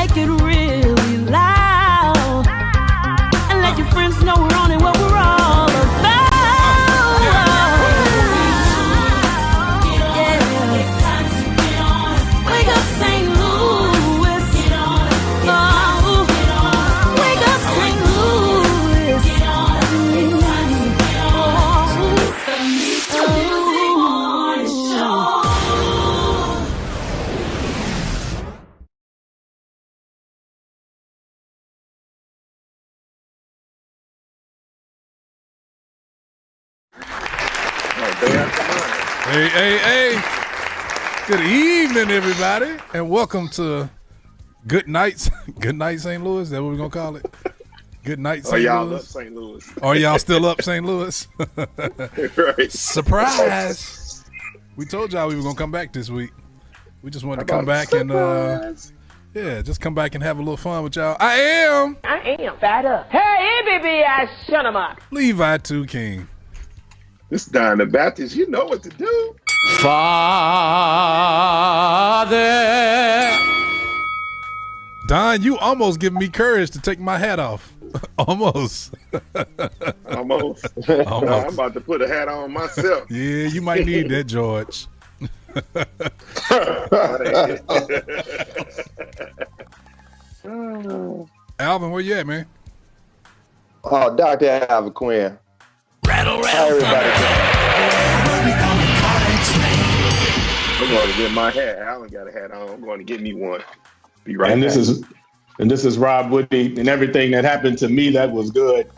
make it really loud. And let your friends know we're on it, what we're all about. Hey. Good evening, everybody, and welcome to Good Night, Good Night St. Louis. Is that what we're going to call it? Good Night St. Louis. Y'all up St. Louis. Are y'all still up St. Louis? Right. Surprise. We told y'all we were going to come back this week. We just wanted to come back and, just come back and have a little fun with y'all. I am fat up. Hey, baby, shut him up. Levi 2 King. This Don the Baptist, you know what to do. Father. Don, you almost giving me courage to take my hat off. Almost. Almost. I'm about to put a hat on myself. Yeah, you might need that, George. Alvin, where you at, man? Oh, Dr. Alvin Quinn. Rattle. Hi, everybody. I'm going to get my hat. Alan got a hat on. I'm going to get me one. Be right And back. this is Rob Woody, and everything that happened to me that was good.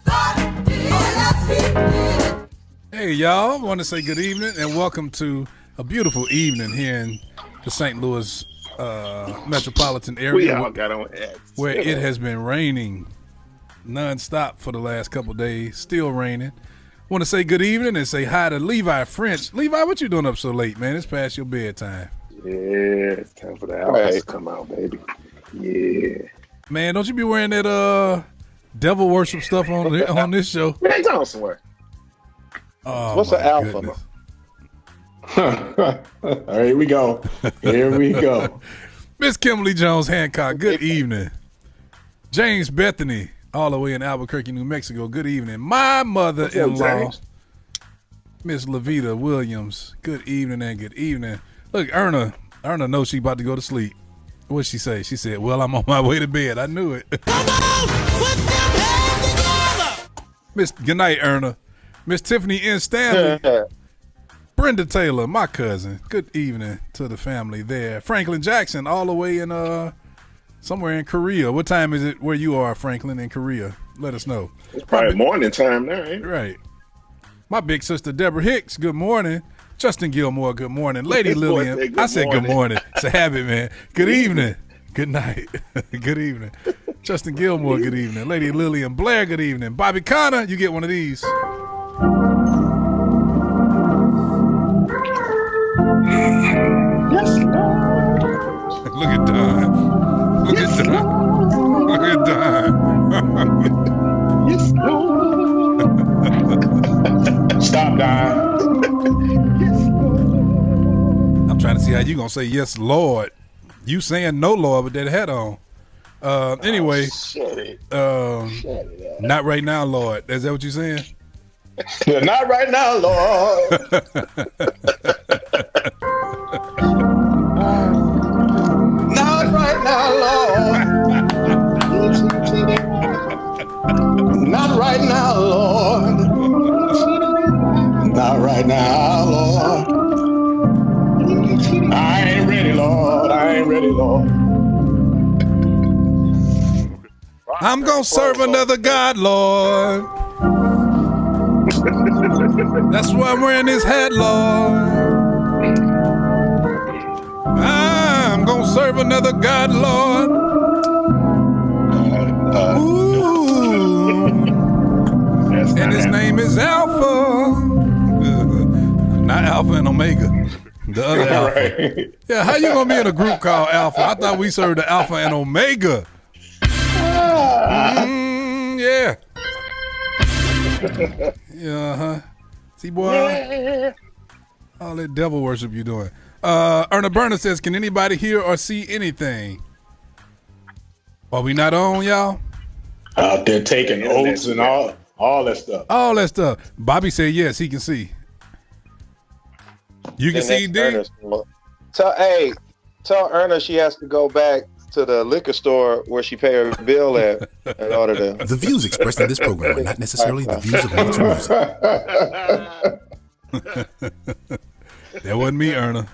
Hey, y'all. I want to say good evening and welcome to a beautiful evening here in the St. Louis metropolitan area. We all got on hats. Where it has been raining nonstop for the last couple days. Still raining. Want to say good evening and say hi to Levi French. Levi, what you doing up so late, man? It's past your bedtime. Yeah, it's time for the albums to come out, baby. Yeah. Man, don't you be wearing that devil worship stuff on this show? Man, go somewhere. Oh, what's an alpha? All right, here we go. Miss Kimberly Jones Hancock, good evening. James Bethany, all the way in Albuquerque, New Mexico, good evening. My mother-in-law, Miss Levita Williams, good evening and good evening. Look, Erna knows she about to go to sleep. What'd she say? She said, well, I'm on my way to bed. I knew it. Come on, put them hands together. Good night, Erna. Miss Tiffany N. Stanley. Brenda Taylor, my cousin. Good evening to the family there. Franklin Jackson, all the way in somewhere in Korea. What time is it where you are, Franklin, in Korea? Let us know. It's probably morning time now, ain't it? Right. My big sister, Deborah Hicks, good morning. Justin Gilmore, good morning. Lady Lillian, I said good morning. It's a habit, man. Good evening. Good night. Good evening. Justin Gilmore, good evening. Lady Lillian Blair, good evening. Bobby Connor, you get one of these. Look at Don. Look at Don. Look at Don. Yes, Lord. Stop, Don. I'm trying to see how you gonna say yes, Lord. You saying no, Lord, with that hat on. Anyway, not right now, Lord. Is that what you're saying? Yeah, not right now, Lord. Not right now, Lord. Not right now, Lord. Not right now, Lord. I ain't ready, Lord. I ain't ready, Lord. I'm gonna serve another God, Lord. That's why I'm wearing this hat, Lord. I'm gonna serve another God, Lord. Ooh. And his name is Alpha. Not Alpha and Omega. The other Alpha. Right. Yeah, how you gonna be in a group called Alpha? I thought we served the Alpha and Omega. Yeah. Yeah, See, boy, all that devil worship you doing. Erna Burner says, can anybody hear or see anything? Are we not on, y'all? Out there taking oaths and all that stuff. All that stuff. Bobby said yes, he can see. You can see, D? Tell Erna she has to go back to the liquor store where she paid her bill at in order to. The views expressed in this program are not necessarily the views of MeTooMusic. That wasn't me, Erna.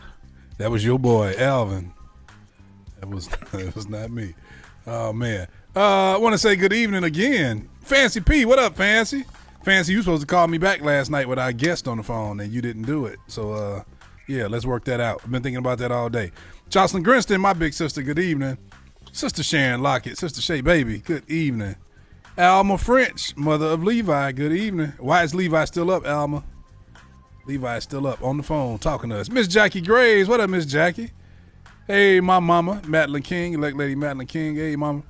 That was your boy, Alvin. That was not me. Oh, man. I want to say good evening again. Fancy P, what up, Fancy? Fancy, you supposed to call me back last night with our guest on the phone, and you didn't do it. So, yeah, let's work that out. I've been thinking about that all day. Jocelyn Grinston, my big sister, good evening. Sister Sharon Lockett, Sister Shay Baby, good evening. Alma French, mother of Levi, good evening. Why is Levi still up, Alma? Levi is still up on the phone talking to us. Miss Jackie Graves, what up, Miss Jackie? Hey, my mama, Madeline King, elect Lady Madeline King. Hey, mama.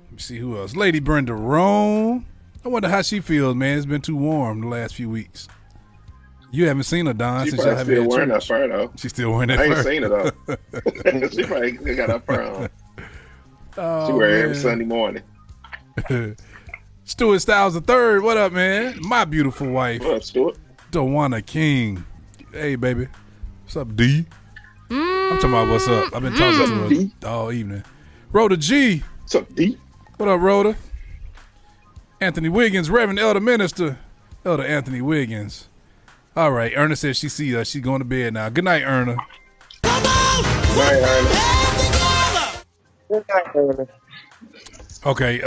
Let me see who else. Lady Brenda Roan. I wonder how she feels, man. It's been too warm the last few weeks. You haven't seen her, Don, since y'all haven't had wearing church. That fur, though. She's still wearing that I fur. ain't seen it, though. She probably got her fur on. Oh, she wear it every man. Sunday morning. Stuart Styles III, what up, man? My beautiful wife. What up, Stuart? Dawana King. Hey, baby. What's up, D? I'm talking about what's up. I've been talking to her all evening. Rhoda G. What's up, D? What up, Rhoda? Anthony Wiggins, Reverend Elder Minister. Elder Anthony Wiggins. All right, Erna says she see us. She's going to bed now. Good night, Erna. Good night, Erna. Good night, Erna. Okay,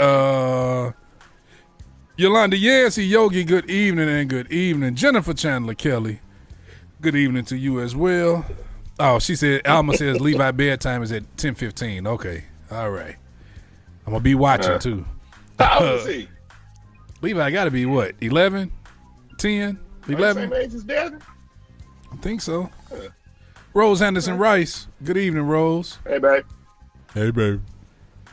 Yolanda Yancey, Yogi, good evening and good evening. Jennifer Chandler Kelly, good evening to you as well. Oh, she said, Alma says Levi bedtime is at 10:15. Okay, all right. I'm going to be watching too. How old is he? Levi got to be what, 11, 10, 11? Same age as Devin? I think so. Rose Anderson Rice, good evening, Rose. Hey, babe. Hey, babe.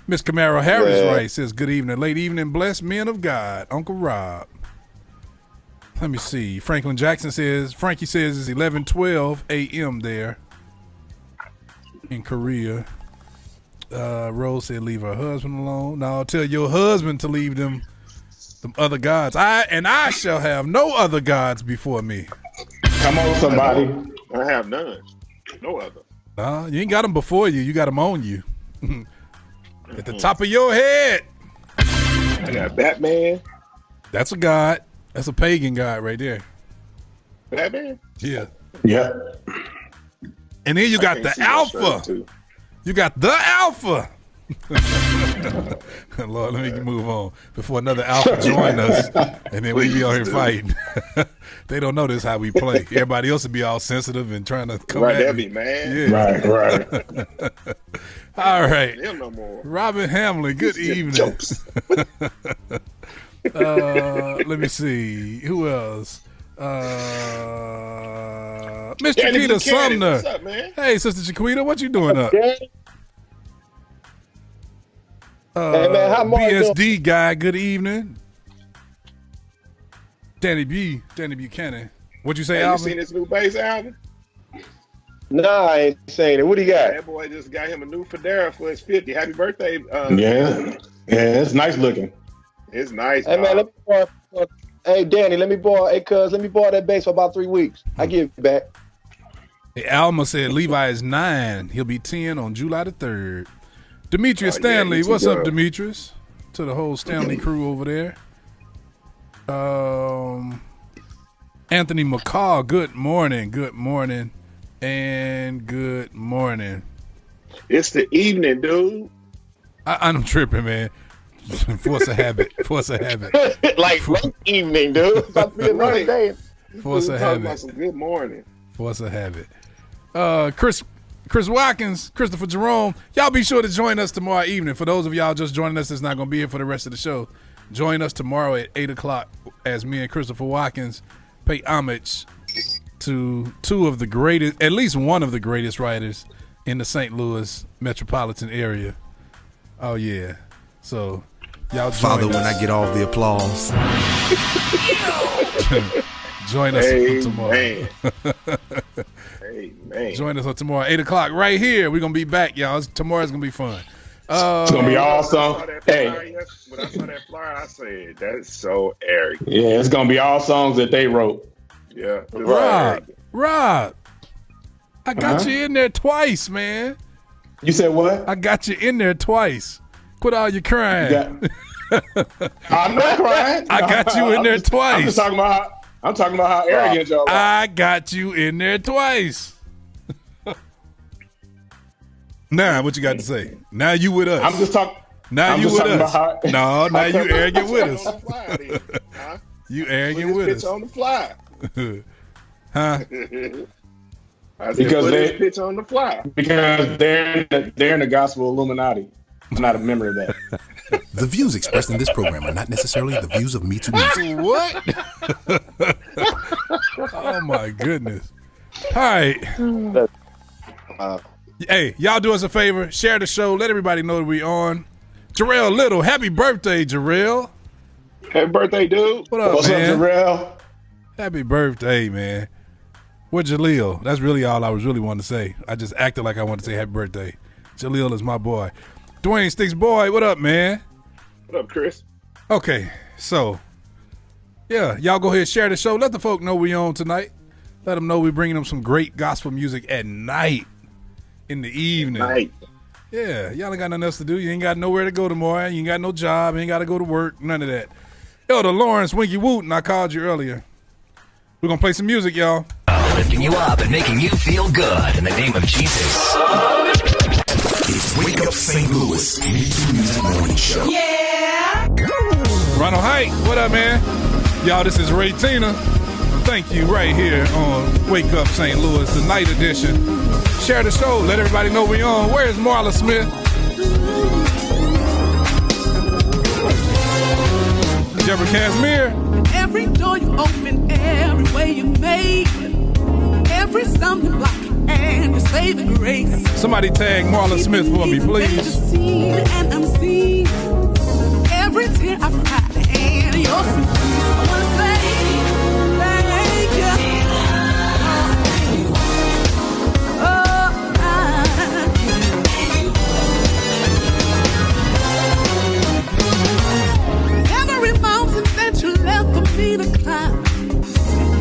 Miss Camaro Harris Rice says, good evening, late evening, blessed men of God, Uncle Rob. Let me see. Frankie says it's 11:12 a.m. there in Korea. Rose said leave her husband alone. Now tell your husband to leave them other gods. I shall have no other gods before me. Come on, somebody. I have none. No other. You ain't got them before you. You got them on you. At the top of your head. I got Batman. That's a god. That's a pagan god right there. Batman? Yeah. Yeah. And then you got the Alpha. You got the Alpha. Lord, let me move on before another Alpha join us, and then we be out here fighting. They don't know this how we play. Everybody else would be all sensitive and trying to come at me. Be mad. Yeah. Right. All right. No more. Robin Hamlin, good evening. Let me see. Who else? Miss Chiquita Sumner. What's up, man? Hey, Sister Chiquita, what you doing up? Hey, man, how BSD guy, good evening. Danny Buchanan. What'd you say, Hey, you Alvin? seen this new bass album? Nah, I ain't saying it. What do you got? That boy just got him a new Federa for his 50. Happy birthday. Yeah, it's nice looking. It's nice. Hey, man, let me borrow. Hey, Danny, let me borrow that bass for about 3 weeks. I give it back. Hey, Alma said Levi is 9. He'll be 10 on July the 3rd. Demetrius Stanley, what's up, Demetrius? To the whole Stanley crew over there. Anthony McCall, good morning, and good morning. It's the evening, dude. I'm tripping, man. Force a habit. Like late evening, dude. It's about to be another day. Force a habit. About some good morning. Force a habit. Chris Watkins, Christopher Jerome, y'all be sure to join us tomorrow evening. For those of y'all just joining us that's not going to be here for the rest of the show, join us tomorrow at 8 o'clock as me and Christopher Watkins pay homage to two of the greatest, at least one of the greatest writers in the St. Louis metropolitan area. Oh, yeah. So, y'all join Father, us. when I get all the applause. Join us tomorrow. Amen. Join us on tomorrow, 8 o'clock, right here. We're going to be back, y'all. Tomorrow's going to be fun. It's gonna be all songs. Hey, When I saw that flyer, I said, "That's so arrogant." yeah, it's gonna be all songs that they wrote. Yeah, Rob, I got you in there twice, man. You said what? I got you in there twice. Quit all your crying. I'm not crying. I got you in there twice. I'm just talking about how arrogant y'all are. I got you in there twice. Now, what you got to say? Now you with us. I'm just talking. Now I'm you just with talking us. about how- No, now you arrogant with us. On the fly, then, huh? You arrogant Put with this us. pitch on the fly. Huh? I said, Because put they- this pitch on the fly. Because they're in the gospel Illuminati. I'm not a member of that. The views expressed in this program are not necessarily the views of MeTooMusic. What? Oh my goodness! All right. Hey, y'all do us a favor. Share the show. Let everybody know that we on. Jarrell Little, happy birthday, Jarrell. Happy birthday, dude. What up, What's man? up, Jarrell? Happy birthday, man. What Jaleel? That's really all I was really wanting to say. I just acted like I wanted to say happy birthday. Jaleel is my boy. Dwayne Sticks boy, what up, man? What up, Chris? Okay, so yeah, y'all go ahead and share the show. Let the folk know we on tonight. Let them know we bringing them some great gospel music at night, in the evening. Night. Yeah, y'all ain't got nothing else to do. You ain't got nowhere to go tomorrow. You ain't got no job. You ain't got to go to work. None of that. Elder Lawrence Winky Wooten, I called you earlier. We're going to play some music, y'all. Lifting you up and making you feel good in the name of Jesus. It's Wake Up St. Louis, MeTooMusic Morning Show. Yeah. Ronald Height, what up, man? Y'all, this is Ray Tina. Thank you right here on Wake Up St. Louis, the night edition. Share the show. Let everybody know we on. Where's Marla Smith? Deborah Casimir. Every door you open, every way you make, every stumbling block, and your saving grace. Somebody tag Marla Smith for me, please. Seen and unseen, every tear I've cried, and your sweet peace. I wanna say thank you. Every mountain that you left for me to climb,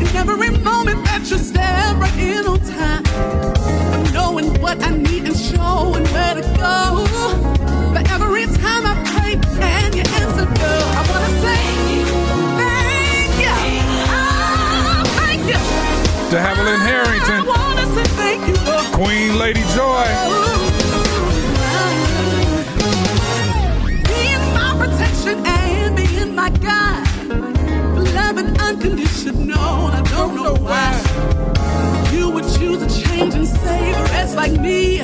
and every moment that you step right in on time, but knowing what I need and showing where to go. But every time I pray and you answer no, I wanna say thank you. Oh, thank you. To Haviland Harrington. I wanna say thank you, Lord. Queen Lady Joy. Being my protection and being my guide. Love and unconditional, I don't know why. You would choose a change and save a rest like me.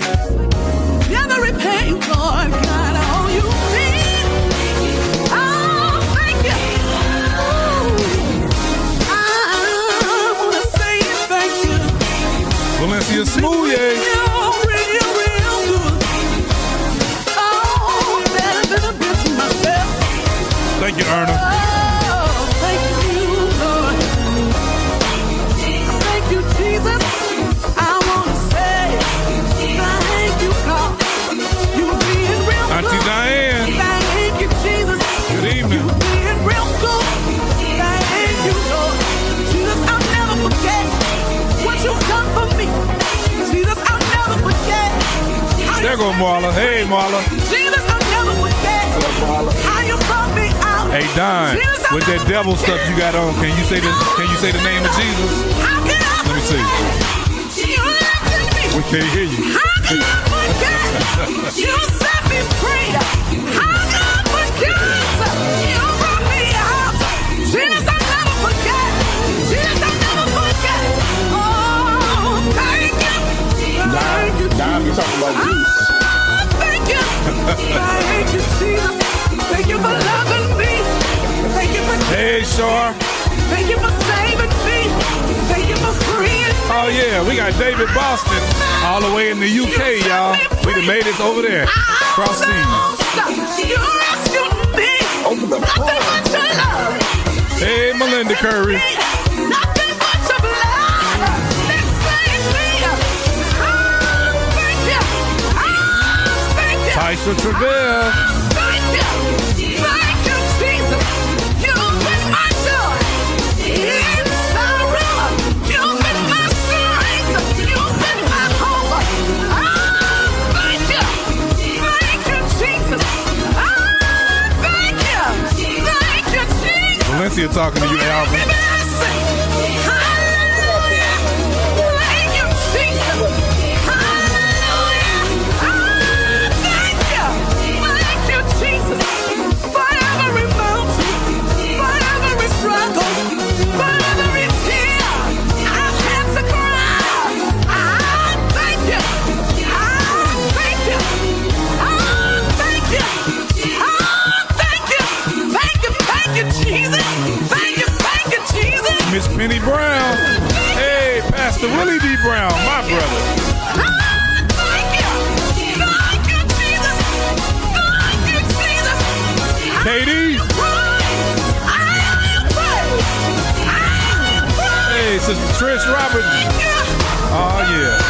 Never repay you, Lord God, I owe you me. Oh, thank you. Ooh, I wanna say thank you. Valencia Smoothie. Real good. Oh, better than I've been to myself. Thank you, Erna. Oh, thank you, Lord. Thank you, Jesus. I wanna say thank you, God. You being real Auntie good. Diane. Thank you, Jesus. Good evening. You being real good. Thank you, Lord. Jesus, I'll never forget what you've done for me. Jesus, I'll never forget. There go Marla. Hey, Marla. Jesus, I'll never forget how you brought me out. Hey, Don, Jesus, I'll with that never devil forget. stuff you got on, can you say the name of Jesus? How can I Let me see. forget? You lifted me. We can't hear you. How can I forget? You set me free. How can I forget? You brought me out. Jesus, I'll never forget. Jesus, I'll never forget. Oh, thank you. Thank you. Now we talking about juice. Oh, thank you. Thank you, Jesus. Thank you for loving me. Thank you for Hey, Shar. Thank you for saving me. Thank you for freeing me. Oh, yeah, we got David Boston all the way in the UK, y'all. We done made it over there. Cross seas. You rescued me. Nothing but your love. Hey, Melinda Curry. Nothing but your blood that saved me. Oh, thank you. Oh, thank you. Aisha Travell. Thank you, Jesus. You've been my joy in sorrow. You've been my strength. You've been my hope. Thank you, Jesus. Thank you, Jesus. Valencia talking to you, Alvin. Miss Penny Brown. Hey, Pastor Willie D. Brown, my brother. Katie. Hey, Sister Trish Roberts. Oh, yeah.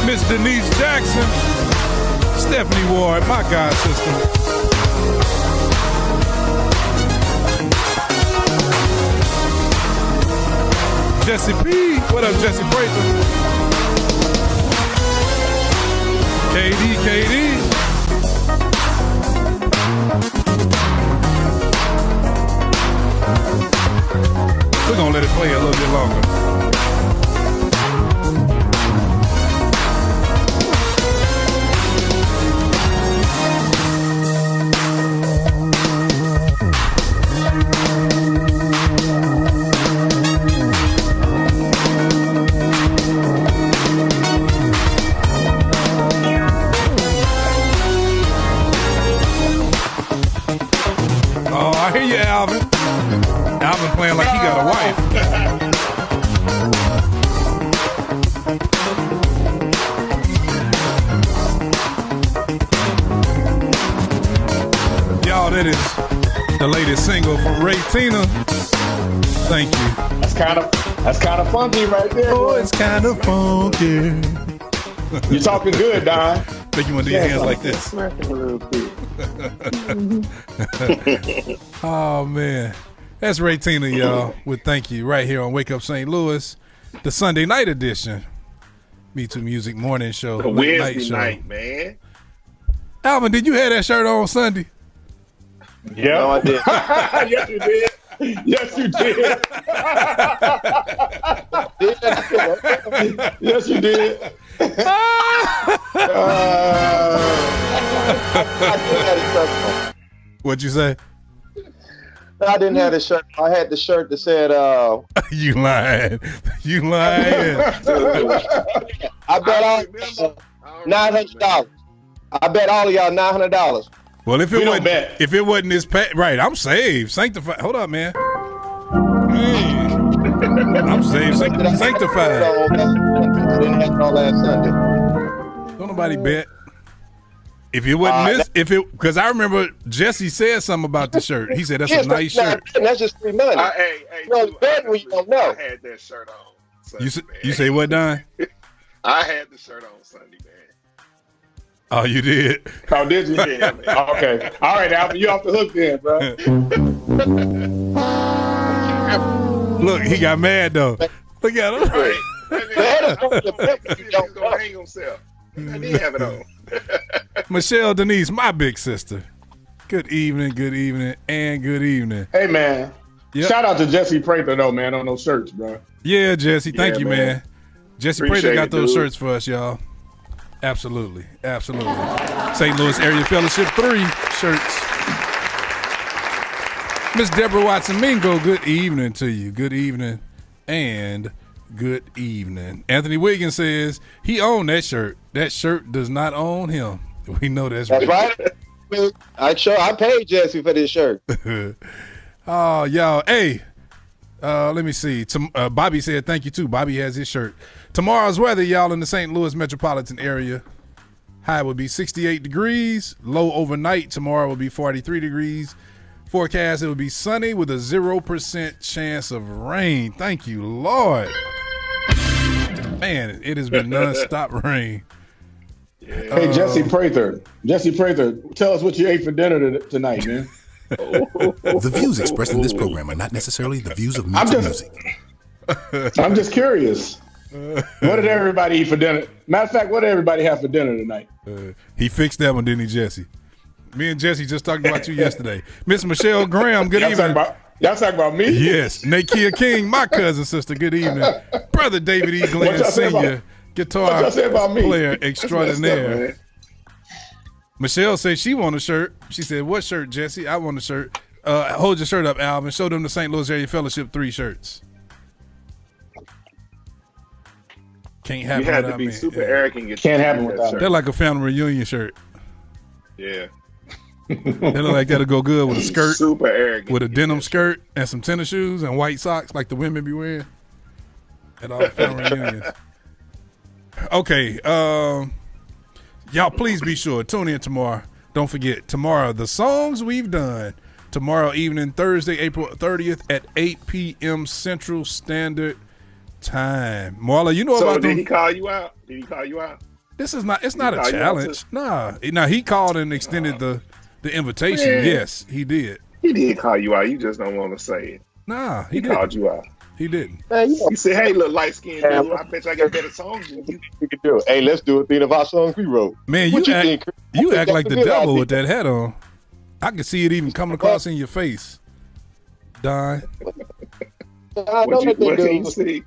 Miss Denise Jackson, Stephanie Ward, my God sister. Jesse P, what up, Jesse Prather? KD. We're gonna let it play a little bit longer. I hear you, Alvin. Alvin playing like he got a wife. Y'all, that is the latest single from Ray Tina. Thank you. That's kind of funky right there. Oh, it's kind of funky. You're talking good, Don. Think you want to do your hands like this? Oh, man. That's Ray Tina, y'all, with Thank You right here on Wake Up St. Louis, the Sunday night edition. MeTooMusic morning show. The Wednesday night, man. Alvin, did you have that shirt on Sunday? Yeah. No, I did. Yes, you did. Yes, you did. Yes, you did. I did have a shirt on. What'd you say? I didn't have the shirt. I had the shirt that said, You lying. You lying. I bet all $900. I bet all of y'all $900. Well, if it wasn't this right, I'm saved. Sanctified. Hold up, man. I'm saved. Sanctified. I didn't have it on last Sunday. Don't nobody bet. If it wasn't because I remember Jesse said something about the shirt. He said that's a nice shirt. That's just free money. Hey, when you don't know. I had that shirt on Sunday, You say what, Don? I had the shirt on Sunday, man. Oh, you did? Oh, did you? Yeah, man. Okay. All right, Alvin, you off the hook then, bro. Look, he got mad, though. Look at him. Right. He was gonna hang himself. I did have it on. Michelle Denise, my big sister. Good evening, and good evening. Hey, man. Yep. Shout out to Jesse Prather, though, man, on those shirts, bro. Yeah, Jesse. Thank you, man. Jesse Prather got those shirts for us, y'all. Absolutely. St. Louis Area Fellowship 3 shirts. Miss Deborah Watson Mingo, good evening to you. Good evening and good evening. Anthony Wiggins says he owned that shirt. That shirt does not own him. We know that's right. I paid Jesse for this shirt. Oh, y'all. Hey, let me see. Bobby said thank you, too. Bobby has his shirt. Tomorrow's weather, y'all, in the St. Louis metropolitan area. High will be 68 degrees. Low overnight tomorrow will be 43 degrees. Forecast, it will be sunny with a 0% chance of rain. Thank you, Lord. Man, it has been nonstop rain. Hey, Jesse Prather, tell us what you ate for dinner tonight, man. The views expressed in this program are not necessarily the views of MeTooMusic. I'm just curious. What did everybody eat for dinner? Matter of fact, what did everybody have for dinner tonight? He fixed that one, didn't he, Jesse? Me and Jesse just talked about you yesterday. Miss Michelle Graham, good evening. Y'all talking about me? Yes. Nakia King, my cousin sister, good evening. Brother David E. Glenn Sr., guitar player extraordinaire. Michelle said she want a shirt. She said, what shirt, Jesse? I want a shirt. Hold your shirt up, Alvin. Show them the St. Louis Area Fellowship 3 shirts. Can't have you had to be super arrogant. Can't have them without They're like a family reunion shirt. Yeah. They look like that'll go good with a skirt. Super arrogant. With a denim skirt and some tennis shoes and white socks like the women be wearing at all the family reunions. Okay. Y'all please be sure. Tune in tomorrow. Don't forget, tomorrow, the songs we've done. Tomorrow evening, Thursday, April 30th at 8 p.m. Central Standard Time. Marla, you know about did he call you out? This is not, it's not a challenge. Nah, he called and extended the invitation. Man. Yes, he did. He did call you out. You just don't want to say it. Nah, he called you out. He didn't. Man, he said, hey, little light-skinned dude, I bet you I got better songs than you. We can do it. Hey, let's do a thing of our songs we wrote. Man, you act like the devil with that hat on. I can see it even coming across in your face, Don. What can you see?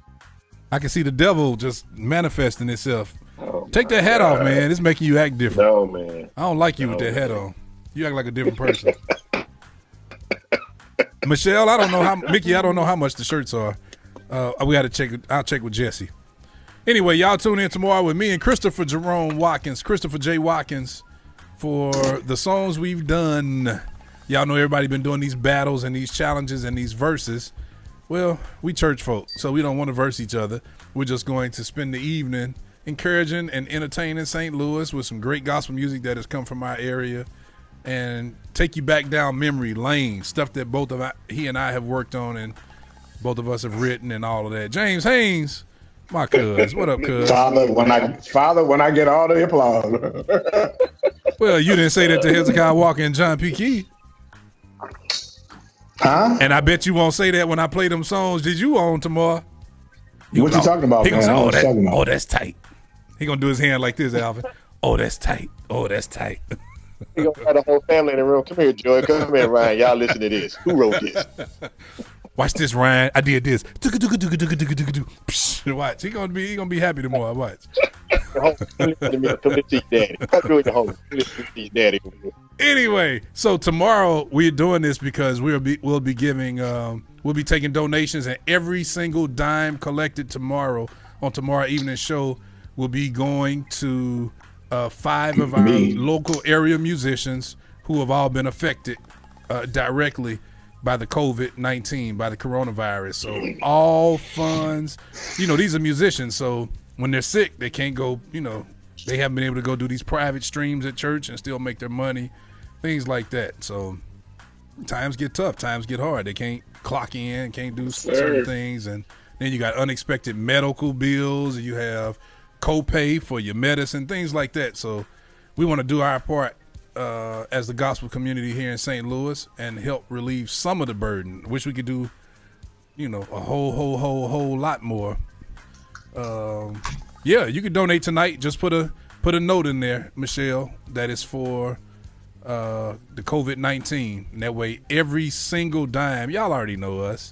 I can see the devil just manifesting itself. Oh, take that hat off, man. It's making you act different. No, man. I don't like you with that hat on. You act like a different person. Michelle, I don't know how much the shirts are. We got to check. I'll check with Jesse. Anyway, y'all tune in tomorrow with me and Christopher J. Watkins, for the songs we've done. Y'all know everybody been doing these battles and these challenges and these verses. Well, we church folk, so we don't want to verse each other. We're just going to spend the evening encouraging and entertaining St. Louis with some great gospel music that has come from our area and take you back down memory lane, stuff that he and I have worked on and both of us have written and all of that. James Haynes, my cuz. What up, cuz? Father, when I get all the applause. Well, you didn't say that to Hezekiah Walker and John P. Key. Huh? And I bet you won't say that when I play them songs. Did you on tomorrow? What you talking about, man? Oh, that's tight. He gonna do his hand like this, Alvin. Oh, that's tight. Oh, that's tight. He gonna have the whole family in the room. Come here, Joy. Come here, Ryan. Y'all listen to this. Who wrote this? Watch this, Ryan. I did this. Watch. He gonna be happy tomorrow. Watch. Anyway, so tomorrow we're doing this because we'll be taking donations, and every single dime collected tomorrow on tomorrow evening show will be going to 5 of our local area musicians who have all been affected directly by the COVID-19, by the coronavirus. So all funds, these are musicians. So when they're sick, they can't go, they haven't been able to go do these private streams at church and still make their money, things like that. So times get tough, times get hard. They can't clock in, can't do certain things. And then you got unexpected medical bills. You have copay for your medicine, things like that. So we want to do our part as the gospel community here in St. Louis and help relieve some of the burden. Wish we could do, a whole lot more. Yeah, you could donate tonight. Just put a note in there, Michelle, that is for the COVID-19. And that way, every single dime, y'all already know us.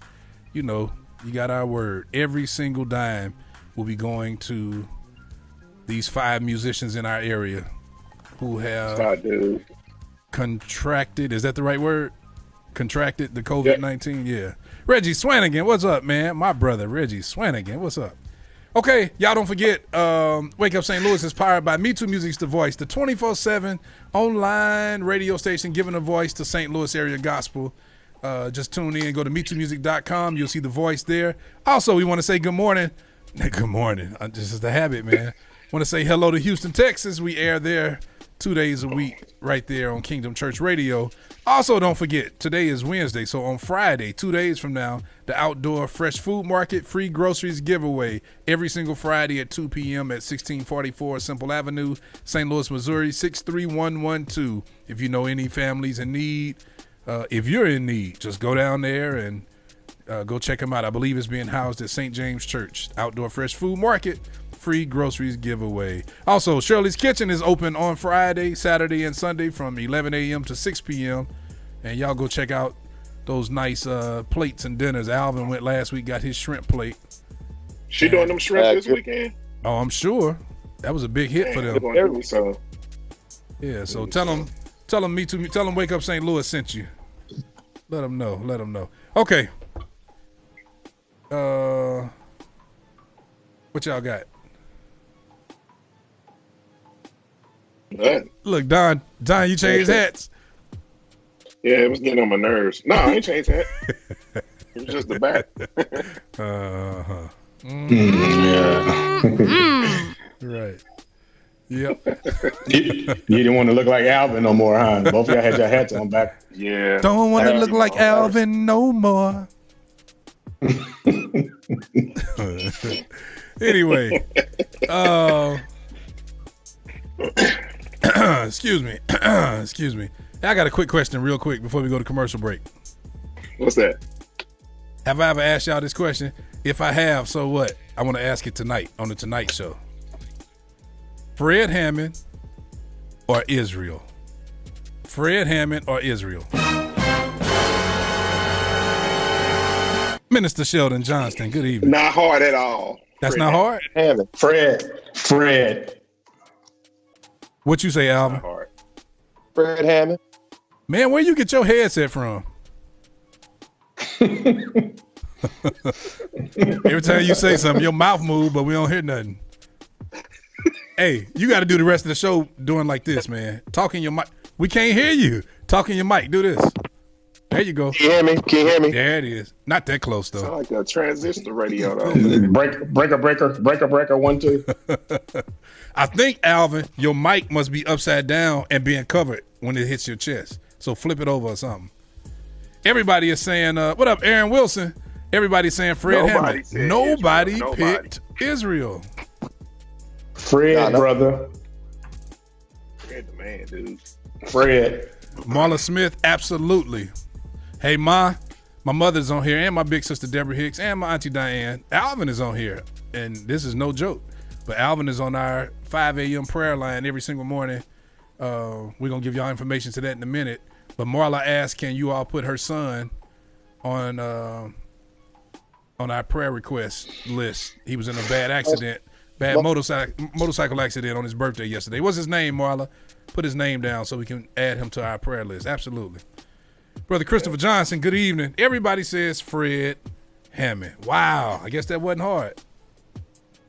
You got our word. Every single dime will be going to these 5 musicians in our area who have contracted, is that the right word? Contracted the COVID-19? Yeah. Reggie Swanigan, what's up, man? My brother, Reggie Swanigan, what's up? Okay, y'all don't forget, Wake Up St. Louis is powered by MeTooMusic's The Voice, the 24/7 online radio station giving a voice to St. Louis area gospel. Just tune in, go to MeTooMusic.com. You'll see The Voice there. Also, we want to say good morning. Good morning. This is the habit, man. Want to say hello to Houston, Texas. We air there 2 days a week right there on Kingdom Church Radio. Also, don't forget, today is Wednesday, so on Friday, 2 days from now, the Outdoor Fresh Food Market Free Groceries Giveaway every single Friday at 2 p.m. at 1644 Simple Avenue, St. Louis, Missouri, 63112. If you know any families in need, if you're in need, just go down there and go check them out. I believe it's being housed at St. James Church. Outdoor Fresh Food Market Free Groceries Giveaway. Also, Shirley's Kitchen is open on Friday, Saturday, and Sunday from 11 a.m. to 6 p.m. And y'all go check out those nice plates and dinners. Alvin went last week, got his shrimp plate. She doing them shrimp this weekend? Oh, I'm sure. That was a big hit for them. Yeah, so tell them Wake Up St. Louis sent you. Let them know. Okay. What y'all got? Look, Don, you changed hats. Yeah, it was getting on my nerves. No, I ain't changed hat. It was just the back. Yeah. Right. Yep. You didn't want to look like Alvin no more, huh? Both of y'all had your hats on back. Yeah. Don't want to look like Alvin no more. Anyway, excuse me. I got a quick question real quick before we go to commercial break. What's that? Have I ever asked y'all this question? If I have, so what? I want to ask it tonight on the Tonight Show. Fred Hammond or Israel? Fred Hammond or Israel? Minister Sheldon Johnston, good evening. Not hard at all. That's not hard? Hammond. Fred. What you say, Alvin? Not hard. Fred Hammond. Man, where you get your headset from? Every time you say something, your mouth move, but we don't hear nothing. Hey, you got to do the rest of the show doing like this, man. Talking your mic. We can't hear you. Talking your mic. Do this. There you go. Can you hear me? There it is. Not that close, though. Sound like a transistor radio, though. breaker, 1, 2. I think, Alvin, your mic must be upside down and being covered when it hits your chest. So flip it over or something. Everybody is saying, what up, Aaron Wilson? Everybody's saying Fred Hammond. Nobody picked Israel. Fred, brother. Fred the man, dude. Fred. Marla Smith, absolutely. Hey, my mother's on here, and my big sister Deborah Hicks, and my auntie Diane. Alvin is on here, and this is no joke. But Alvin is on our 5 a.m. prayer line every single morning. We're going to give y'all information to that in a minute. But Marla asked, can you all put her son on our prayer request list? He was in a bad accident, motorcycle accident on his birthday yesterday. What's his name, Marla? Put his name down so we can add him to our prayer list. Absolutely. Brother Christopher Johnson, good evening. Everybody says Fred Hammond. Wow. I guess that wasn't hard.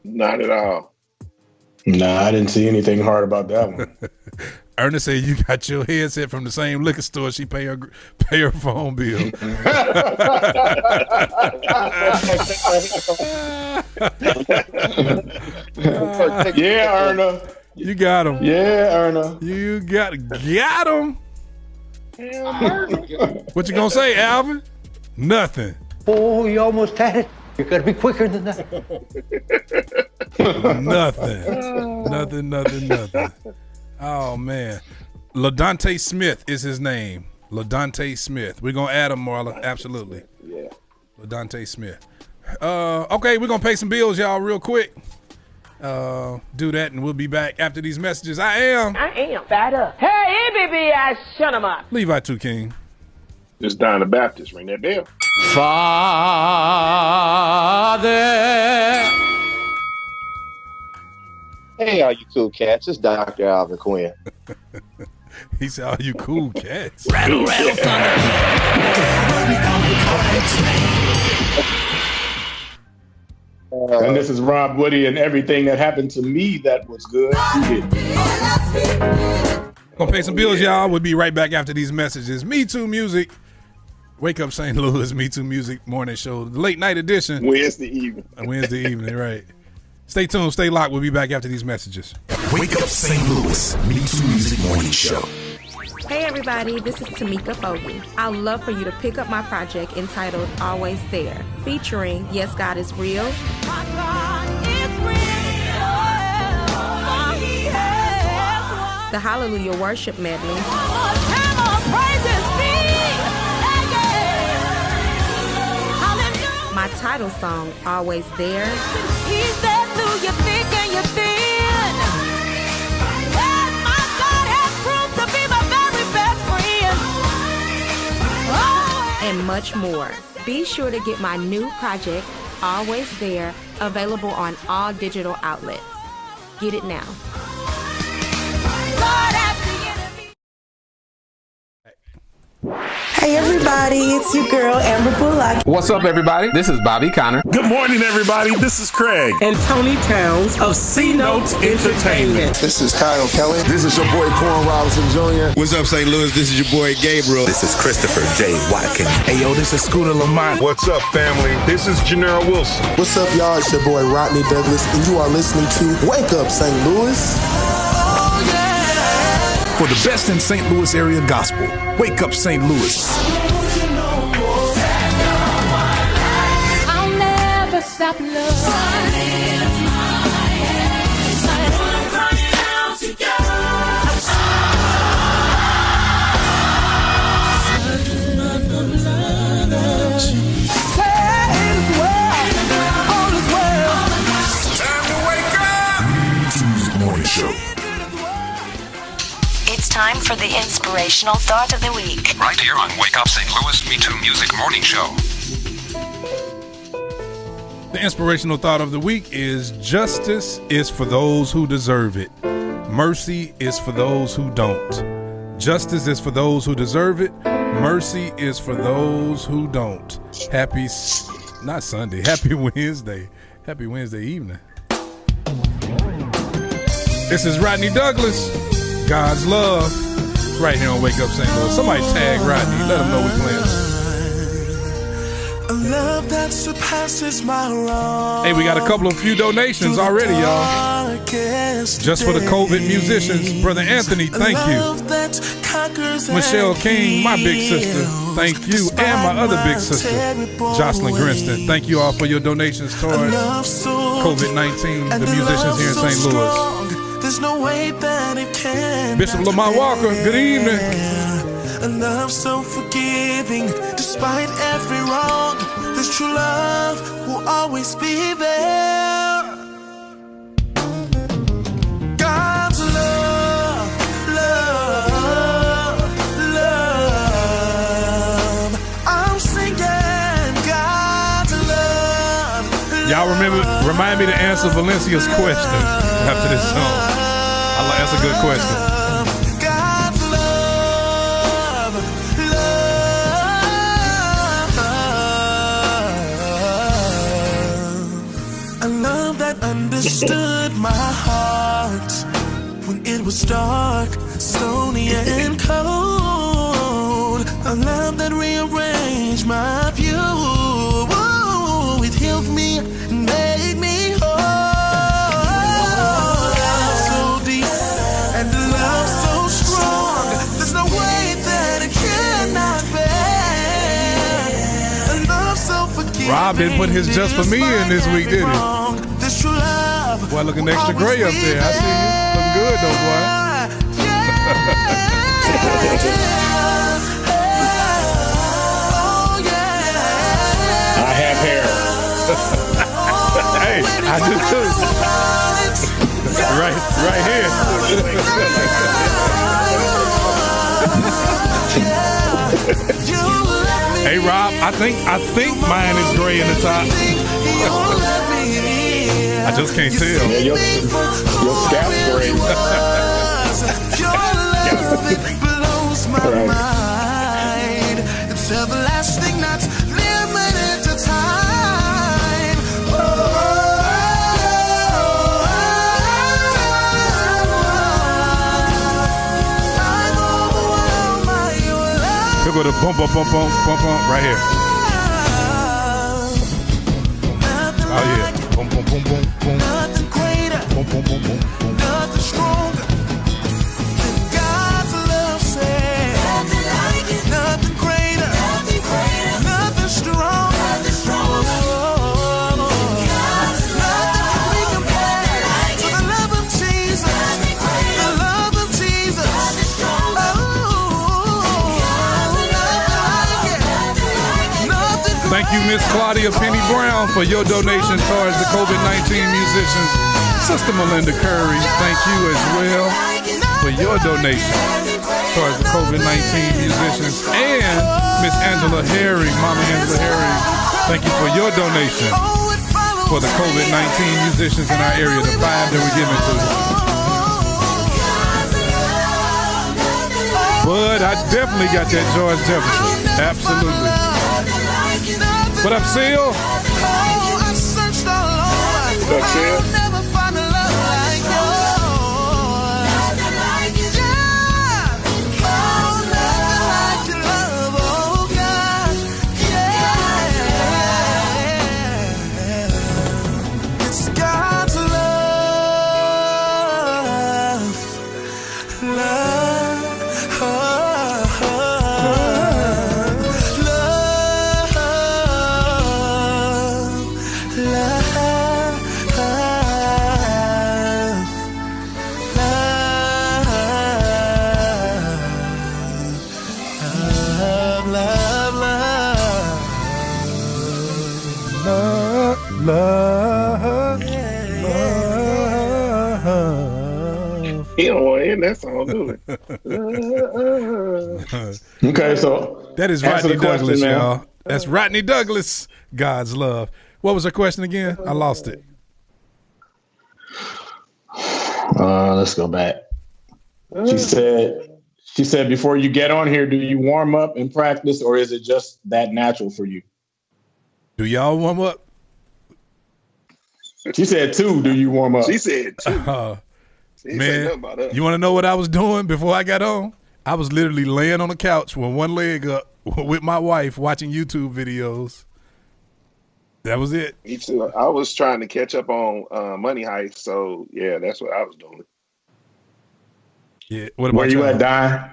Not at all. Nah, I didn't see anything hard about that one. Ernest said you got your headset from the same liquor store she pay her phone bill. Yeah, Erna. You got him. Yeah, Erna. You got him. What you gonna say, Alvin? Nothing. Oh, you almost had it. You gotta be quicker than that. Nothing. Oh man. LaDonte Smith is his name. LaDonte Smith. We're gonna add him, Marla. Absolutely. Yeah. LaDonte Smith. Okay, we're gonna pay some bills, y'all, real quick. Do that and we'll be back after these messages. I am fat up. Hey, baby, I shut him up. Levi 2 King. It's Don the Baptist. Ring that bell. Father. Hey, all you cool cats. It's Dr. Alvin Quinn. He said, "All you cool cats." Rattle, rattle, thunder. And this is Rob Woody, and everything that happened to me that was good. Gonna pay some bills, y'all. We'll be right back after these messages. MeTooMusic. Wake Up St. Louis, MeTooMusic morning show. The late night edition. Wednesday evening. Wednesday evening, right. Stay tuned, stay locked. We'll be back after these messages. Wake Up St. Louis, MeTooMusic morning show. Hey everybody, this is Tamika Fogarty. I'd love for you to pick up my project entitled Always There, featuring Yes, God is Real, the Hallelujah Worship Medley, my title song, Always There, He's there through your thick and your thin. Yes, my God has proved to be my very best friend. Oh. and much more. Be sure to get my new project, Always There, available on all digital outlets. Get it now. Hey everybody, it's your girl Amber Bullock. What's up everybody? This is Bobby Connor. Good morning everybody, this is Craig. And Tony Towns of C Notes Entertainment. This is Kyle Kelly. This is your boy Corn Robinson Jr. What's up St. Louis? This is your boy Gabriel. This is Christopher J. Watkins. Hey yo, this is Scooter Lamont. What's up family? This is Janelle Wilson. What's up y'all? It's your boy Rodney Douglas and you are listening to Wake Up St. Louis. For the best in St. Louis area gospel, Wake Up St. Louis. I'll never stop loving. Morning show. It's time for the inspirational thought of the week. Right here on Wake Up St. Louis MeTooMusic Morning Show. The inspirational thought of the week is justice is for those who deserve it. Mercy is for those who don't. Justice is for those who deserve it. Mercy is for those who don't. Happy Wednesday. Happy Wednesday evening. This is Rodney Douglas. God's love, right here on Wake Up St. Louis. Somebody tag Rodney. Let him know we playing. A love that surpasses my wrong. Hey, we got a few donations already, y'all. Just for the COVID musicians. Brother Anthony, thank you. Michelle King, my big sister, thank you. And my other big sister, Jocelyn Grinston. Thank you all for your donations towards COVID-19, the musicians here in St. Louis. There's no way that it can. Bishop Lamont Walker, good evening. A love so forgiving, despite every wrong. This true love will always be there. God's love, love, love. I'm singing God's love. Y'all remind me to answer Valencia's question after this song. That's a good question. God's love, love. A love that understood my heart when it was dark, stony and cold. A love that rearranged my view. It healed me and made me whole. Rob didn't put his just for me in this week, did he? Boy, looking extra gray up there. I see you. Looking good, though, boy. I have hair. Hey, I do too. right here. Hey Rob, I think mine is gray in the top. I just can't tell. Yeah, your scalp's gray. Right. It's everlasting, not limited to time. Oh. for the bump right here. Oh yeah. Boom boom boom boom boom. Nothing greater. Boom boom boom boom boom. Nothing stronger. God's love says. Nothing like it. Nothing greater. Nothing greater. Nothing stronger. Nothing stronger. Thank you, Miss Claudia Penny Brown, for your donation towards the COVID-19 musicians. Sister Melinda Curry, thank you as well for your donation towards the COVID-19 musicians. And Miss Angela Herring, Mama Angela Herring, thank you for your donation for the COVID-19 musicians in our area, the 5 that we're giving to. But I definitely got that George Jefferson. Absolutely. What up, Seal? I searched all over. What up, Seal? I'll never find a love like yours. Nothing like it. Yeah. Oh, nothing like your love, oh God. Yeah. It's God's love. Love. He don't want to hear that song, do it. Okay, so that is answer Rodney the question, Douglas, man. y'all. That's Rodney Douglas. God's love. What was her question again? I lost it. Let's go back. She said before you get on here, do you warm up and practice, or is it just that natural for you? Do y'all warm up? She said 2. Do you warm up? She said 2. Man, you want to know what I was doing before I got on? I was literally laying on the couch with one leg up with my wife watching YouTube videos. That was it. Me too. I was trying to catch up on Money Heist, so yeah, that's what I was doing. Yeah. What about Where you at, Don?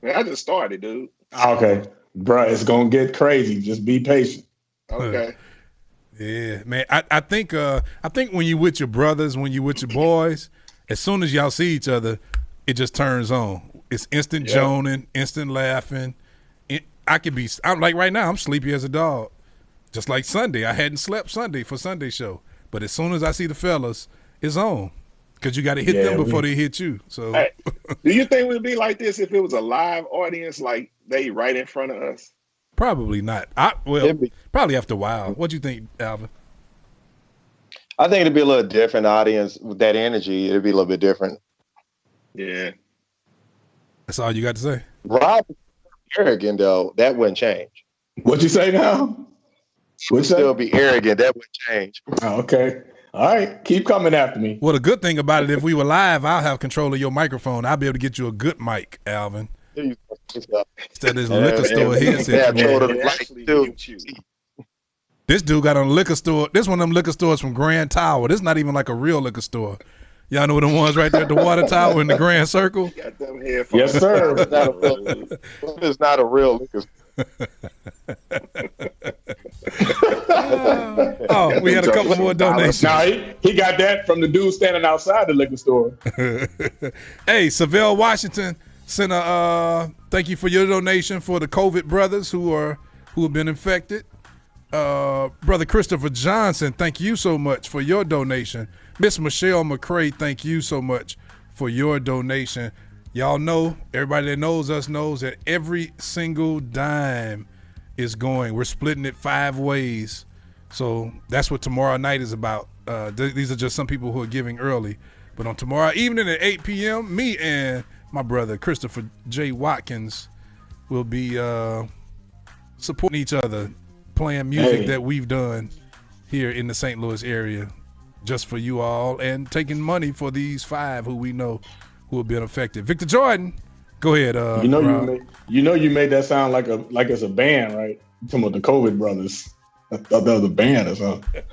Man, I just started, dude. Okay, bruh, it's gonna get crazy. Just be patient. Okay. Yeah, man. I think when you with your brothers, when you with your boys, as soon as y'all see each other, it just turns on. It's instant joning, instant laughing. I'm like right now, I'm sleepy as a dog. Just like Sunday, I hadn't slept Sunday for Sunday show, but as soon as I see the fellas, it's on. Because you got to hit them before they hit you. So, hey, do you think we'd be like this if it was a live audience, like they right in front of us? Probably not. Probably after a while. What do you think, Alvin? I think it'd be a little different audience with that energy. It'd be a little bit different. Yeah. That's all you got to say? Rob arrogant, though. That wouldn't change. What'd you say now? Would still be arrogant. That wouldn't change. Oh, okay. All right. Keep coming after me. Well, the good thing about it, if we were live, I'll have control of your microphone. I'll be able to get you a good mic, Alvin. Instead of this liquor store headset. This dude got on a liquor store. This one of them liquor stores from Grand Tower. This is not even like a real liquor store. Y'all know the ones right there at the Water Tower in the Grand Circle? Yes, sir. It's not a real liquor store. Oh, we had a couple more donations. Now he got that from the dude standing outside the liquor store. Hey, Savelle Washington sent a thank you for your donation for the COVID brothers who have been infected. Brother Christopher Johnson, thank you so much for your donation. Miss Michelle McCray, thank you so much for your donation. Y'all know, everybody that knows us knows that every single dime is going. We're splitting it 5 ways. So that's what tomorrow night is about. These are just some people who are giving early. But on tomorrow evening at 8 p.m., me and my brother Christopher J. Watkins will be supporting each other, playing music that we've done here in the St. Louis area just for you all, and taking money for these 5 who we know who have been affected. Victor Jordan, Go ahead. You made that sound like it's a band, right? You're talking about the COVID brothers. I thought that was a band or something.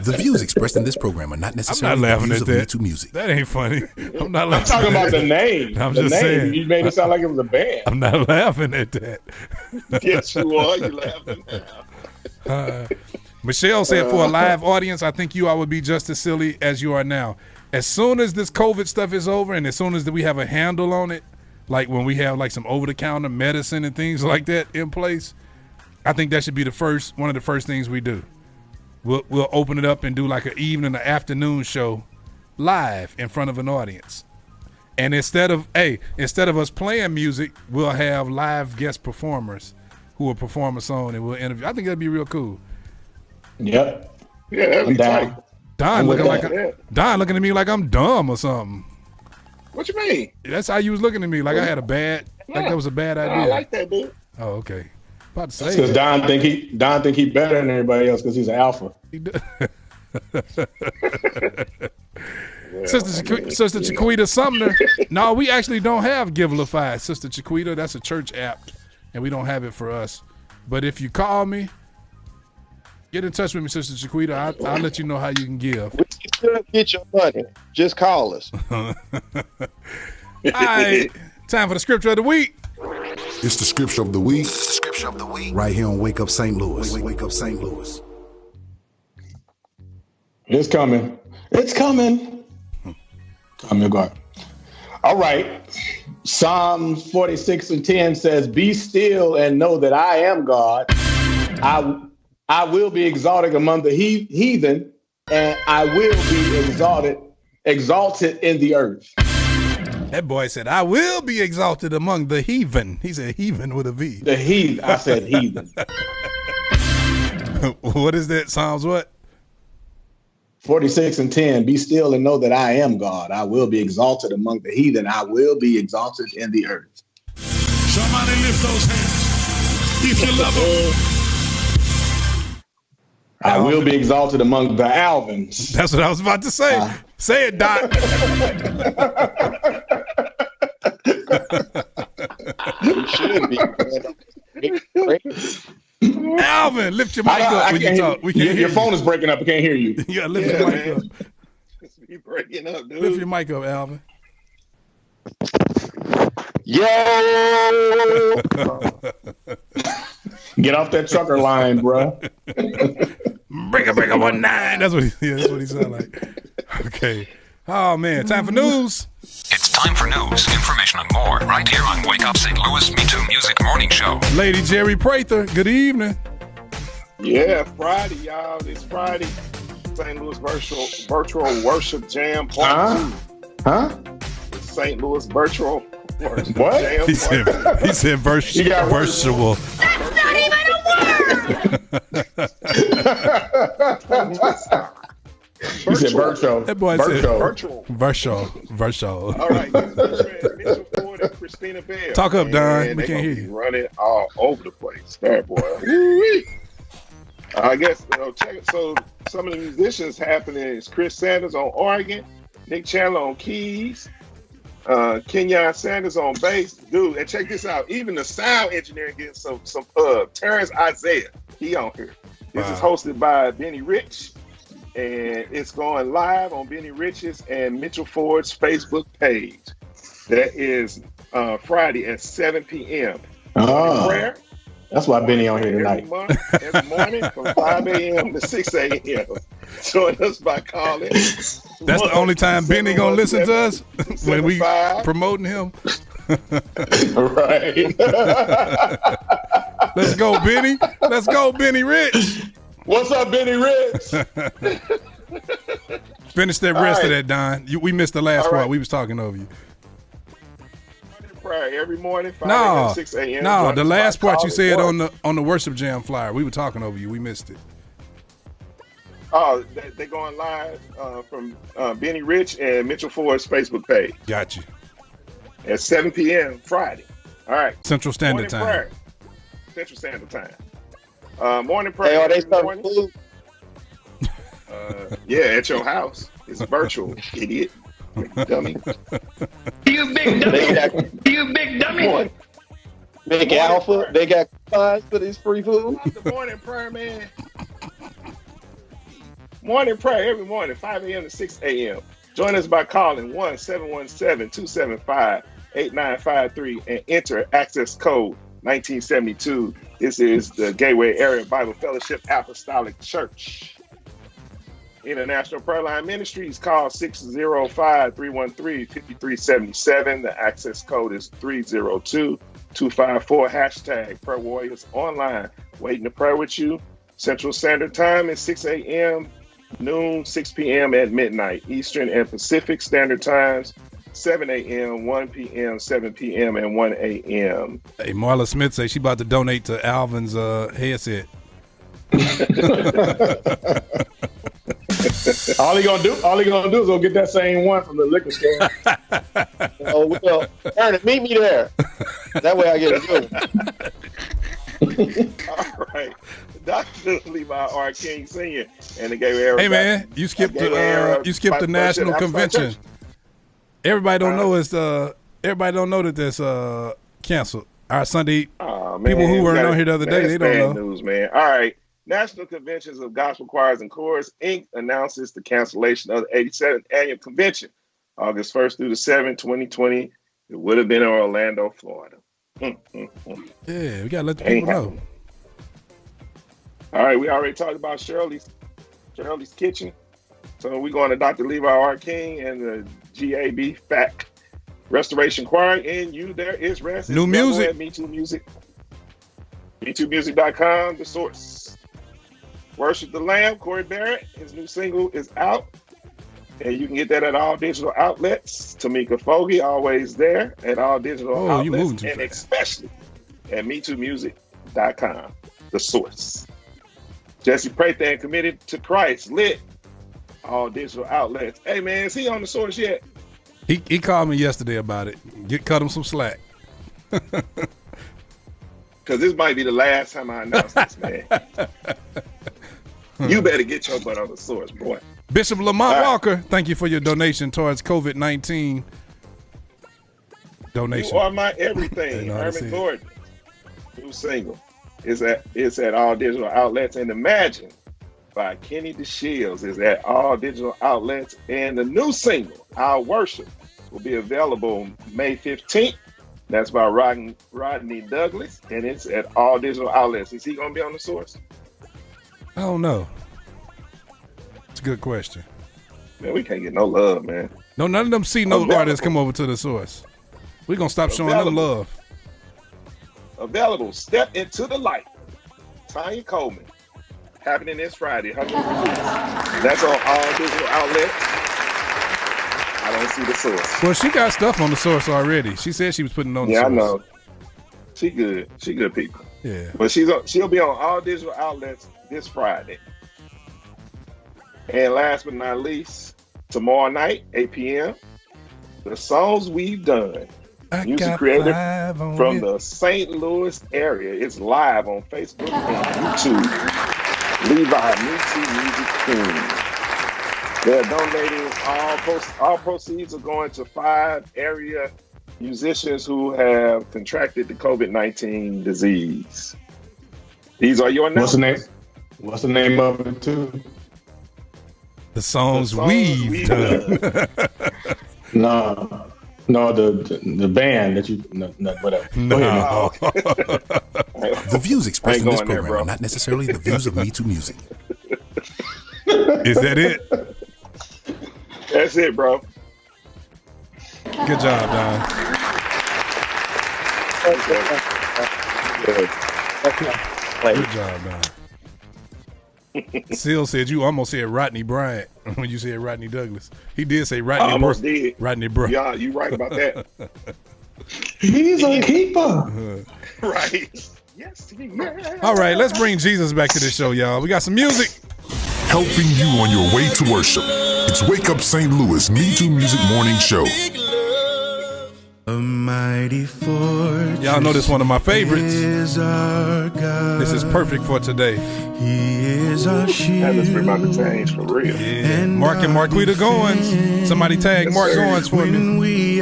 The views expressed in this program are not necessarily I'm not laughing the at views that. of MeTooMusic. That ain't funny. I'm not. I'm talking about the name. I'm the just name. saying. You made it sound like it was a band. I'm not laughing at that. Yes, you are. You laughing now. Michelle said, for a live audience, I think you all would be just as silly as you are now. As soon as this COVID stuff is over, and as soon as we have a handle on it, like when we have like some over-the-counter medicine and things like that in place, I think that should be one of the first things we do. We'll open it up and do like an evening or afternoon show live in front of an audience. And instead of us playing music, we'll have live guest performers who will perform a song and we'll interview. I think that'd be real cool. Yep. Yeah, that'd be tight. Don looking at me like I'm dumb or something. What you mean? That's how you was looking at me, like I had like that was a bad idea. I like that, dude. Oh, okay. About to say because Don think he better than everybody else because he's an alpha. Sister Chiquita Sumner. No, we actually don't have Givelify, Sister Chiquita. That's a church app, and we don't have it for us. But if you call me, get in touch with me, Sister Chiquita. I'll let you know how you can give. We still get your money. Just call us. All right, time for the scripture of the week. It's the scripture of the week. Right here on Wake Up St. Louis. Wake Up St. Louis. It's coming. It's coming. I'm your God. All right. Psalm 46:10 says, "Be still and know that I am God. I will be exalted among the heathen, and I will be exalted in the earth." That boy said, "I will be exalted among the heathen." He said heathen with a V. The heathen. I said heathen. What is that? Psalms what? 46:10. Be still and know that I am God. I will be exalted among the heathen. I will be exalted in the earth. Somebody lift those hands. If you love them. I will be exalted among the Alvins. That's what I was about to say. Say it, Doc. You should be. Alvin, lift your mic up when you talk. We can't hear your phone is breaking up. I can't hear you. You gotta lift your mic up. You breaking up, dude. Lift your mic up, Alvin. Yo! Get off that trucker line, bro. Breaker 19. That's what he sound like. Okay. Oh man, time for news. It's time for news, information, and more right here on Wake Up St. Louis MeTooMusic Morning Show. Lady Jerry Prather, good evening. Yeah, Friday, y'all. It's Friday. St. Louis Virtual Worship Jam Part 2. Huh? St. Louis Virtual Worship what? Jam He said virtual. That's not even a word. He said virtual. That boy said virtual. All right. Mitchell Ford and Christina Bell. Talk up, Don. We can't hear you. Running all over the place. That boy. Woo-wee. I guess, check it. So some of the musicians happening is Chris Sanders on organ, Nick Chandler on keys, Kenyon Sanders on bass. Dude, and check this out. Even the sound engineer getting some Terrence Isaiah. He on here. This is hosted by Benny Rich. And it's going live on Benny Rich's and Mitchell Ford's Facebook page. That is Friday at 7 p.m. Prayer. That's why Benny on here tonight. Every morning from 5 a.m. to 6 a.m. Join us by calling. That's the only time Benny gonna listen to us when we promoting him. Right. Let's go, Benny. Let's go, Benny Rich. What's up, Benny Rich? Finish that rest of that, Don. We missed the last part. We was talking over you. Prayer every morning, 5 a.m. 6 a.m. No, the last part you said on the Worship Jam flyer. We were talking over you. We missed it. Oh, they're going live from Benny Rich and Mitchell Ford's Facebook page. Got you. At 7 p.m. Friday. All right. Central Standard Time. Prayer. Central Standard Time. Morning prayer. Hey, are they serving food? Yeah, at your house. It's virtual, idiot. Dummy. You big dummy. You big dummy. Big Alpha, they got coupons for this free food. The morning prayer, man. Morning prayer every morning, 5 a.m. to 6 a.m. Join us by calling 1-717-275-8953 and enter access code 1972. This is the Gateway Area Bible Fellowship Apostolic Church. International Prayer Line Ministries, call 605-313-5377. The access code is 302-254 hashtag Prayer Warriors Online. Waiting to pray with you. Central Standard Time is 6 a.m., noon, 6 p.m. at midnight. Eastern and Pacific Standard Times, 7 a.m., 1 p.m., 7 p.m., and 1 a.m. Hey, Marla Smith says she about to donate to Alvin's headset. All he gonna do is go get that same one from the liquor store. Oh well, Ernest, meet me there. That way I get a good one. All right. Dr. Levi R. King Sr. and the Gateway Area. Hey man, you skipped the national convention. Everybody don't know that that's canceled. Our Sunday people who weren't on here the other day, they don't know. News, man. All right. National Conventions of Gospel Choirs and Chorus, Inc. announces the cancellation of the 87th Annual Convention, August 1st through the 7th, 2020. It would have been in Orlando, Florida. Yeah, we got to let the people know. All right, we already talked about Shirley's Kitchen. So we're going to Dr. Levi R. King and the GAB FAC Restoration Choir. In you, there is rest. New music. MeTooMusic. MeTooMusic.com, the source. Worship the Lamb, Corey Barrett. His new single is out. And you can get that at all digital outlets. Tamika Fogarty, always there at all digital outlets. And especially at MeTooMusic.com, the source. Jesse Prathan, Committed to Christ, lit. All digital outlets. Hey man, is he on the source yet? He called me yesterday about it. Cut him some slack. Because this might be the last time I announce this, man. You better get your butt on the source, boy. Bishop Lamont Walker, thank you for your donation towards COVID-19. Donation. You are my everything. Herman Gordon, new single. It's at all digital outlets. And Imagine by Kenny DeShields is at all digital outlets. And the new single, Our Worship, will be available May 15th. That's by Rodney Douglas, and it's at all digital outlets. Is he going to be on the source? I don't know. It's a good question. Man, we can't get no love, man. No, none of them C-note artists come over to the source. We're going to stop showing them love. Available. Step Into the Light. Tanya Coleman. Happening this Friday. That's on all digital outlets. I don't see the source. Well, she got stuff on the source already. She said she was putting on the source. Yeah, I know. She good. She good people. Yeah. But she'll be on all digital outlets this Friday. And last but not least, tomorrow night, 8 p.m., The Songs We've Done. Music creator from the St. Louis area. It's live on Facebook and YouTube. Levi MeTooMusic King. They're donating all proceeds are going to 5 area musicians who have contracted the COVID-19 disease. These are your announcements. What's the name of it too? The songs we've done. No, the band that you whatever. No. The views expressed in this program are not necessarily the views of MeTooMusic. Is that it? That's it, bro. Good job, Don. Good job, Don. Seal said you almost said Rodney Bryant when you said Rodney Douglas. He did say Rodney. I almost did. Rodney Bryant. Yeah, you right about that. He's a keeper. Right. Yes. All right, let's bring Jesus back to the show, y'all. We got some music. Helping you on your way to worship. It's Wake Up St. Louis MeTooMusic Morning Show. A mighty mighty fortress. Y'all know this is one of my favorites. Is our God. This is perfect for today. He is our shield. That must be my change for real. Yeah. Mark and Marquita Goins. Somebody tag Mark Goins for me.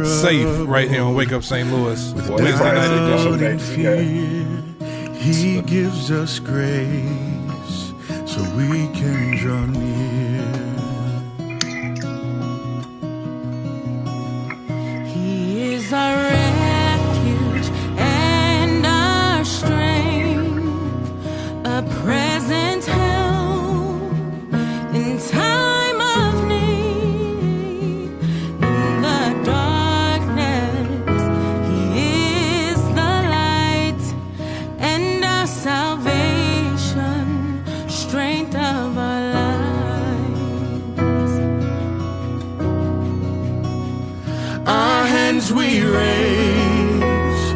Safe right here on Wake Up St. Louis. Wednesday night edition. He gives us grace so we can draw near. He is our refuge and our strength, a present help in time of need. In the darkness, He is the light and our salvation, strength of our lives. Our hands we raise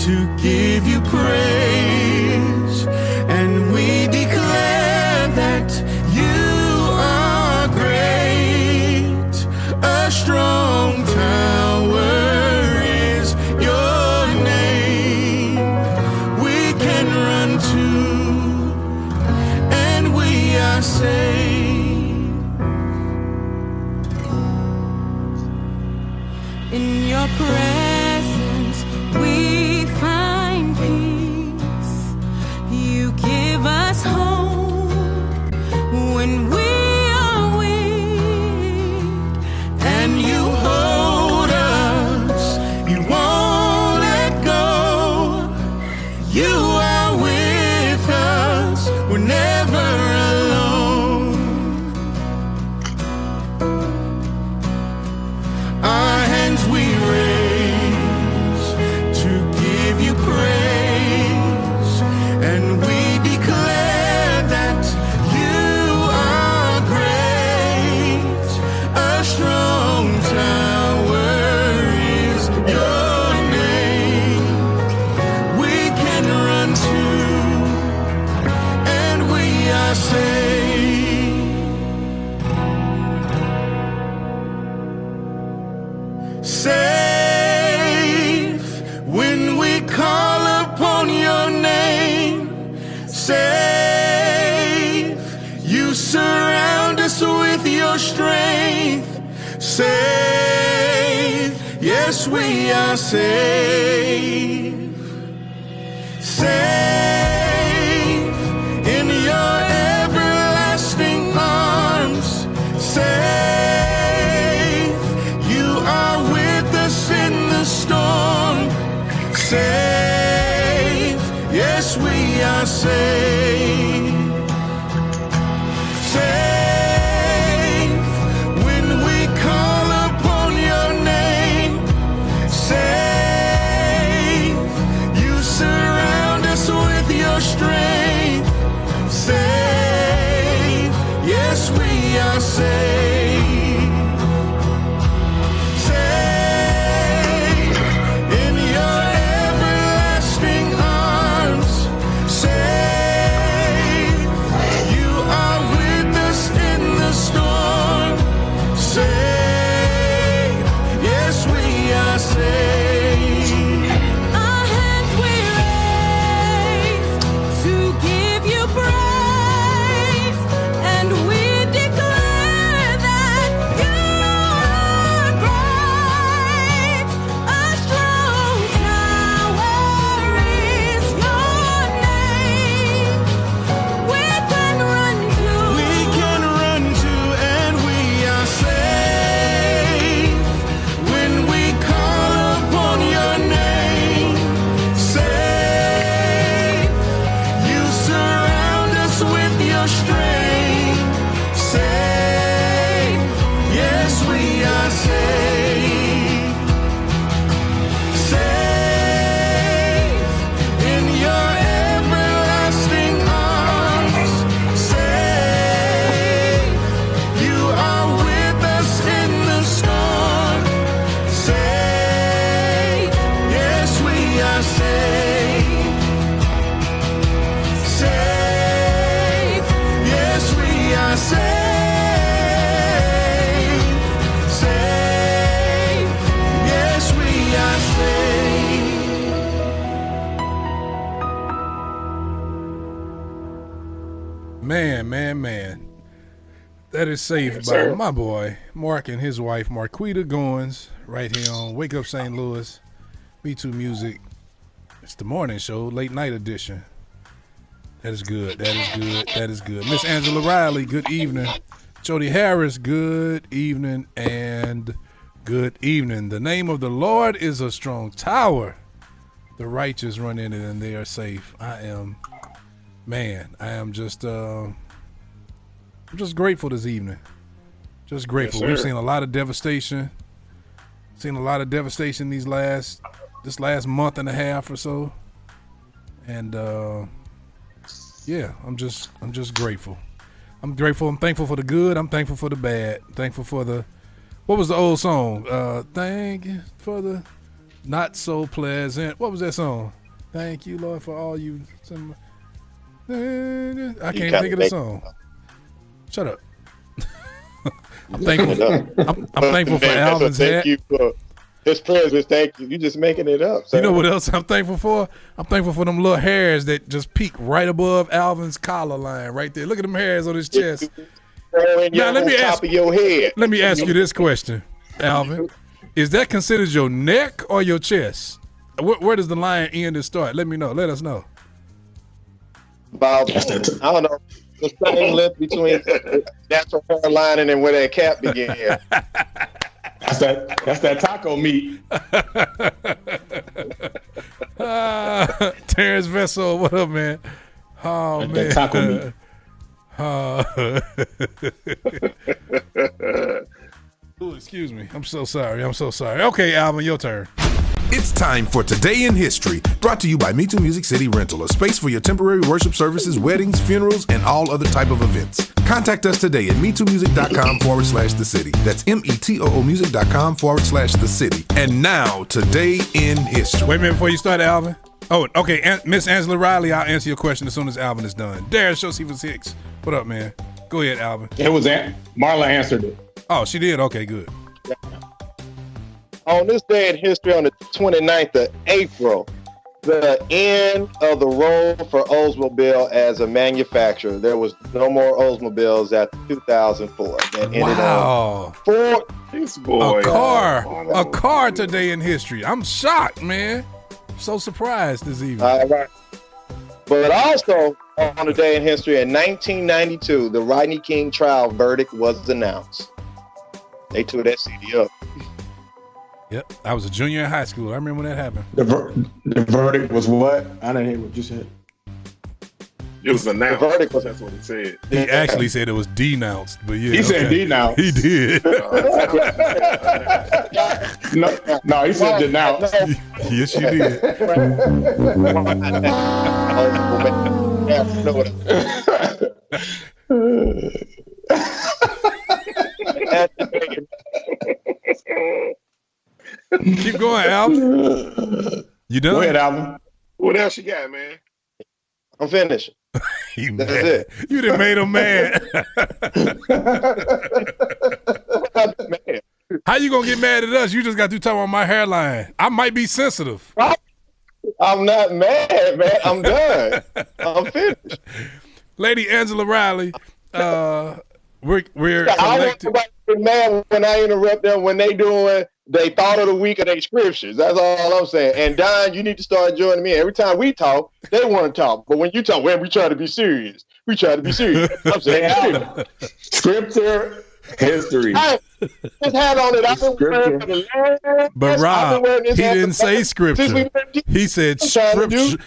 to give you praise, and we declare that you are great. A strong tower is your name. We can run to, and we are safe. In your presence we find peace. You give us hope when we are weak, And you hold us, you won't let go. You are with us, we're never alone. Our hands we raise to give you praise, and we declare that you are great. A strong tower is your name. We can run to, and we are safe. Safe when we call upon your name. Safe, you surround us with your strength. Safe, yes, we are safe. Safe in your everlasting arms. Safe, you are with us in the storm. Safe, yes, we are safe. Safe when we call upon your name. Safe, you surround us with your strength. Safe, yes, we are safe. Safe in your everlasting arms. Safe, you are with us in the storm. Safe, yes, we are safe. our hands we raise to give you praise, and we declare that you are great. A strong tower is your name. We can run to, and we are safe when we call upon your name. Safe, you surround us with your strength. Safe, yes, we are safe. Safe in your everlasting arms. Safe, you are with us in the storm. Safe, yes, we are safe. Safe, yes, Man. That is saved by my boy, Mark, and his wife, Marquita Goins, right here on Wake Up St. Louis, MeTooMusic. It's the morning show, late night edition. That is good. Miss Angela Riley, good evening. Jody Harris, good evening and good evening. The name of the Lord is a strong tower. The righteous run in it and they are safe. I am just I'm just grateful this evening. Just grateful. Yes, We've seen a lot of devastation. This last month and a half or so. And I'm just grateful. I'm grateful. I'm thankful for the good. I'm thankful for the bad. Thankful for the, what was the old song? Thank you for the not so pleasant. What was that song? Thank you, Lord, for all you. I can't think of the song. Shut up. I'm thankful. I'm thankful for Alvin's hat. Thank you for his presence. Thank you. You're just making it up. Sir. You know what else I'm thankful for? I'm thankful for them little hairs that just peek right above Alvin's collar line right there. Look at them hairs on his chest. Now, let me ask you this question, Alvin. Is that considered your neck or your chest? Where does the line end and start? Let me know. Let us know. About, I don't know, the same length between natural hair lining and where that cap began. That's that taco meat. Terrence Vessel, what up, man? Oh, man. That taco meat. Ooh, excuse me. I'm so sorry. Okay, Alvin, your turn. It's time for Today in History, brought to you by MeTooMusic City Rental, a space for your temporary worship services, weddings, funerals, and all other type of events. Contact us today at MeTooMusic.com/the city. That's METOOmusic.com/the city. And now, Today in History. Wait a minute before you start, Alvin. Oh, okay. Miss Angela Riley, I'll answer your question as soon as Alvin is done. Dare show C6. What up, man? Go ahead, Alvin. It was Marla answered it. Oh, she did? Okay, good. Yeah. On this day in history, on the 29th of April, the end of the road for Oldsmobile as a manufacturer. There was no more Oldsmobiles after 2004. That wow. This boy. A car today in history. I'm shocked, man. I'm so surprised this evening. Right. But also, on the day in history, in 1992, the Rodney King trial verdict was announced. They tore that CD up. Yep, I was a junior in high school. I remember when that happened. The verdict was what? I didn't hear what you said. It was announced. The verdict was, that's what he said. He actually said it was denounced, but yeah. He said denounced. He did. No, he said denounced. Yes, you did. Keep going, Alvin. You done? Go ahead, Alvin. What else you got, man? I'm finished. That's it. You done made him mad. How you gonna get mad at us? You just got to talk about my hairline. I might be sensitive. I'm not mad, man. I'm done. I'm finished. Lady Angela Riley, we're I want somebody to be mad when I interrupt them when they doing they thought of the week of their scriptures. That's all I'm saying. And Don, you need to start joining me. Every time we talk, they want to talk. But when you talk, well, we try to be serious. I'm saying scripture, history. I just had on it. I've been wearing for the last. But Rob, he didn't say scripture. He said scripture.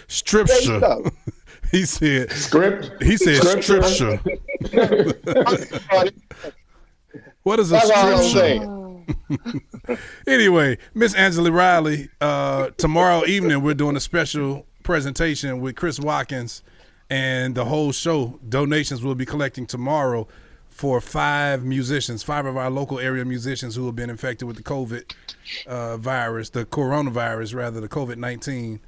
He said script. He said scripture. What is a scripture? Anyway, Miss Angela Riley, tomorrow evening we're doing a special presentation with Chris Watkins and the whole show. Donations we'll be collecting tomorrow for 5 musicians, 5 of our local area musicians who have been infected with the coronavirus, rather, the COVID-19.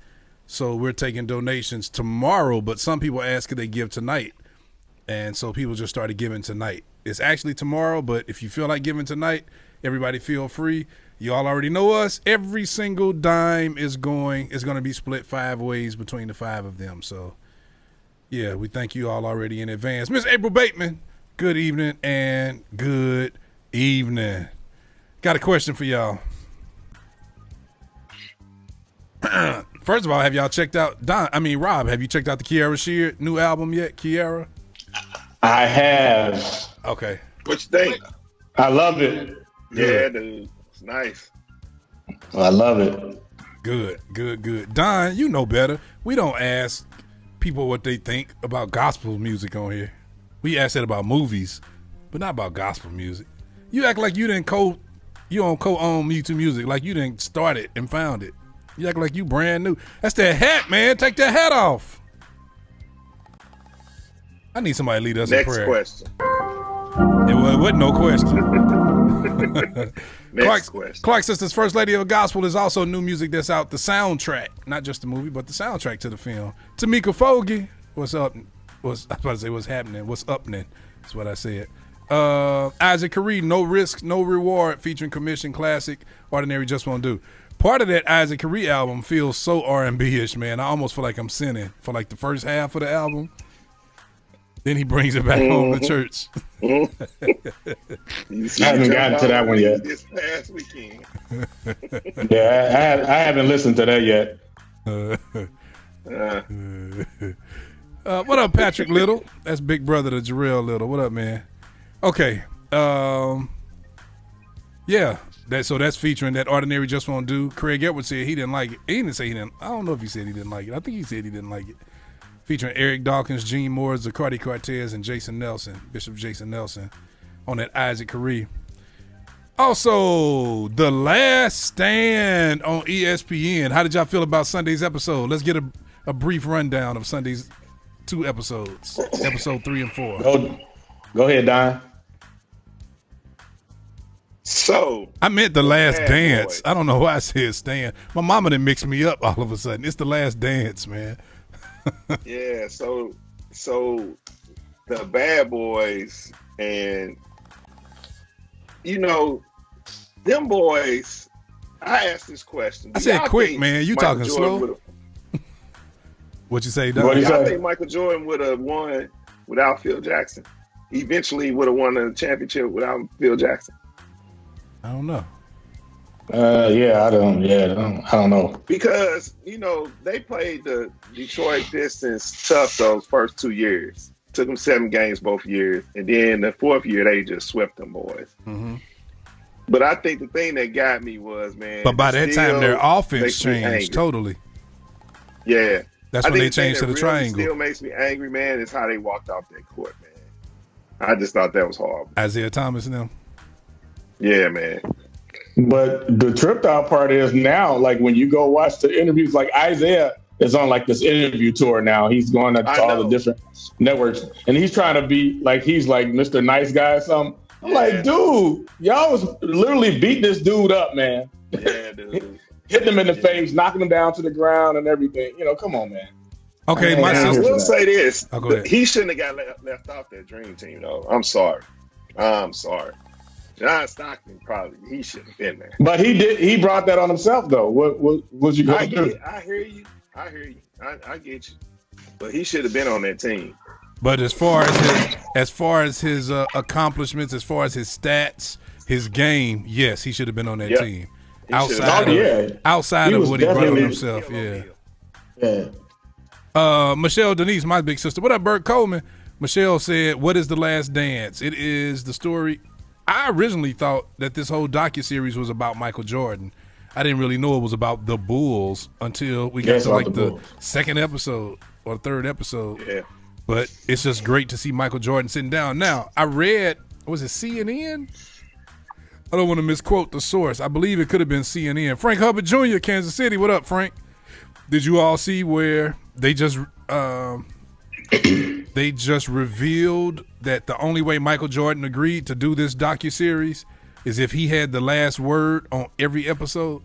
So we're taking donations tomorrow, but some people ask if they give tonight. And so people just started giving tonight. It's actually tomorrow, but if you feel like giving tonight, everybody feel free. You all already know us. Every single dime is going to be split 5 ways between the 5 of them. So Yeah, we thank you all already in advance. Miss April Bateman, good evening and good evening. Got a question for y'all. First of all, have y'all checked out Rob, have you checked out the Kiara Sheard new album yet? Kiara? I have. Okay. What you think? I love it. Yeah, dude. It's nice. I love it. Good. Don, you know better. We don't ask people what they think about gospel music on here. We ask that about movies, but not about gospel music. You act like you don't co-own MeTooMusic, like you didn't start it and found it. You act like you brand new. That's that hat, man. Take that hat off. I need somebody to lead us in prayer. Next question. It wasn't no question. Next question. Clark Sisters, First Lady of Gospel, is also new music that's out. The soundtrack, not just the movie, but the soundtrack to the film. Tamika Fogarty, what's up? I was about to say what's happening. What's upning? That's what I said. Isaac Caree, No Risk, No Reward, featuring Commission classic, Ordinary Just Won't Do. Part of that Isaac Caree album feels so R&B-ish, man. I almost feel like I'm sinning for like the first half of the album. Then he brings it back home to church. I haven't gotten to that one yet. This past weekend. Yeah, I haven't listened to that yet. What up, Patrick Little? That's big brother to Jarrell Little. What up, man? Okay. Yeah. That's featuring that Ordinary Just Won't Do. Craig Edwards said he didn't like it. He didn't say he didn't. I don't know if he said he didn't like it. I think he said he didn't like it. Featuring Eric Dawkins, Gene Moore, Zacardi Cortez, and Jason Nelson, Bishop Jason Nelson, on that Isaac Caree. Also, The Last Stand on ESPN. How did y'all feel about Sunday's episode? Let's get a brief rundown of Sunday's 2 episodes, episode 3 and 4. Go ahead, Don. So I meant The Last Dance. Boy. I don't know why I said stand. My mama done mixed me up all of a sudden. It's The Last Dance, man. Yeah, so the Bad Boys, and them boys. I asked this question. I said quick, man. You Michael talking Jordan slow? What you say, Don? I think Michael Jordan would have won without Phil Jackson. Eventually would have won the championship without Phil Jackson. I don't know. I don't know. Because, they played the Detroit Pistons tough those first 2 years. Took them 7 games both years. And then the 4th year, they just swept them boys. Mm-hmm. But I think the thing that got me was, man. But by that time, their offense changed totally. Yeah. That's when they changed to the triangle. Still makes me angry, man, is how they walked off that court, man. I just thought that was horrible. Isaiah Thomas and them. Yeah, man. But the tripped out part is now, like when you go watch the interviews, like Isaiah is on like this interview tour now. He's going to all the different networks, and he's trying to be like he's like Mr. Nice Guy or something. I'm like, dude, y'all was literally beating this dude up, man. Yeah, dude. Hitting him in the face, knocking him down to the ground, and everything. Come on, man. Okay, I will say this: he shouldn't have got left off that dream team, though. I'm sorry. John Stockton he shouldn't have been there. But he did. He brought that on himself, though. What was you going to do? I hear you. I get you. But he should have been on that team. But as far as his accomplishments, as far as his stats, his game, yes, he should have been on that team. Outside of what he brought on himself, yeah. Michelle Denise, my big sister. What up, Bert Coleman? Michelle said, "What is The Last Dance? It is the story." I originally thought that this whole docuseries was about Michael Jordan. I didn't really know it was about the Bulls until we got to like the second episode or third episode. Yeah. But it's just great to see Michael Jordan sitting down. Now, I read, was it CNN? I don't want to misquote the source. I believe it could have been CNN. Frank Hubbard Jr., Kansas City. What up, Frank? Did you all see where they just revealed that the only way Michael Jordan agreed to do this docuseries is if he had the last word on every episode?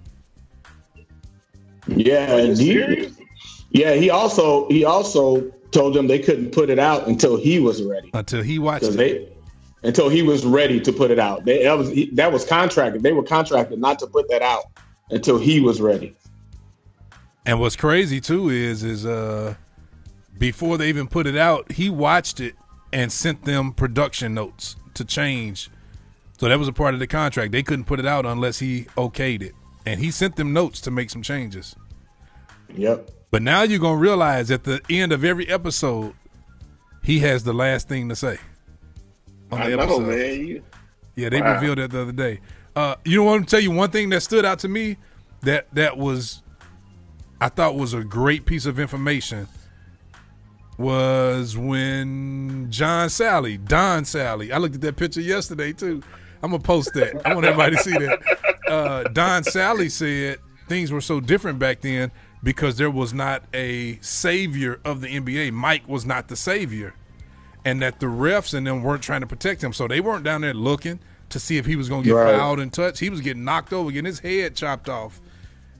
Yeah, he also told them they couldn't put it out until he was ready. Until he watched it. Until he was ready to put it out. That was contracted. They were contracted not to put that out until he was ready. And what's crazy too is before they even put it out, he watched it and sent them production notes to change. So that was a part of the contract. They couldn't put it out unless he okayed it. And he sent them notes to make some changes. Yep. But now you're going to realize at the end of every episode, he has the last thing to say. On the I know, episode. man. Yeah, they revealed that the other day. You want to tell you one thing that stood out to me that was, I thought was a great piece of information, was when Don Sally, I looked at that picture yesterday too. I'm going to post that. I want everybody to see that. Don Sally said things were so different back then because there was not a savior of the NBA. Mike was not the savior. And that the refs and them weren't trying to protect him. So they weren't down there looking to see if he was going to get fouled and touched. He was getting knocked over, getting his head chopped off.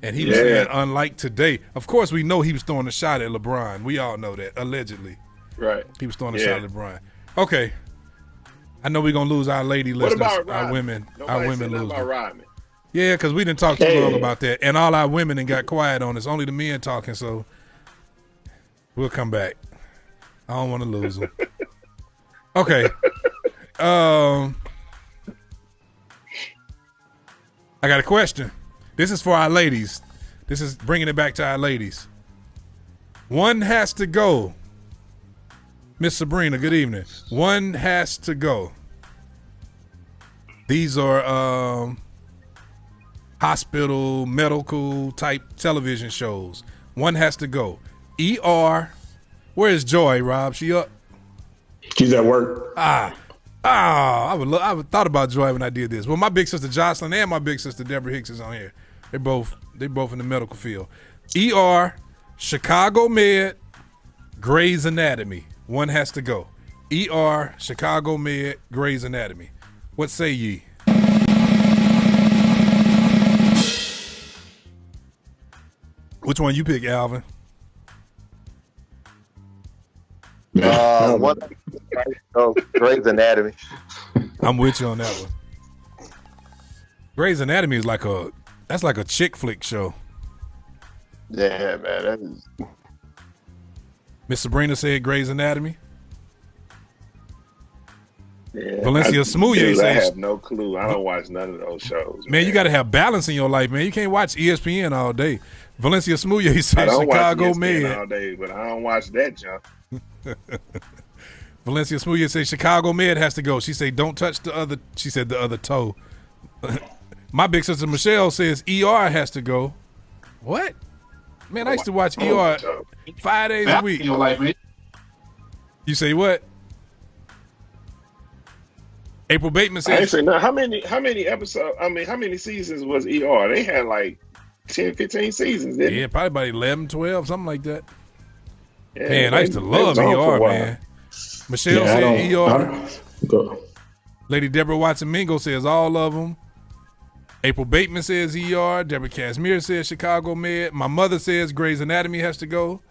And he was saying, unlike today, of course we know he was throwing a shot at LeBron. We all know that, allegedly. Right. He was throwing a shot at LeBron. Okay. I know we're going to lose our lady listeners, our women. Nobody our women said nothing lose. about Rodman. Yeah, because we didn't talk too long about that. And all our women and got quiet on us. Only the men talking, so we'll come back. I don't want to lose them. Okay. I got a question. This is for our ladies. This is bringing it back to our ladies. One has to go. Miss Sabrina, good evening. One has to go. These are hospital, medical type television shows. One has to go. ER. Where is Joy, Rob? She up? She's at work. I would thought about Joy when I did this. Well, my big sister Jocelyn and my big sister Deborah Hicks is on here. They both in the medical field. ER, Chicago Med, Grey's Anatomy. One has to go. ER, Chicago Med, Grey's Anatomy. What say ye? Which one you pick, Alvin? Grey's Anatomy. I'm with you on that one. Grey's Anatomy is like a chick flick show. Yeah, man. That is... Miss Sabrina said Grey's Anatomy. Yeah, Valencia Smouye says, I have no clue. I don't watch none of those shows. Man, you got to have balance in your life, man. You can't watch ESPN all day. Valencia Smouye says Chicago watch Med all day, but I don't watch that junk. Valencia Smouye says Chicago Med has to go. She said don't touch the other. She said the other toe. My big sister Michelle says ER has to go. What? Man, I used to watch ER 5 days a week. You say what? April Bateman says. Actually, no. How many episodes? I mean, how many seasons was ER? They had like 10, 15 seasons, didn't Yeah, probably about 11, 12, something like that. Yeah, man, I used to love ER, man. Michelle said ER. Lady Deborah Watson Mingo says all of them. April Bateman says ER. Deborah Casimir says Chicago Med. My mother says Grey's Anatomy has to go.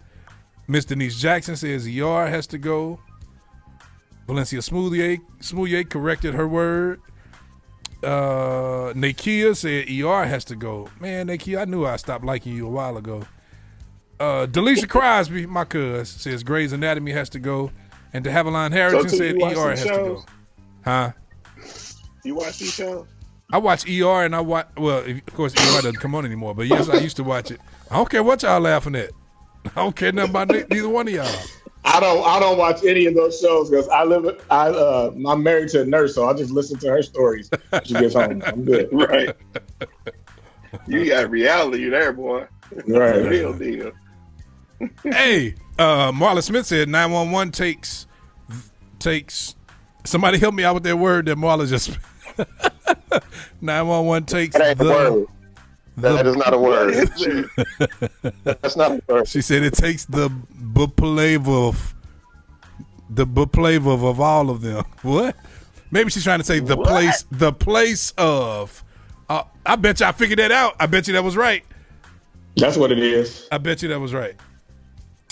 Miss Denise Jackson says ER has to go. Valencia Smouye corrected her word. Nakia said ER has to go. Man, Nakia, I knew I stopped liking you a while ago. Delisha Crosby, my cuz, says Grey's Anatomy has to go. And De Havilland Harrington said ER has to go. Huh? You watch these shows? I watch ER and of course ER doesn't come on anymore, but yes, I used to watch it. I don't care what y'all laughing at. I don't care nothing about neither one of y'all. I don't watch any of those shows because I'm married to a nurse, so I just listen to her stories when she gets home. I'm good. Right. You got reality there, boy. Right. Real deal. Hey, Marla Smith said 911 takes. Somebody help me out with that word that Marla just. 911 takes the. That is not a word. That's not a word. She said it takes the buplavov of all of them. What? Maybe she's trying to say the place of. I bet you I figured that out. I bet you that was right. That's what it is. I bet you that was right.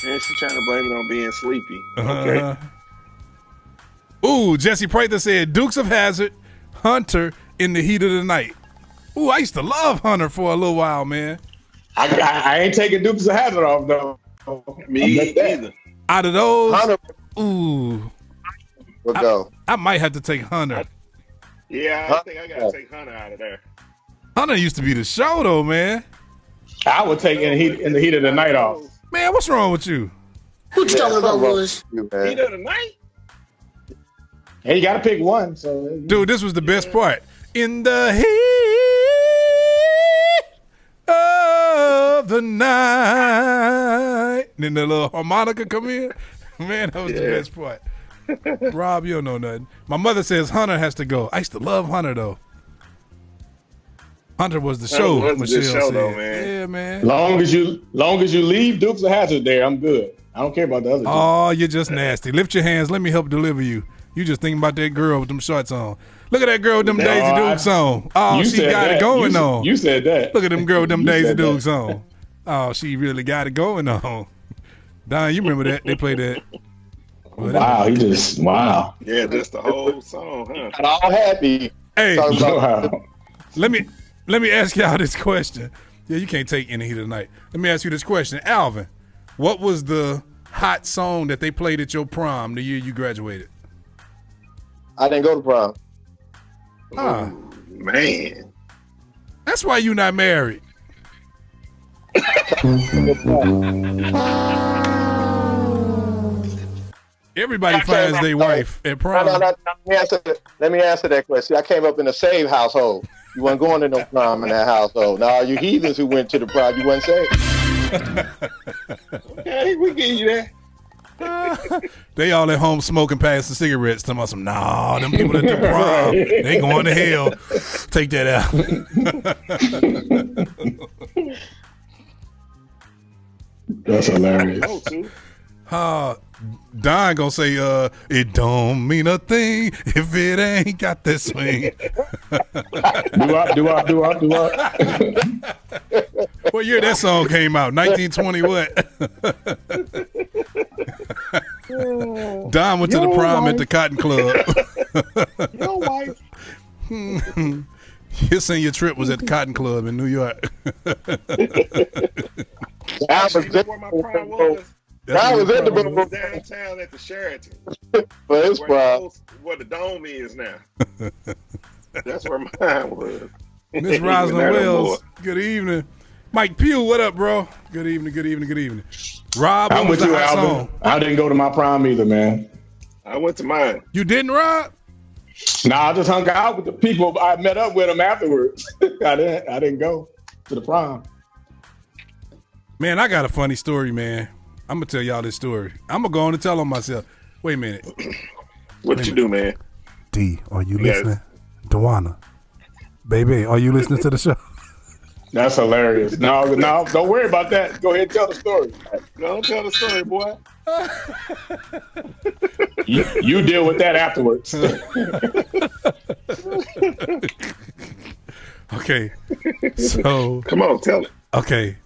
And she's trying to blame it on being sleepy. Okay. Ooh, Jesse Prather said Dukes of Hazzard, Hunter in the Heat of the Night. Ooh, I used to love Hunter for a little while, man. I ain't taking Dukes of Hazzard off though. Me either. Out of those, Hunter. ooh, We'll go. I might have to take Hunter. Yeah, I think I gotta take Hunter out of there. Hunter used to be the show though, man. I would take in the heat of the night off. Man, what's wrong with you? What you talking about, Lewis? Heat of the night? Hey, you gotta pick one. So, dude, this was the best part. In the heat of the night. Then the little harmonica come in. Man, that was the best part. Rob, you don't know nothing. My mother says Hunter has to go. I used to love Hunter though. Hunter was the show. That was a good Michelle show, said. though, man. Yeah, man. Long as you leave Dukes of Hazzard there, I'm good. I don't care about the other two. Oh, you're just nasty. Lift your hands. Let me help deliver you. You just thinking about that girl with them shorts on. Look at that girl with them Daisy Dukes on. Oh, she got it going on. You said that. Look at them girl with them Daisy Dukes on. Oh, she really got it going on. Don, you remember that? They played that. Wow, wow. Yeah, just the whole song, huh? And all happy. Hey, wow. let me ask y'all this question. Yeah, you can't take any heat of the night. Let me ask you this question. Alvin, what was the hot song that they played at your prom the year you graduated? I didn't go to prom. Huh. Man. That's why you not married. Everybody finds their wife at prom. No, let me answer that question. I came up in a saved household. You weren't going to no prom in that household. Now, you heathens who went to the prom, you weren't saved. Okay, we give you that. They all at home smoking, passing cigarettes. Talking about some, nah, them people at the prom, they going to hell. Take that out. That's hilarious. Don gonna say, it don't mean a thing if it ain't got that swing. Do up. What year that song came out? 1920 what? Don went to the prom at the Cotton Club. Your wife. His senior trip was at the Cotton Club in New York. Where my prom was? I was at the downtown at the Sheraton. For his prom. Where the dome is now. That's where mine was. Miss Rosalind Wells, good evening. Mike Pugh, what up, bro? Good evening. Rob, I'm with you, Alvin. I didn't go to my prom either, man. I went to mine. You didn't, Rob? Nah, I just hung out with the people. I met up with them afterwards. I didn't go to the prom. Man, I got a funny story, man. I'm going to tell y'all this story. I'm going to go on and tell on myself. Wait a minute. What you do, man? D, are you listening? Dewana, baby, are you listening to the show? That's hilarious. No, don't worry about that. Go ahead and tell the story. Don't tell the story, boy. You deal with that afterwards. Okay. So come on, tell it. Okay.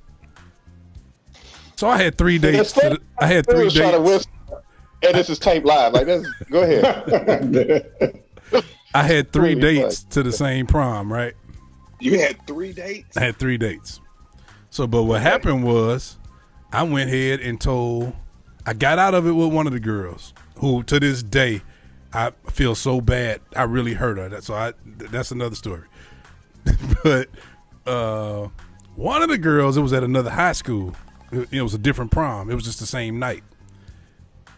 So I had 3 dates. I had 3 dates. And this is taped live. Like this. Go ahead. I had 3 dates to the same prom, right? You had 3 dates? I had 3 dates. So, but what happened was, I went ahead and I got out of it with one of the girls, who to this day, I feel so bad. I really hurt her. That's another story. But one of the girls, it was at another high school. It was a different prom. It was just the same night.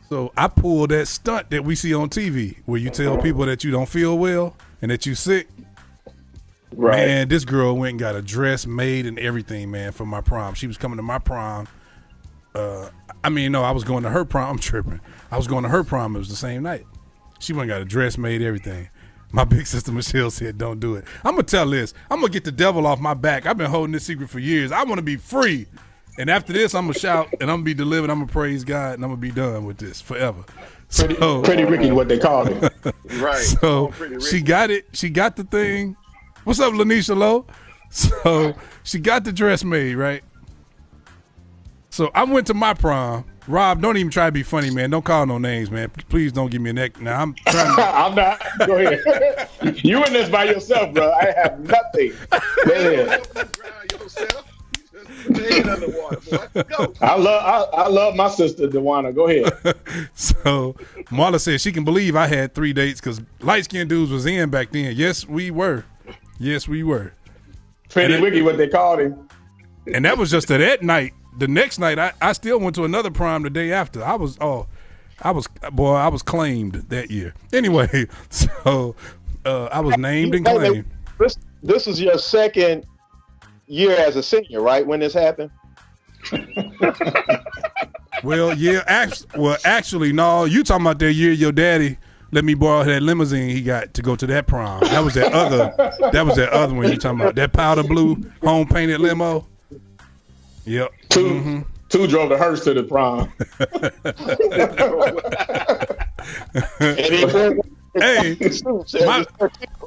So I pulled that stunt that we see on TV, where you tell people that you don't feel well and that you sick. Right. Man, this girl went and got a dress made and everything, man, for my prom. She was coming to my prom. I was going to her prom. I'm tripping. I was going to her prom. It was the same night. She went and got a dress made, everything. My big sister Michelle said, don't do it. I'm going to tell this. I'm going to get the devil off my back. I've been holding this secret for years. I want to be free. And after this, I'm going to shout and I'm going to be delivered. I'm going to praise God and I'm going to be done with this forever. Pretty Ricky, what they called it. Right. So she got it. She got the thing. What's up, Lanisha Lowe? So she got the dress made, right? So I went to my prom. Rob, don't even try to be funny, man. Don't call no names, man. Please don't give me a neck. Now I'm trying to. I'm not. Go ahead. You in this by yourself, bro. I have nothing. Go ahead. I love my sister Dewana. Go ahead. So Marla said she can believe I had 3 dates because light skinned dudes was in back then. Yes, we were. Pretty Wiggy, what they called him. And that was just that night. The next night, I still went to another prom the day after. I was claimed that year. Anyway, so I was named and claimed. This is your second year as a senior, right? When this happened? Well, yeah. Actually, no. You talking about that year your daddy let me borrow that limousine he got to go to that prom. That was that other one you talking about. That powder blue home painted limo. Yep. Two drove the hearse to the prom. Hey,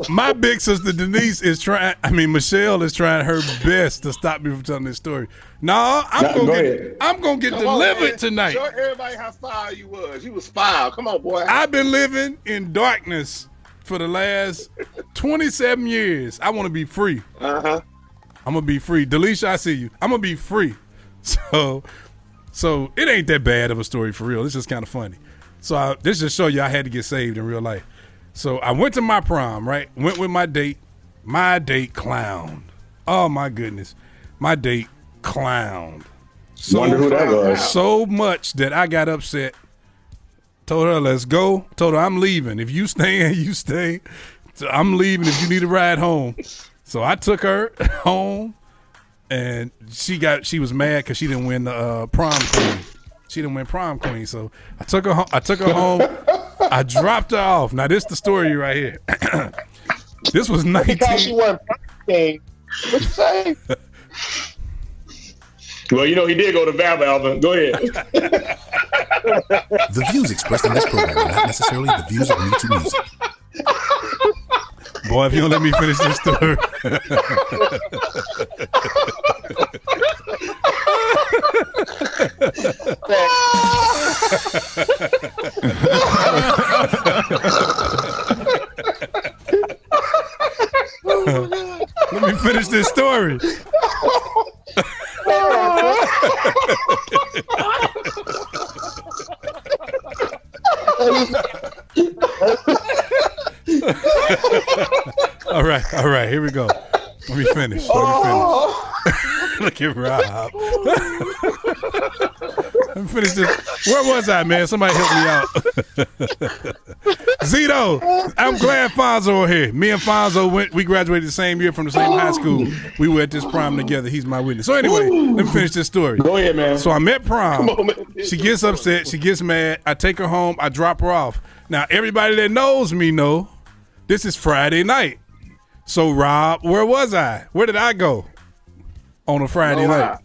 my big sister Denise is trying. Michelle is trying her best to stop me from telling this story. No, I'm gonna get delivered tonight. Show everybody how foul you was. You was foul. Come on, boy. I've been living in darkness for the last 27 years. I want to be free. I'm gonna be free. Delisha, I see you. I'm gonna be free. So it ain't that bad of a story for real. It's just kind of funny. So this just show you I had to get saved in real life. So I went to my prom, right? Went with my date. My date clowned. Oh my goodness. My date clowned. Wonder who that was. So much that I got upset. Told her, let's go. Told her, I'm leaving. If you stay, you stay. So I'm leaving if you need a ride home. So I took her home, and she was mad because she didn't win the prom queen. She didn't win prom queen. So I took her home. I dropped her off. Now this is the story right here. This was 19. Because she won prom queen. What you say? Well, he did go to Alvin. Go ahead. The views expressed in this program are not necessarily the views of MeTooMusic. Boy, if you don't let me finish this story. Let me finish this story. All right, here we go. Let me finish. Look at Rob. Let me finish this. Where was I, man? Somebody help me out. Zito, I'm glad Fonzo here. Me and Fonzo we graduated the same year from the same high school. We were at this prom together. He's my witness. So anyway, let me finish this story. Go ahead, man. So I'm at prom. She gets upset. She gets mad. I take her home. I drop her off. Now, everybody that knows me know this is Friday night. So, Rob, where was I? Where did I go on a Friday night?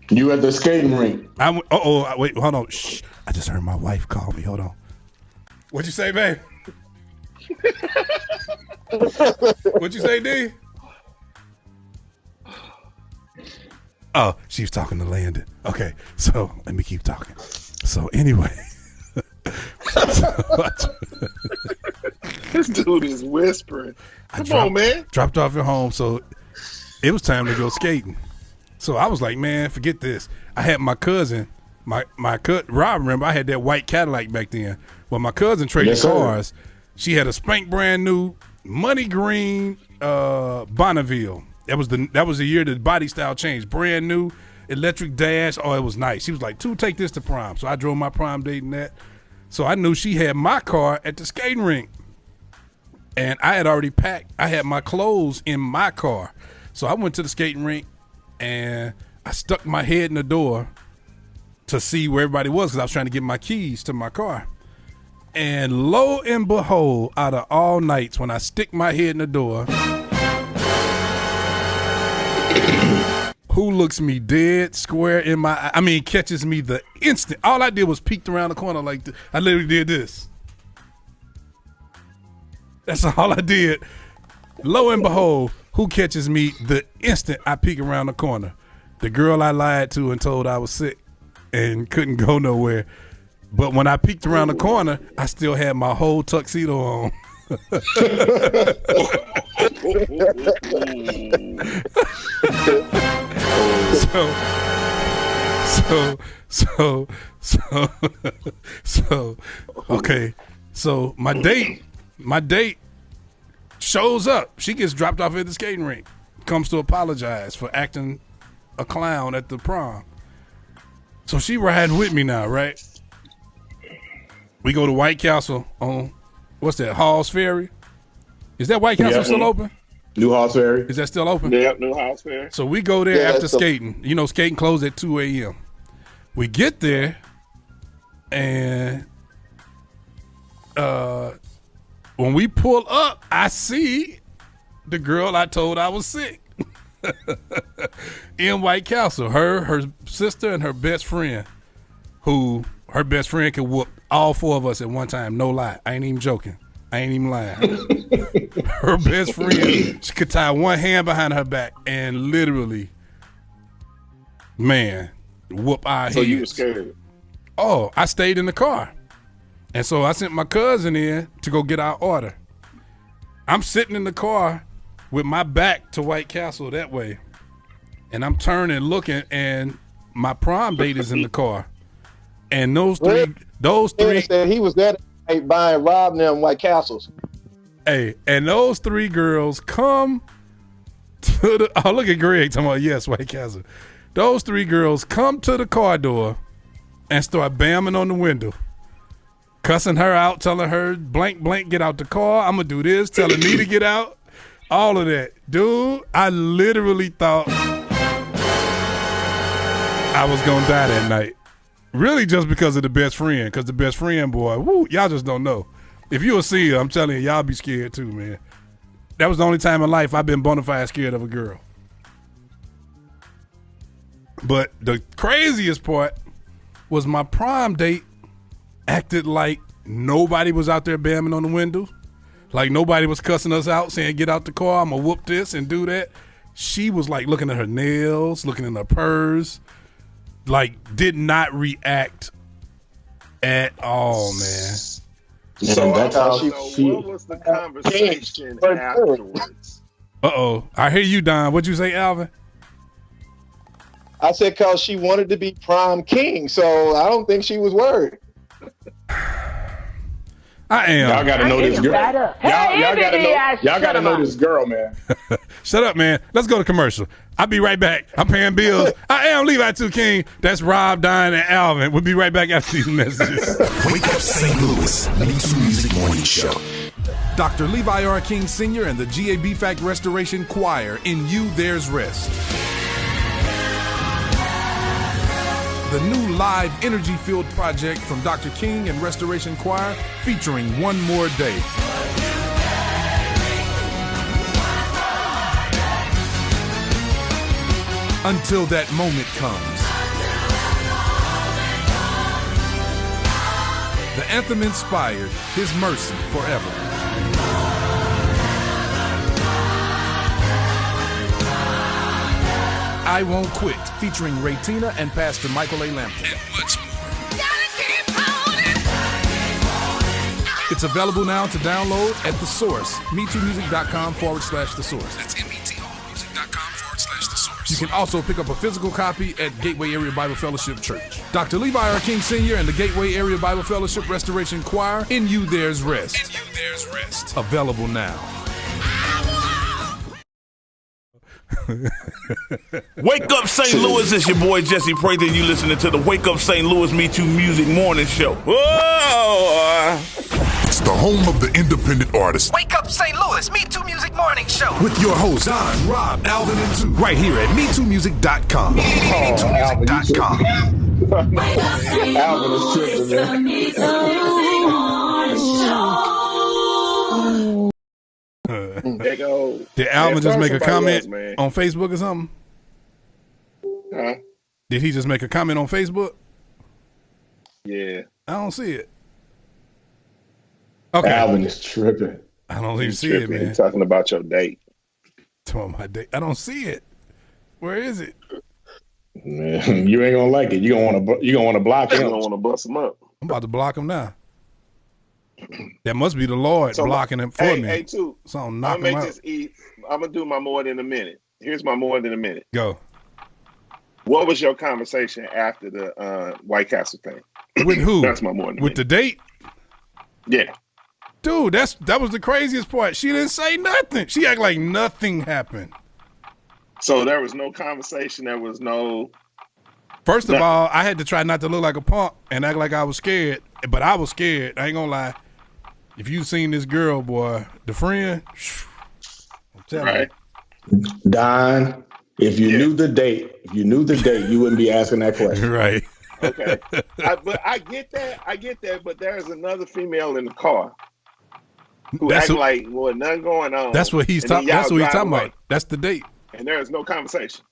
You at the skating rink. Wait, hold on. Shh. I just heard my wife call me. Hold on. What'd you say, babe? What'd you say, D? Oh, she was talking to Landon. Okay, so let me keep talking. So, anyway. This dude is whispering. Come on, man. Dropped off at home, so it was time to go skating. So I was like, man, forget this. I had my cousin, Rob, remember, I had that white Cadillac back then. Well, my cousin traded cars. She had a spank brand new money green Bonneville. That was the year the body style changed. Brand new, electric dash. Oh, it was nice. She was like, take this to prom. So I drove my prom date in that. So I knew she had my car at the skating rink. And I had already packed. I had my clothes in my car. So I went to the skating rink and I stuck my head in the door to see where everybody was because I was trying to get my keys to my car. And lo and behold, out of all nights, when I stick my head in the door, who looks me dead square in my eye? I mean, catches me the instant. All I did was peeked around the corner like this. I literally did this. That's all I did. Lo and behold, who catches me the instant I peek around the corner? The girl I lied to and told I was sick and couldn't go nowhere. But when I peeked around the corner, I still had my whole tuxedo on. Okay. So my date shows up. She gets dropped off at the skating rink. Comes to apologize for acting a clown at the prom. So she riding with me now, right? We go to White Castle on, what's that, Hall's Ferry? Is that White Castle still open? New Hall's Ferry. Is that still open? Yep, New Hall's Ferry. So we go there after skating. You know, skating closed at 2 a.m. We get there, and when we pull up, I see the girl I told I was sick in White Castle. Her sister, and her best friend, who her best friend could whoop all four of us at one time. No lie. I ain't even joking. I ain't even lying. Her best friend, she could tie one hand behind her back and literally, man, whoop our heads. So you were scared? Oh, I stayed in the car. And so I sent my cousin in to go get our order. I'm sitting in the car with my back to White Castle that way. And I'm turning, looking, and my prom date is in the car. And those three said he was there buying Rob them White Castles. Hey, and those three girls come to the, oh, look at Greg talking about, yes, White Castle. Those three girls come to the car door and start bamming on the window, cussing her out, telling her, blank, blank, get out the car. I'm going to do this, telling me to get out. All of that. Dude, I literally thought I was going to die that night. Really just because of the best friend, because the best friend, boy, woo, y'all just don't know. If you will see her, I'm telling you, y'all be scared too, man. That was the only time in life I've been bona fide scared of a girl. But the craziest part was my prom date acted like nobody was out there bamming on the window. Like nobody was cussing us out, saying, get out the car, I'm going to whoop this and do that. She was like looking at her nails, looking in her purse, like did not react at all, man. So that's how what was the conversation afterwards? Uh-oh. I hear you, Don. What'd you say, Alvin? I said because she wanted to be prom king, so I don't think she was worried. I am. Y'all got to know this girl. Y'all got to know this girl, man. Shut up, man. Let's go to commercial. I'll be right back. I'm paying bills. I am Levi 2 King. That's Rob, Don, and Alvin. We'll be right back after these messages. Wake Up St. Louis, MeTooMusic Morning Show. Dr. Levi R. King Sr. and the GAB Fact Restoration Choir in You There's Rest. The new live energy-filled project from Dr. King and Restoration Choir featuring One More Day. Until that moment comes. The anthem inspired His Mercy Forever. I Won't Quit, featuring Raytina and Pastor Michael A. Lampton. And much more. It's available now to download at The Source, MeTooMusic.com/The Source. That's METOMusic.com/The Source. You can also pick up a physical copy at Gateway Area Bible Fellowship Church. Dr. Levi R. King Sr. and the Gateway Area Bible Fellowship Restoration Choir, In You There's Rest. In You There's Rest. Available now. Wake Up St. Louis, it's your boy Jesse Prather. You listening to the Wake Up St. Louis MeTooMusic Morning Show. Whoa! It's the home of the independent artist. Wake Up St. Louis MeTooMusic Morning Show. With your hosts, Don, Rob, Alvin, and Two. Right here at MeTooMusic.com. MeTooMusic.com. Alvin is tripping, man. Did Alvin just make a comment on Facebook or something? Huh? Did he just make a comment on Facebook? Yeah. I don't see it. Okay. Alvin is tripping. I don't even see it, man. He's talking about your date. Talking about my date. I don't see it. Where is it? Man, you ain't gonna like it. You gonna want to block him. You gonna want to bust him up. I'm about to block him now. That must be the Lord blocking him for me. Hey, too. Something knock him out. I'm gonna do my more than a minute. Here's my more than a minute. Go. What was your conversation after the White Castle thing? With who? That's my more than a minute. With the date? Yeah. Dude, that was the craziest part. She didn't say nothing. She acted like nothing happened. So there was no conversation. There was no. First of all, I had to try not to look like a punk and act like I was scared. But I was scared. I ain't gonna lie. If you seen this girl, boy, the friend, I'm telling you. Don, if you knew the date, you wouldn't be asking that question. Right. Okay. But I get that. But there's another female in the car who act like nothing going on. That's what he's talking. That's what he's talking about. That's the date. And there is no conversation.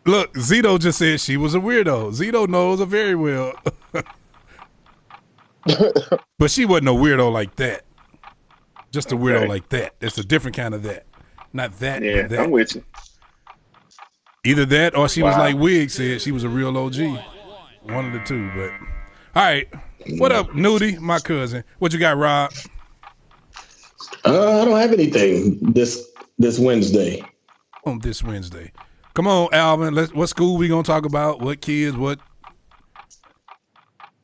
Look, Zito just said she was a weirdo. Zito knows her very well. But she wasn't a weirdo like that. Just a weirdo like that. It's a different kind of that. Not that. Yeah, but that. I'm with you. Either that or she was like Wig said, she was a real OG. One of the two. But all right. What up, Nudie, my cousin? What you got, Rob? I don't have anything this Wednesday. On this Wednesday. Come on, Alvin. What school we gonna talk about? What kids? What?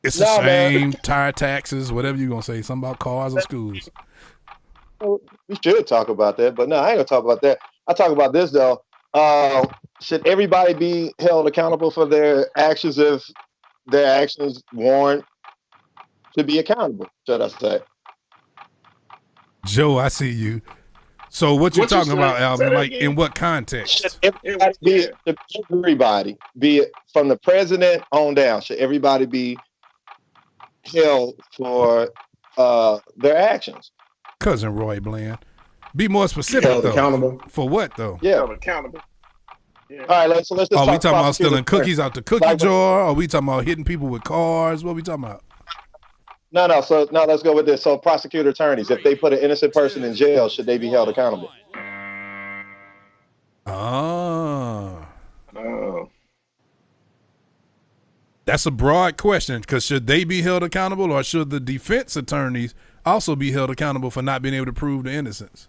It's the same. Tire taxes, whatever you gonna say. Something about cars or schools. We should talk about that, but no, I ain't gonna talk about that. I talk about this though. Should everybody be held accountable for their actions if their actions warrant to be accountable? Should I say? Joe, I see you. So what you talking about, Alvin? Like in what context? Should everybody, be it from the president on down, should everybody be held for their actions? Cousin Roy Bland. Be more specific though. Accountable. For what though? Yeah. Accountable. Yeah. All right, let's just Are we talking about stealing cookies out the cookie jar? Or are we talking about hitting people with cars? What are we talking about? No. So now let's go with this. So prosecutor attorneys, if they put an innocent person in jail, should they be held accountable? Oh. That's a broad question, because should they be held accountable, or should the defense attorneys also be held accountable for not being able to prove the innocence?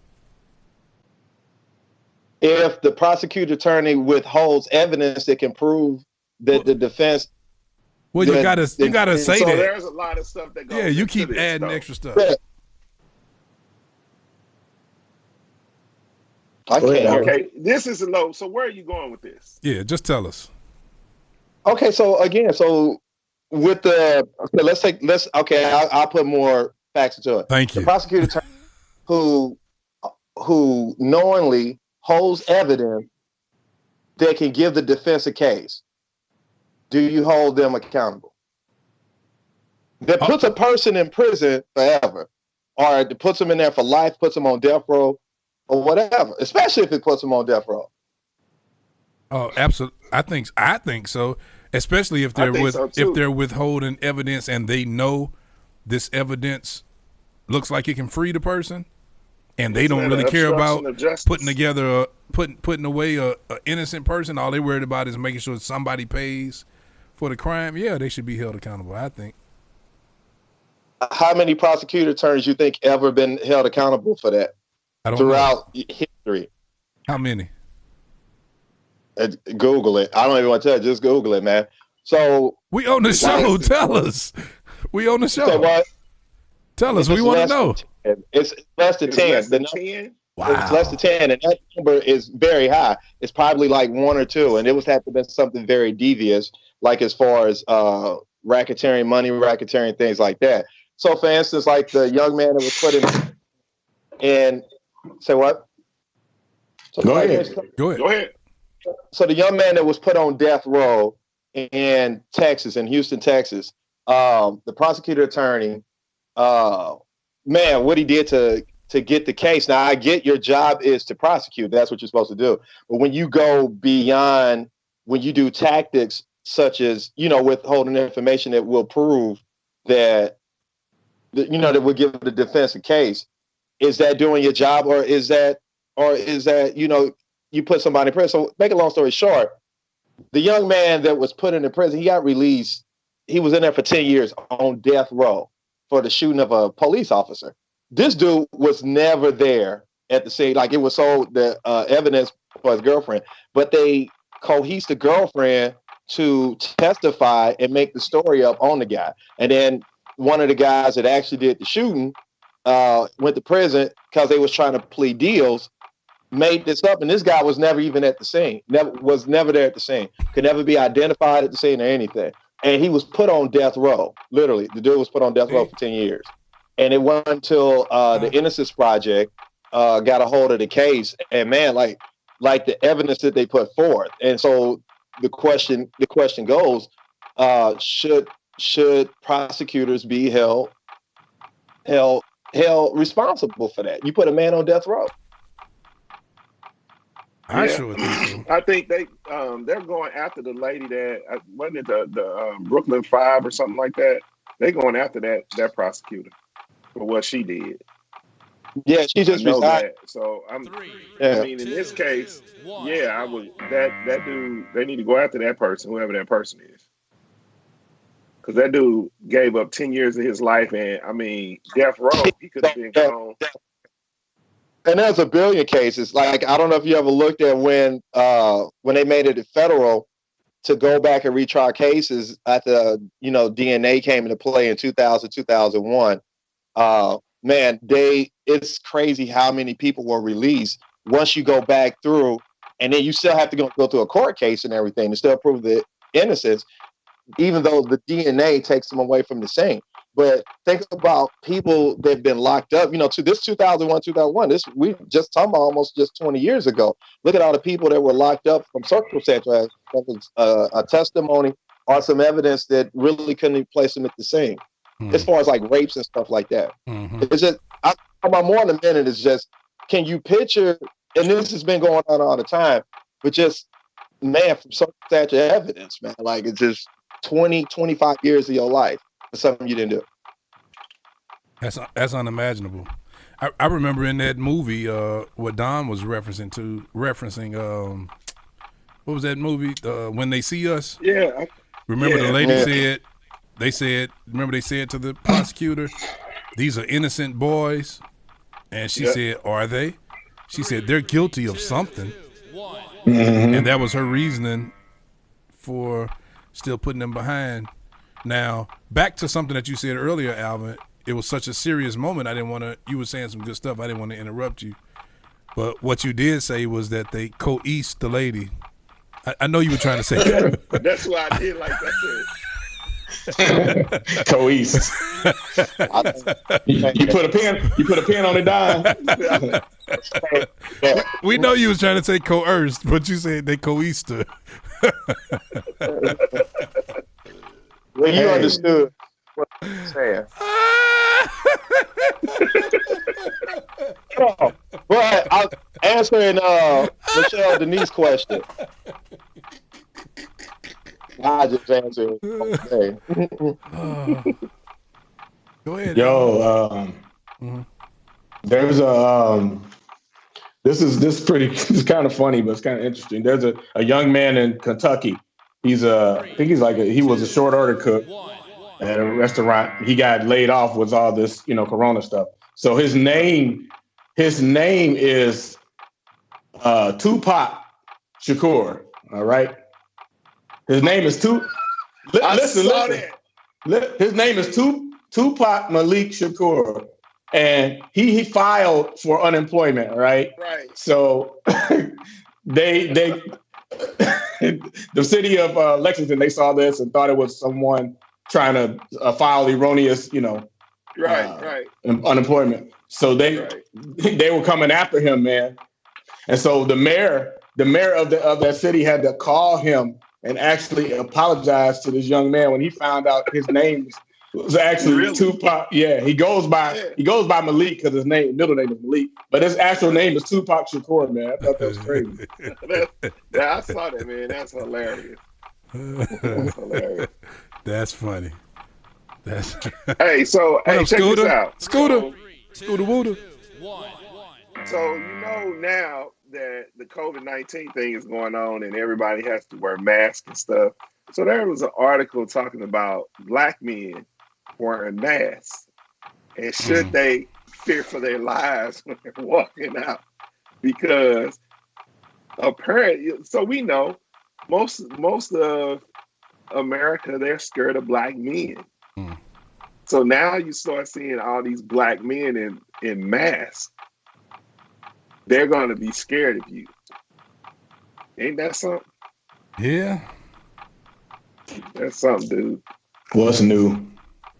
If the prosecutor attorney withholds evidence that can prove that the defense. Well, you gotta say so that. There's a lot of stuff that goes. Yeah, you keep adding extra stuff. Yeah. Okay, this is a low. So where are you going with this? Yeah, just tell us. Okay, so with the I'll put more facts into it. Thank you. The prosecutor attorney who knowingly holds evidence that can give the defense a case, do you hold them accountable? That puts a person in prison forever, or it puts them in there for life, puts them on death row, or whatever. Especially if it puts them on death row. Oh, absolutely. I think so. Especially if they're if they're withholding evidence and they know this evidence looks like it can free the person, and they don't really care about putting away a innocent person. All they worried about is making sure somebody pays for the crime. Yeah, they should be held accountable, I think. How many prosecutor attorneys you think ever been held accountable for that throughout history? How many? Google it. I don't even want to tell you. Just Google it, man. So we on the show. Tell us. We on the show. What? Tell us. We want to know. It's less than 10. Wow. It's less than 10, and that number is very high. It's probably like 1 or 2, and it would have to be something very devious, like as far as racketeering, money racketeering, things like that. So, for instance, like the young man that was put in say what? So Go ahead. Go ahead. So the young man that was put on death row in Texas, in Houston, Texas, the prosecutor attorney, what he did to get the case. Now, I get your job is to prosecute. That's what you're supposed to do. But when you go beyond, when you do tactics such as, withholding information that will prove that that will give the defense a case, is that doing your job, or is that you put somebody in prison? So make a long story short, the young man that was put into prison, he got released. He was in there for 10 years on death row for the shooting of a police officer. This dude was never there at the scene. Like, it was sold the evidence for his girlfriend, but they coerced the girlfriend to testify and make the story up on the guy. And then one of the guys that actually did the shooting went to prison because they was trying to plea deals, made this up, and this guy was never even at the scene. Was never there at the scene. Could never be identified at the scene or anything. And he was put on death row. Literally, the dude was put on death row for 10 years. And it wasn't until the Innocence Project got a hold of the case, and man, like the evidence that they put forth. And so the question goes, should prosecutors be held responsible for that? You put a man on death row. I sure think so. I think they're going after the lady that wasn't it the Brooklyn Five or something like that. They're going after that prosecutor for what she did. Yeah, she just resigned. So I mean, in this case, I would that dude. They need to go after that person, whoever that person is, because that dude gave up 10 years of his life, and I mean, death row. He could have been gone. And there's a billion cases. Like, I don't know if you ever looked at when they made it federal to go back and retry cases after DNA came into play in 2000, 2001. Man, it's crazy how many people were released once you go back through, and then you still have to go through a court case and everything to still prove the innocence, even though the DNA takes them away from the scene. But think about people that have been locked up, to this 2001, we just talking about almost just 20 years ago. Look at all the people that were locked up from circumstantial, a testimony or some evidence that really couldn't place them at the scene. As far as like rapes and stuff like that. It's just, I talk about more in a minute, is just, can you picture, and this has been going on all the time, but just, man, from circumstantial evidence, man, like it's just 20, 25 years of your life. Something you didn't do. That's unimaginable. I remember in that movie what Don was referencing what was that movie? When They See Us? Yeah. Remember the lady said they said to the prosecutor, these are innocent boys, and she said, are they? She said they're guilty of something. And that was her reasoning for still putting them behind. Now, back to something that you said earlier, Alvin. It was such a serious moment. I didn't want to, you were saying some good stuff. I didn't want to interrupt you. But what you did say was that they coerced the lady. I know you were trying to say that. That's why I did like that. Coerced. You put a pen on the dime. We know you was trying to say coerced, but you said they coerced her. Well, you understood what I'm saying. Well, I'm answering Michelle Denise's question. I just answered. Okay. Go ahead. Yo, there's this is kind of funny, but it's kind of interesting. There's a young man in Kentucky. He was a short order cook at a restaurant. He got laid off with all this, Corona stuff. So his name is Tupac Shakur. All right. His name is Listen. His name is Tupac Malik Shakur, and he filed for unemployment. Right. Right. So they. The city of Lexington, they saw this and thought it was someone trying to file erroneous, unemployment. So they were coming after him, man. And so the mayor of that city had to call him and actually apologize to this young man when he found out his name was actually Tupac. Yeah, he goes by Malik because his middle name is Malik, but his actual name is Tupac Shakur, man. I thought that was crazy. I saw that, man. That's hilarious. That's funny. Hey, so check Scooter? this out. Scooter Wooter. So now that the COVID-19 thing is going on and everybody has to wear masks and stuff. So there was an article talking about black men wearing masks And should they fear for their lives when they're walking out? Because apparently, so we know most of America, they're scared of black men. So now you start seeing all these black men in masks. They're going to be scared of you. Ain't that something? Yeah. That's something, dude. What's new?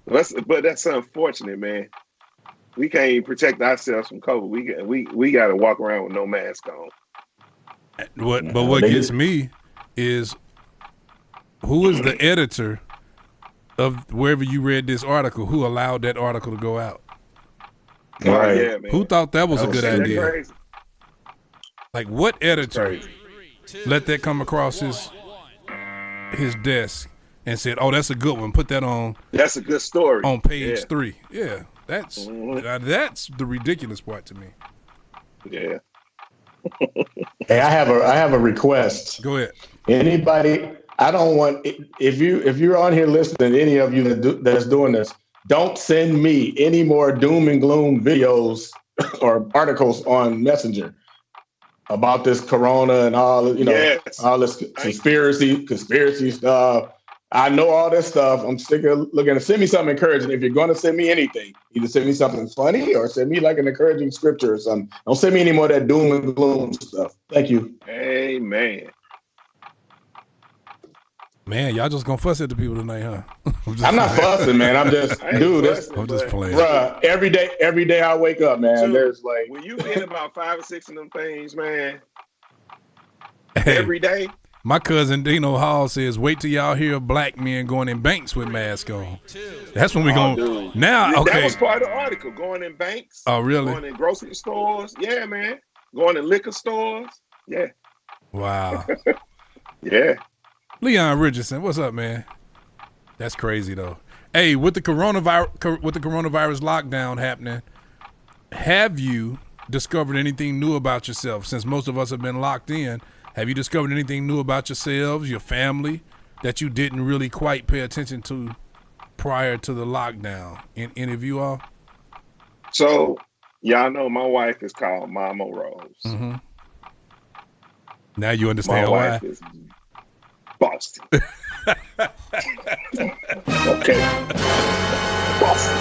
But that's unfortunate, man. We can't even protect ourselves from COVID. We got to walk around with no mask on. What gets me is, who is the editor of wherever you read this article? Who allowed that article to go out? Right. Yeah, man. Who thought that was a good idea? Crazy. Like, what editor let that come across his desk and said, "Oh, that's a good one. Put that on. That's a good story on page 3." Yeah, that's the ridiculous part to me. Yeah. Hey, I have a request. Go ahead. Anybody, I don't want, if you're on here listening, any of you that's doing this, don't send me any more doom and gloom videos or articles on Messenger about this corona and all, all this conspiracy stuff. I know all this stuff. I'm sick of looking. Send me something encouraging. If you're going to send me anything, either send me something funny or send me like an encouraging scripture or something. Don't send me any more of that doom and gloom stuff. Thank you. Amen. Man, y'all just gonna fuss at the people tonight, huh? I'm not fussing, man. I'm just, dude. I'm just playing. Bruh, every day I wake up, man. So, there's like, when you get about 5 or 6 of them things, man, every day. My cousin Dino Hall says, "Wait till y'all hear black men going in banks with masks on." That's when we going. Now, okay. That was part of the article. Going in banks. Oh, really? Going in grocery stores. Yeah, man. Going in liquor stores. Yeah. Wow. Yeah. Leon Richardson, what's up, man? That's crazy though. Hey, with the coronavirus lockdown happening, have you discovered anything new about yourself? Since most of us have been locked in, have you discovered anything new about yourselves, your family, that you didn't really quite pay attention to prior to the lockdown? In any of you all? So, y'all know my wife is called Mama Rose. Mm-hmm. Now you understand my why. Wife is Boston. Okay. Boston.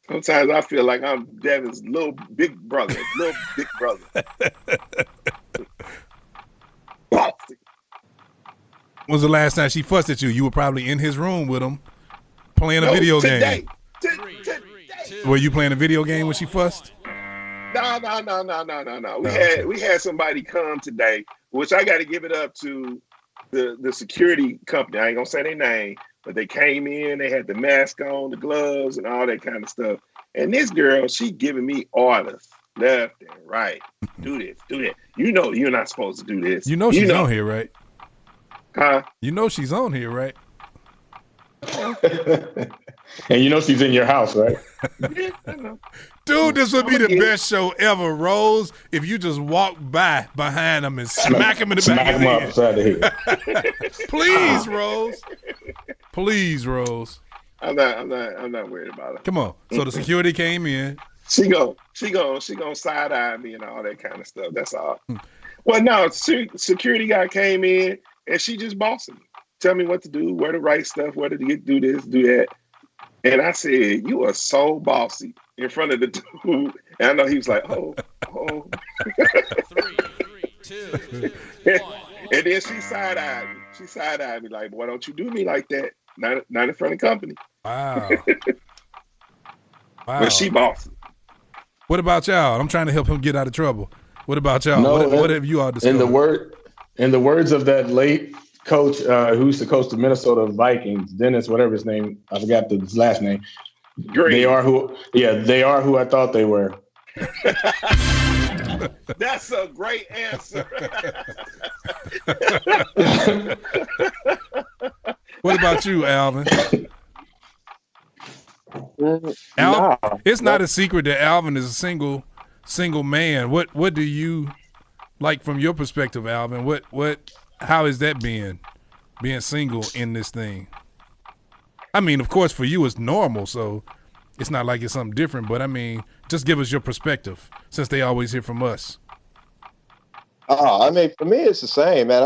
Sometimes I feel like I'm Devin's little big brother. Boston. When was the last time she fussed at you? You were probably in his room with him playing a video game. Today. Were you playing a video game when she fussed? No. We had somebody come today, which I got to give it up to the security company. I ain't gonna say their name, but they came in. They had the mask on, the gloves, and all that kind of stuff. And this girl, she giving me orders left and right. Do this, do that. You know, you're not supposed to do this. You know she's on here, right? Huh? You know she's on here, right? And you know she's in your house, right? Yeah, I know. Dude, this would be the best show ever, Rose, if you just walk behind him and smack him in the back of the head. Upside the head. Please, Rose. Please, Rose. I'm not worried about it. Come on. So the security came in. She gonna side eye me and all that kind of stuff. That's all. Well, no, security guy came in and she just bossing me. Tell me what to do, where to write stuff, where to do this, do that. And I said, "You are so bossy," in front of the dude. And I know he was like, oh. 3, 2, 1. And then she side-eyed me. She side-eyed me like, "Why don't you do me like that? Not in front of company." Wow. But she bossy. What about y'all? I'm trying to help him get out of trouble. What about y'all? No, what have you all discovered? In the words of that late coach who used to coach the Minnesota Vikings, Dennis, whatever his name, I forgot his last name. Green. They are who I thought they were. That's a great answer. What about you, Alvin? Alvin, it's not a secret that Alvin is a single man. What do you like from your perspective, Alvin? How is that being single in this thing? I mean, of course, for you it's normal, so it's not like it's something different. But I mean, just give us your perspective, since they always hear from us. I mean, for me, it's the same, man.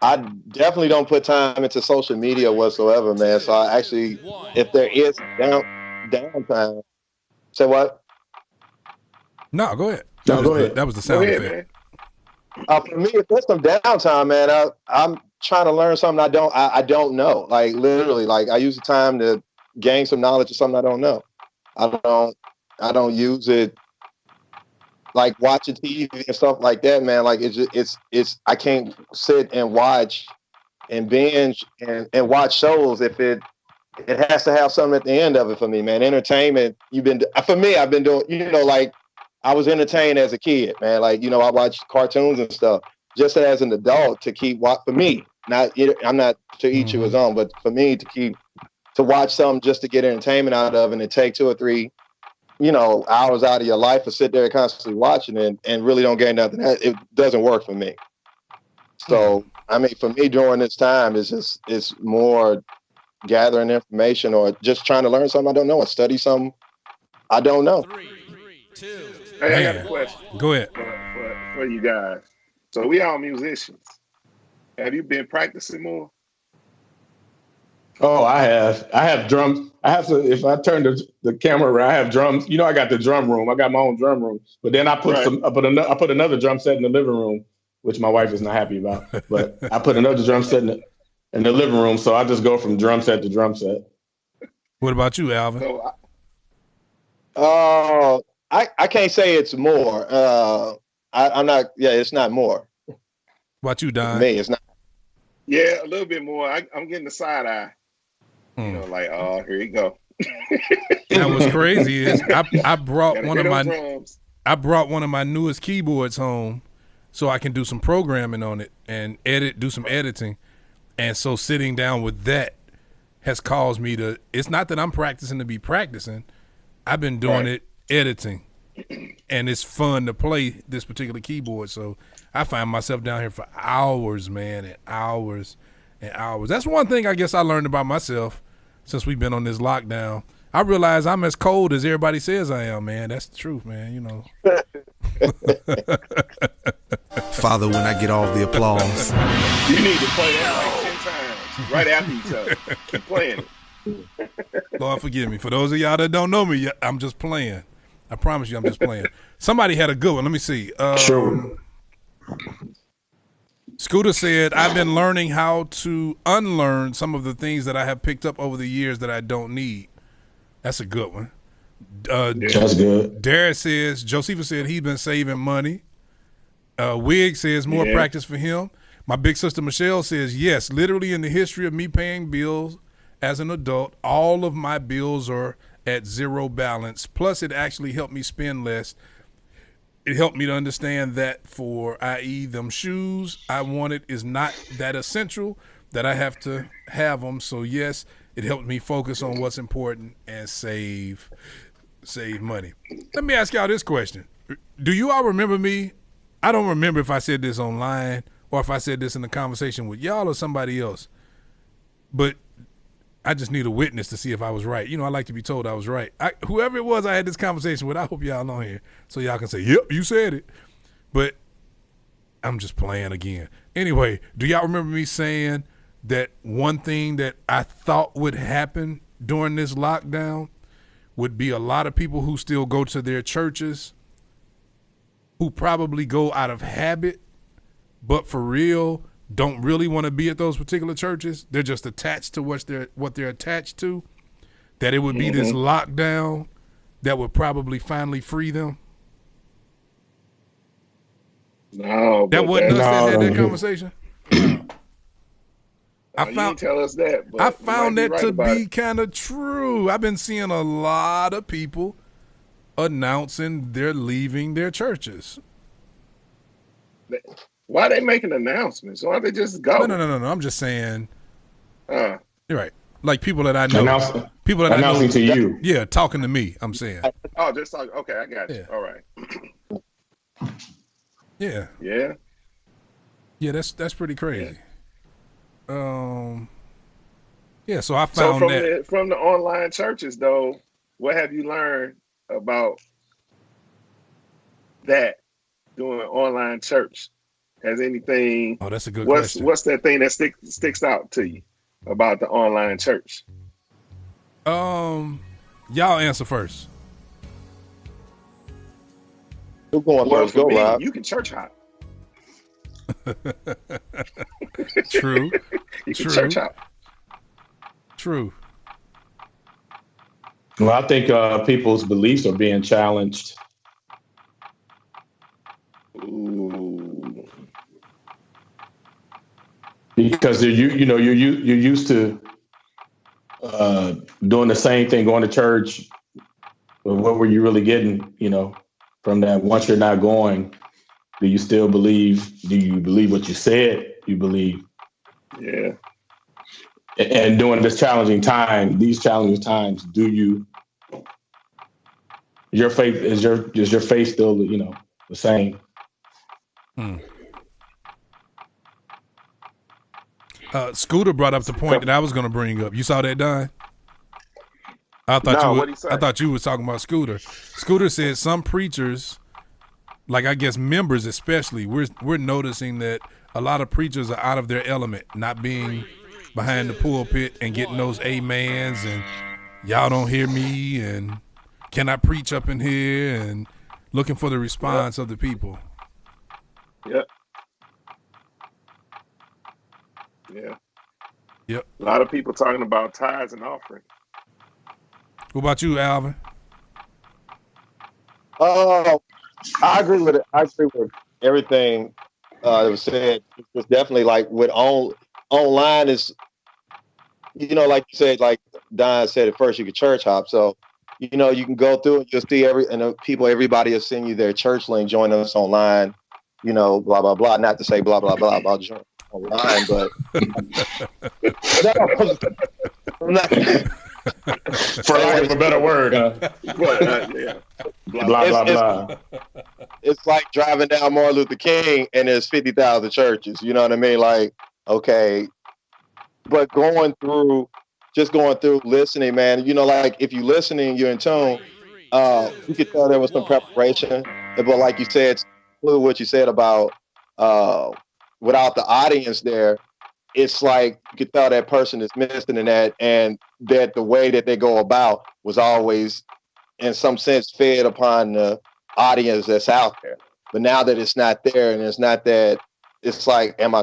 I definitely don't put time into social media whatsoever, man. So I actually, if there is downtime, say what? No, go ahead. That was the Go sound ahead, effect. man. For me, if there's some downtime, man, I'm trying to learn something I don't know. Like literally, like I use the time to gain some knowledge of something I don't know. I don't use it like watching TV and stuff like that, man. Like it's I can't sit and watch and binge and watch shows if it has to have something at the end of it for me, man. Entertainment, I've been doing, like I was entertained as a kid, man. Like, I watched cartoons and stuff just as an adult to keep for me, I'm not to each to his own, but for me to watch something just to get entertainment out of and to take 2 or 3, hours out of your life and sit there constantly watching it and really don't get nothing. It doesn't work for me. So, I mean, for me during this time, it's more gathering information or just trying to learn something I don't know or study something I don't know. 3, 2. Hey, I got a question. Go ahead. For you guys. So we all musicians. Have you been practicing more? Oh, I have. I have drums. I have to. If I turn the camera around, I have drums. I got the drum room. I got my own drum room. But then I put I put another drum set in the living room, which my wife is not happy about. But I put another drum set in the living room, so I just go from drum set to drum set. What about you, Alvin? I can't say it's more. I'm not. Yeah, it's not more. What about you, Don? For me, it's not. Yeah, a little bit more. I'm getting the side eye. Like, oh, here you go. That was crazy. Is I brought one of my newest keyboards home, so I can do some programming on it and do some editing. And so sitting down with that has caused me to. It's not that I'm practicing to be practicing. I've been doing it editing, and it's fun to play this particular keyboard. So I find myself down here for hours, man, and hours and hours. That's one thing I guess I learned about myself since we've been on this lockdown. I realize I'm as cold as everybody says I am, man. That's the truth, man. Father, when I get all the applause. You need to play that like 10 times right after each other. Keep playing it. Lord, forgive me. For those of y'all that don't know me, I'm just playing. I promise you I'm just playing. Somebody had a good one. Let me see. Sure. Scooter said, I've been learning how to unlearn some of the things that I have picked up over the years that I don't need. That's a good one. That's good. Darius says, Josephus said he's been saving money. Wig says more practice for him. My big sister Michelle says, yes, literally in the history of me paying bills as an adult, all of my bills are at zero balance. Plus, it actually helped me spend less. It helped me to understand that for, i.e., them shoes I wanted is not that essential that I have to have them. So, yes, it helped me focus on what's important and save money. Let me ask y'all this question. Do you all remember me? I don't remember if I said this online or if I said this in a conversation with y'all or somebody else. But I just need a witness to see if I was right. I like to be told I was right. Whoever it was I had this conversation with, I hope y'all on here so y'all can say, yep, you said it. But I'm just playing again. Anyway, do y'all remember me saying that one thing that I thought would happen during this lockdown would be a lot of people who still go to their churches who probably go out of habit, but for real don't really want to be at those particular churches. They're just attached to what they're attached to, that it would be this lockdown that would probably finally free them. No, that wasn't us that had that conversation. You didn't tell us that. But I found that to be it. kind of true. I've been seeing a lot of people announcing they're leaving their churches. Why are they making announcements? Why don't they just go? No. I'm just saying. You're right. Like people that I know. Announcing I know, to you. Yeah, talking to me, I'm saying. Oh, just talking. Okay, I got you. All right. Yeah. Yeah. Yeah, that's pretty crazy. Yeah, so I So found from that. from the online churches, though, what have you learned about that doing online church? Has anything? Oh, that's a good question. What's that thing that sticks out to you about the online church? Y'all answer first. Who's going Well, first? for Go, me, Rob. you can church hop. True. You can True. church hop. True. Well, I think people's beliefs are being challenged. Ooh. Because you're used to doing the same thing, going to church. But what were you really getting, from that? Once you're not going, do you still believe? Do you believe what you said you believe? Yeah. And during these challenging times, do you? Your faith is your faith still the same? Scooter brought up the point that I was going to bring up. You saw that, Don? I thought you were talking about Scooter. Scooter said some preachers, like I guess members especially, we're noticing that a lot of preachers are out of their element, not being behind the pulpit and getting those amens and y'all don't hear me and can I preach up in here and looking for the response of the people. Yep. Yeah. Yep. A lot of people talking about tithes and offering. What about you, Alvin? I agree with it. I agree with everything that was said. It's definitely like with online is, like you said, like Don said at first, you could church hop. So, you can go through it, you'll see everybody will send you their church link, join us online, blah, blah, blah. Not to say blah, blah, blah about join online, but for lack of a better word, yeah. Blah, blah. It's like driving down Martin Luther King and there's 50,000 churches. You know what I mean? Like, okay. But going through listening, man, like if you're listening, you're in tune, you could tell there was some preparation. But like you said, what you said about without the audience there, it's like you could tell that person is missing in that, and that the way that they go about was always, in some sense, fed upon the audience that's out there. But now that it's not there, and it's not that, it's like, am I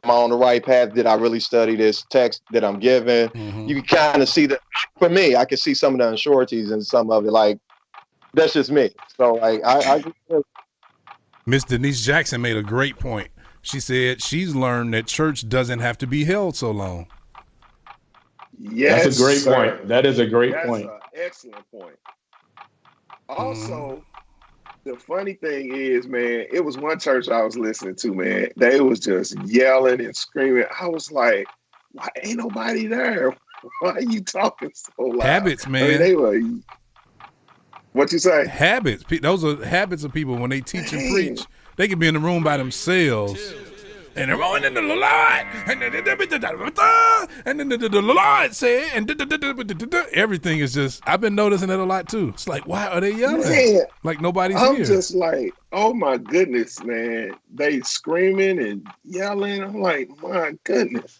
on the right path? Did I really study this text that I'm given? Mm-hmm. You can kind of see that. For me, I can see some of the unsureties and some of it. Like, that's just me. So, like, I Miss Denise Jackson made a great point. She said she's learned that church doesn't have to be held so long. Yes, that's a great point. That is a great point. That's an excellent point. Also, the funny thing is, man, it was one church I was listening to, man. They was just yelling and screaming. I was like, why ain't nobody there? Why are you talking so loud? Habits, man. I mean, they were. What you say? Habits. Those are habits of people when they teach and preach. They can be in the room by themselves. And they're rolling into the Lord. And then the Lord said, and everything is just, I've been noticing that a lot too. It's like, why are they yelling? Man, like nobody's here. I'm just like, oh my goodness, man. They screaming and yelling. I'm like, my goodness.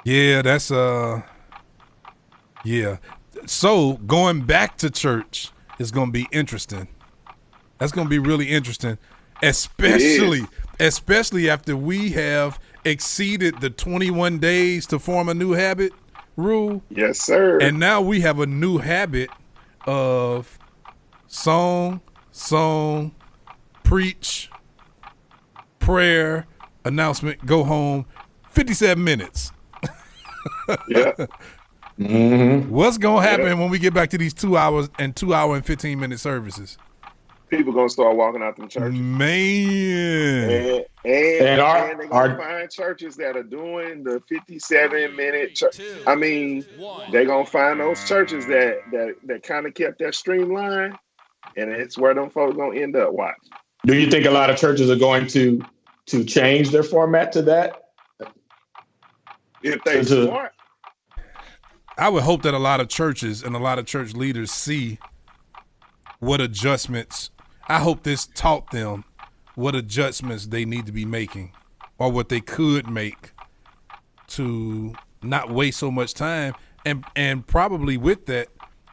Yeah, that's, yeah. So going back to church is going to be interesting. That's going to be really interesting, especially after we have exceeded the 21 days to form a new habit rule. Yes, sir. And now we have a new habit of song, preach, prayer, announcement, go home, 57 minutes. Yeah. Mm-hmm. What's going to happen when we get back to these 2 hours and 2 hour and 15-minute services? People gonna start walking out them churches, man, and they're gonna find churches that are doing the 57-minute. I mean, they're gonna find those churches that kind of kept that streamlined, and it's where them folks gonna end up. Watch. Do you think a lot of churches are going to change their format to that? If they smart. I would hope that a lot of churches and a lot of church leaders see what adjustments. I hope this taught them what adjustments they need to be making or what they could make to not waste so much time and probably with that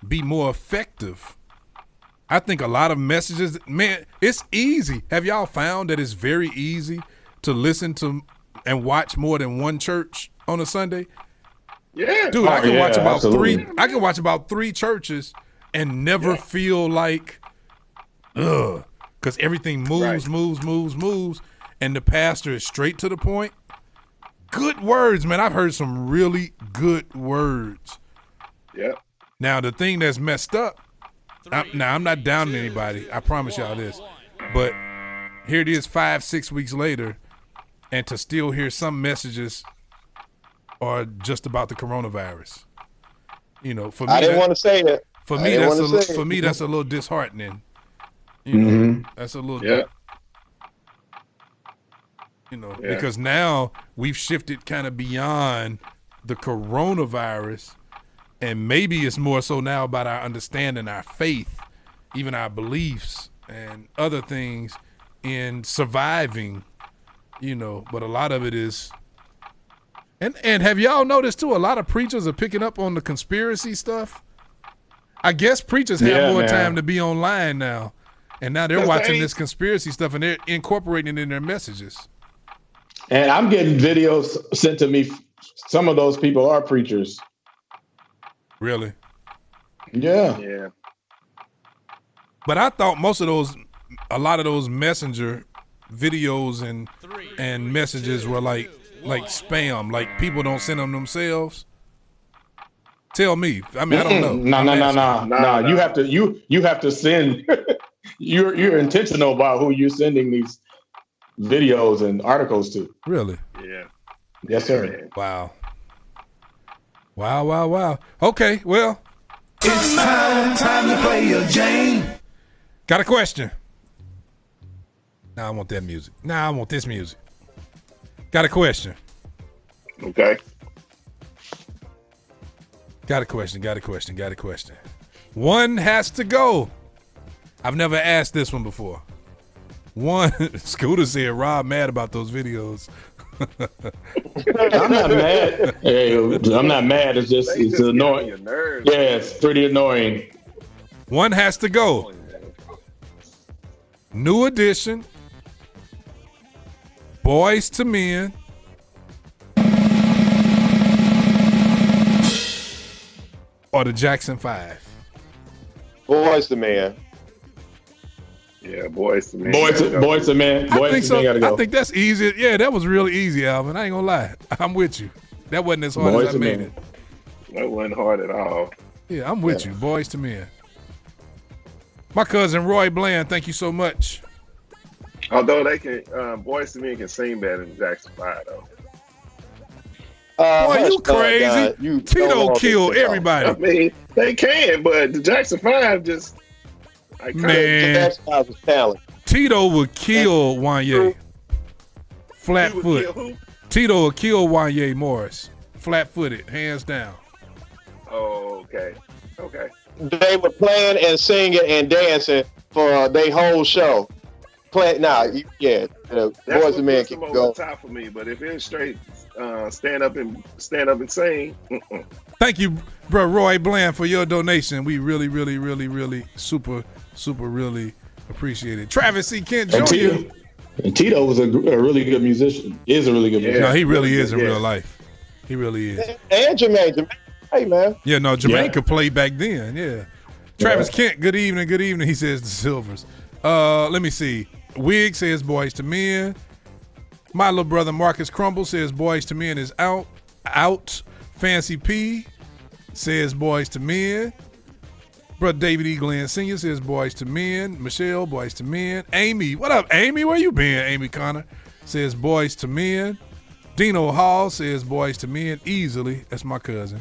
be more effective. I think a lot of messages, man, it's easy. Have y'all found that it's very easy to listen to and watch more than one church on a Sunday? Yeah. Dude, I can watch about absolutely. I can watch about 3 churches and never feel like because everything moves, moves, and the pastor is straight to the point. Good words, man. I've heard some really good words. Yeah. Now, the thing that's messed up, I'm not downing anybody. I promise y'all this. But here it is 5-6 weeks later, and to still hear some messages are just about the coronavirus. You know, for me, I didn't want to say it. For me, that's a little disheartening. You know, that's a little, because now we've shifted kind of beyond the coronavirus, and maybe it's more so now about our understanding, our faith, even our beliefs and other things in surviving, but a lot of it is, and have y'all noticed too, a lot of preachers are picking up on the conspiracy stuff. I guess preachers have more time to be online now. And now they're watching this conspiracy stuff and they're incorporating it in their messages. And I'm getting videos sent to me. Some of those people are preachers. Really? Yeah. Yeah. But I thought a lot of those messenger videos and messages were like spam. Like people don't send them themselves. Tell me. I mean, I don't know. No. You have to send. You're intentional about who you're sending these videos and articles to. Really? Yeah. Yes, sir. Wow. Okay, well. It's time to play your game. Got a question. Now I want that music. Now I want this music. Got a question. Okay. Got a question. One has to go. I've never asked this one before. Scooter said Rob mad about those videos. I'm not mad. Hey, I'm not mad. It's just it's annoying. Yeah, it's pretty annoying. One has to go. New Edition, Boys to Men, or the Jackson 5? Boys to Men. Yeah, Boys to Men. Boys to Men. Boys to Men gotta go. I think that's easy. Yeah, that was really easy, Alvin. I ain't gonna lie. I'm with you. That wasn't as hard as I made it. That wasn't hard at all. Yeah, I'm with you. Boys to Men. My cousin Roy Bland, thank you so much. Although they can, Boys to Men can sing better than Jackson 5, though. Boy, you crazy. Tito killed everybody. I mean, they can, but the Jackson 5 just... Man, Tito would kill Wanye. Flat foot. Tito would kill Wanye Morris. Flat footed, hands down. Oh, okay. They were playing and singing and dancing for their whole show. Boys and Men can go. Top for me, but if it's straight stand up and sing. Thank you, bro, Roy Bland, for your donation. We really, really, really, really super really appreciate it. Travis C. Kent Jr. And Tito was a really good musician. Is a really good musician. No, he really is in real life. He really is. And Jermaine, hey man. Yeah, no, Jermaine could play back then. Yeah. Travis Kent, good evening. He says the Silvers. Let me see. Wig says Boys to Men. My little brother Marcus Crumble says Boys to Men is out. Fancy P says Boys to Men. Brother David E. Glenn Sr. says Boys to Men. Michelle, Boys to Men. Amy, what up, Amy? Where you been? Amy Connor says Boys to Men. Dino Hall says Boys to Men easily. That's my cousin.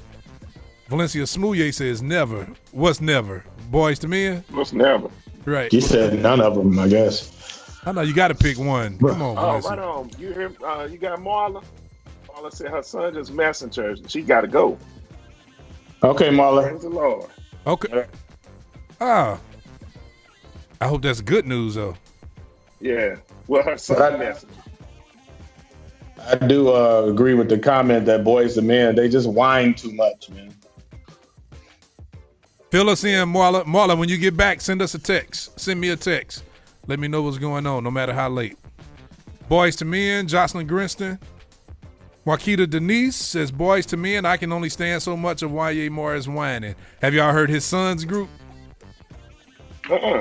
Valencia Smouye says never. What's never? Boys to Men? What's never? Right. He said none of them, I guess. I know you got to pick one. Come on, Valencia. Right on. You hear? You got Marla Marla said her son just messenger. She got to go. Okay, Marla. Praise the Lord. Okay. I hope that's good news, though. Yeah. Well, her son messenger. I do agree with the comment that Boys to Men, they just whine too much, man. Fill us in, Marla. Marla, when you get back, send us a text. Send me a text. Let me know what's going on, no matter how late. Boys to Men, Jocelyn Grinston. Marquita Denise says, Boys to Men, I can only stand so much of Y.A. Morris whining. Have y'all heard his son's group?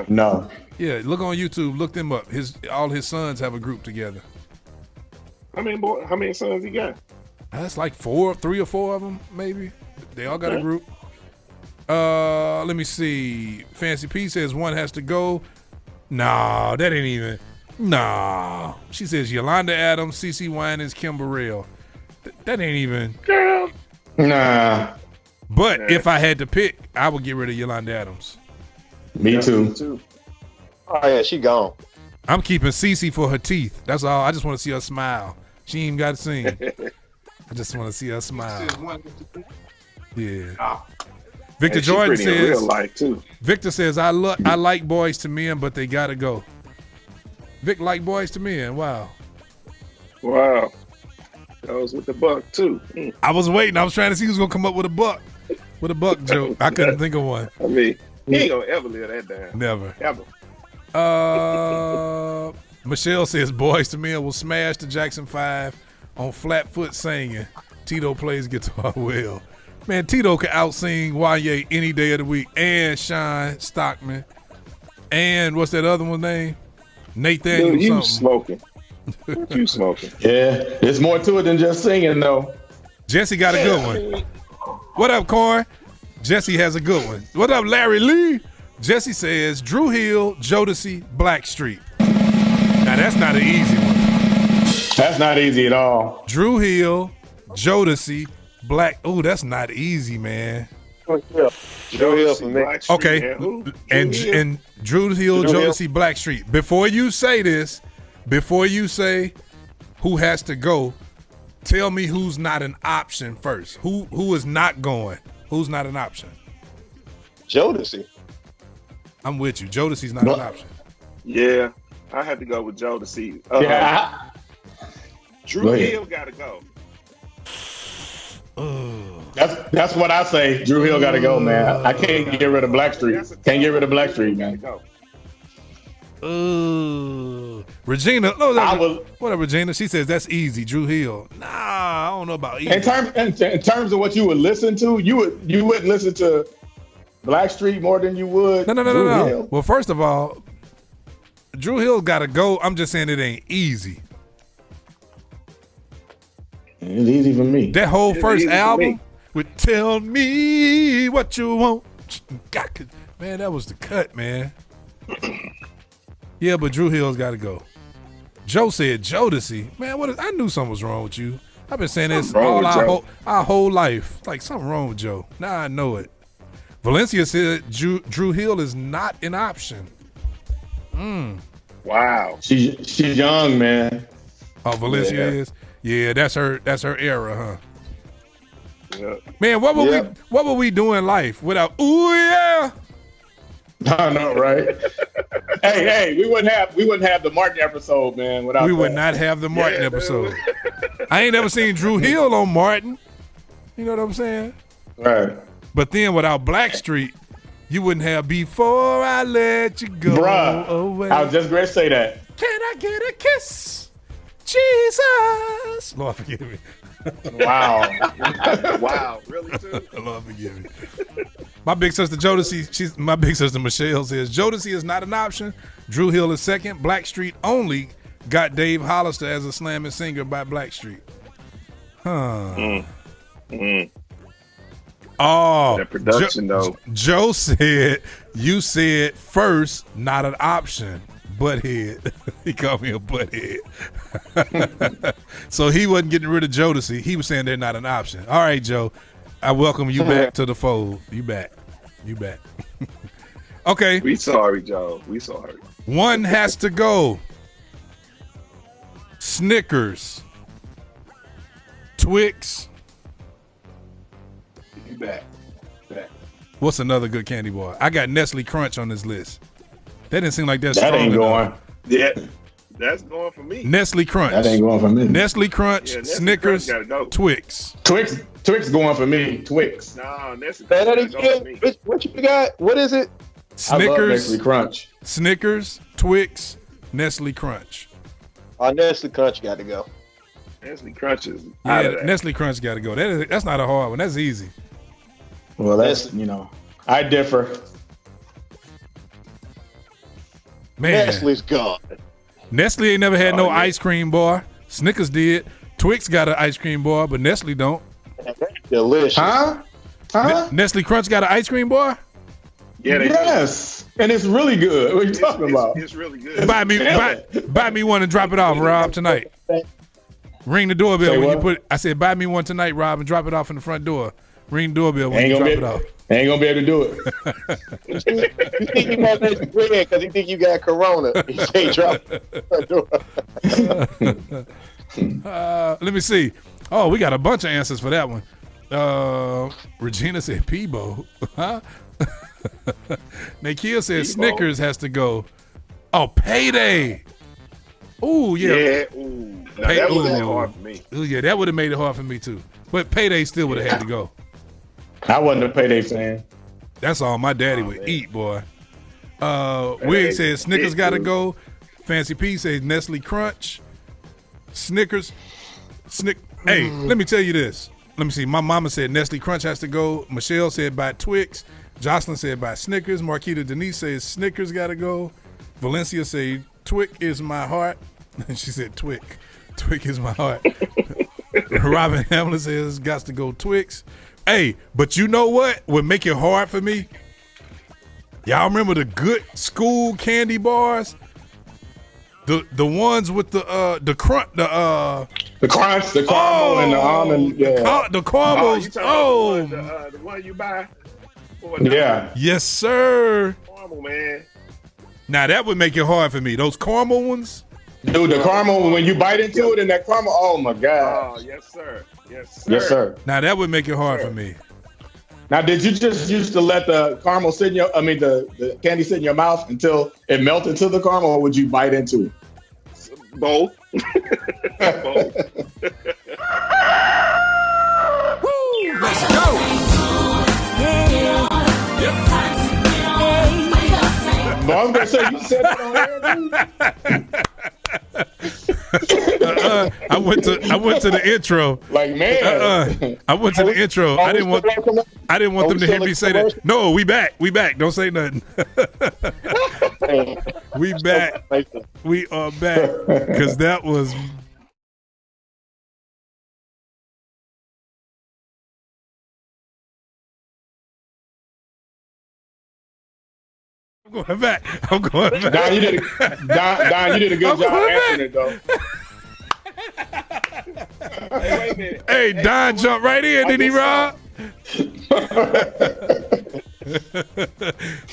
No. Yeah, look on YouTube. Look them up. All his sons have a group together. How many sons he got? That's like 3 or 4 of them, maybe. They all got a group. Let me see. Fancy P says one has to go. Nah, that ain't even. Nah. She says Yolanda Adams, CeCe Winans, Kim Burrell. That ain't even. Girl. Nah. But if I had to pick, I would get rid of Yolanda Adams. Me too. Oh yeah, she gone. I'm keeping CeCe for her teeth. That's all. I just want to see her smile. She ain't even got to sing. I just want to see her smile. Yeah. Victor Jordan says, in real life too. Victor says, I like Boys to Men, but they got to go. Vic like Boys to Men. Wow. Wow. Goes with the buck too. I was waiting. I was trying to see who's going to come up with a buck joke. I couldn't think of one. I mean, he ain't going to ever live that down. Never. Ever. Michelle says Boys to Men will smash the Jackson 5 on Flatfoot singing. Tito plays guitar well. Man, Tito can out-sing YA any day of the week. And Sean Stockman. And what's that other one's name? Nathaniel Dude, you something. smoking. You smoking. Yeah, there's more to it than just singing, though. Jesse got a good one. What up, Corn? Jesse has a good one. What up, Larry Lee? Jesse says Drew Hill, Jodeci, Blackstreet. Now, that's not an easy one. That's not easy at all. Drew Hill, Jodeci, Oh, that's not easy, man. Drew Hill for me. Okay, and Drew Hill, Jodeci, Blackstreet. Before you say this, before you say who has to go, tell me who's not an option first. Who is not going? Who's not an option? Jodeci. I'm with you. Jodeci's not an option. Yeah, I had to go with Jodeci. Drew Hill got to go. That's what I say. Drew Hill got to go, man. I can't get rid of Blackstreet. Can't get rid of Blackstreet, man. Regina, what up, Regina? She says that's easy. Drew Hill. Nah, I don't know about easy. In terms of what you would listen to, you wouldn't listen to Blackstreet more than you would. No. Hill. Well, first of all, Drew Hill got to go. I'm just saying it ain't easy. It's easy for me. That whole first album with "Tell Me What You Want," man, that was the cut, man. Yeah, but Drew Hill's got to go. Joe said Jodeci. Man, I knew something was wrong with you. I've been saying this all our whole life. Like, something wrong with Joe. Now I know it. Valencia said Drew Hill is not an option. Wow. She's young, man. Oh, Valencia is? Yeah, that's her era, huh? Yeah. Man, what were we doing in life without ooh yeah? I know, right? hey, we wouldn't have the Martin episode, man. Without we would not have the Martin episode. I ain't never seen Drew Hill on Martin. You know what I'm saying? Right. But then without Blackstreet, you wouldn't have Before I Let You Go Away. I was just going to say that. Can I get a kiss? Jesus. Lord forgive me. Wow. Wow. Really too? Lord forgive me. My big sister Jodeci, my big sister Michelle says Jodeci is not an option. Drew Hill is second. Blackstreet only got Dave Hollister as a slamming singer by Blackstreet. Huh. Oh, that production though. Joe said you said first, not an option. Butthead. He called me a butthead. So he wasn't getting rid of Jodeci. He was saying they're not an option. All right, Joe. I welcome you back to the fold. You back. Okay. We sorry, Joe. We sorry. One has to go. Snickers. Twix. You back. What's another good candy bar? I got Nestle Crunch on this list. That didn't seem like that's That strong ain't going. enough. Yeah, that's going for me. Nestle Crunch. That ain't going for me. Nestle Crunch, Yeah, Nestle Snickers, Crunch gotta go. Twix. Twix going for me. Twix. No, Nestle Say that Crunch gotta go for me. again. What you got? What is it? I love Snickers, Nestle Crunch. Snickers, Twix, Nestle Crunch. Nestle Crunch got to go. Nestle Crunch is out of Yeah, that. Nestle Crunch got to go. That's not a hard one. That's easy. Well, that's I differ. Man, Nestle's gone. Nestle ain't never had no ice cream bar. Snickers did. Twix got an ice cream bar, but Nestle don't. Delicious. Huh? Nestle Crunch got an ice cream bar? Yeah, they Yes. And it's really good. What are you talking about? It's really good. Buy me one and drop it off, Rob, tonight. Ring the doorbell Say when what? you put it. I said, buy me one tonight, Rob, and drop it off in the front door. Ring the doorbell when you drop it off. Ain't gonna be able to do it. You think you got that bread because you think you got corona. You say drop Let me see. Oh, we got a bunch of answers for that one. Regina said Peebo. Huh? Nakia said Snickers has to go. Oh, Payday. Ooh, yeah. Yeah. Ooh. Now, that would have been hard for me. Ooh, yeah, that would have made it hard for me too. But Payday still would have had to go. I wasn't a Payday fan. That's all my daddy would eat, boy. Wig says Snickers got to go. Fancy P says Nestle Crunch. Snickers. Hey, let me tell you this. Let me see. My mama said Nestle Crunch has to go. Michelle said buy Twix. Jocelyn said buy Snickers. Marquita Denise says Snickers got to go. Valencia said Twick is my heart. And she said Twick. Twick is my heart. Robin Hamlin says got to go Twix. Hey, but you know what would make it hard for me? Y'all remember the good school candy bars? The ones with the crunch, the crunch, the caramel, and the almond. Yeah. The caramels. The one you buy. Yeah. Yes, sir. Caramel, man. Now that would make it hard for me. Those caramel ones. Dude, the caramel, when you bite into it and that caramel, oh my God. Oh, yes, sir. Yes, sir. Yes, sir. Now that would make it hard for me. Now, did you just used to let the caramel sit in the candy sit in your mouth until it melted into the caramel, or would you bite into it? Both. Both. Woo! Let's go. But I was gonna say, you said that on air, dude. I went to the intro. Like, man. I went to the intro. I didn't want them to hear me say that. No, we back. We back. Don't say nothing. We back. We are back. Because that was. I'm going back. I'm going back. Don, you did a good job answering it, though. Hey, wait a minute. Hey, Don jumped right in, didn't he, Rob?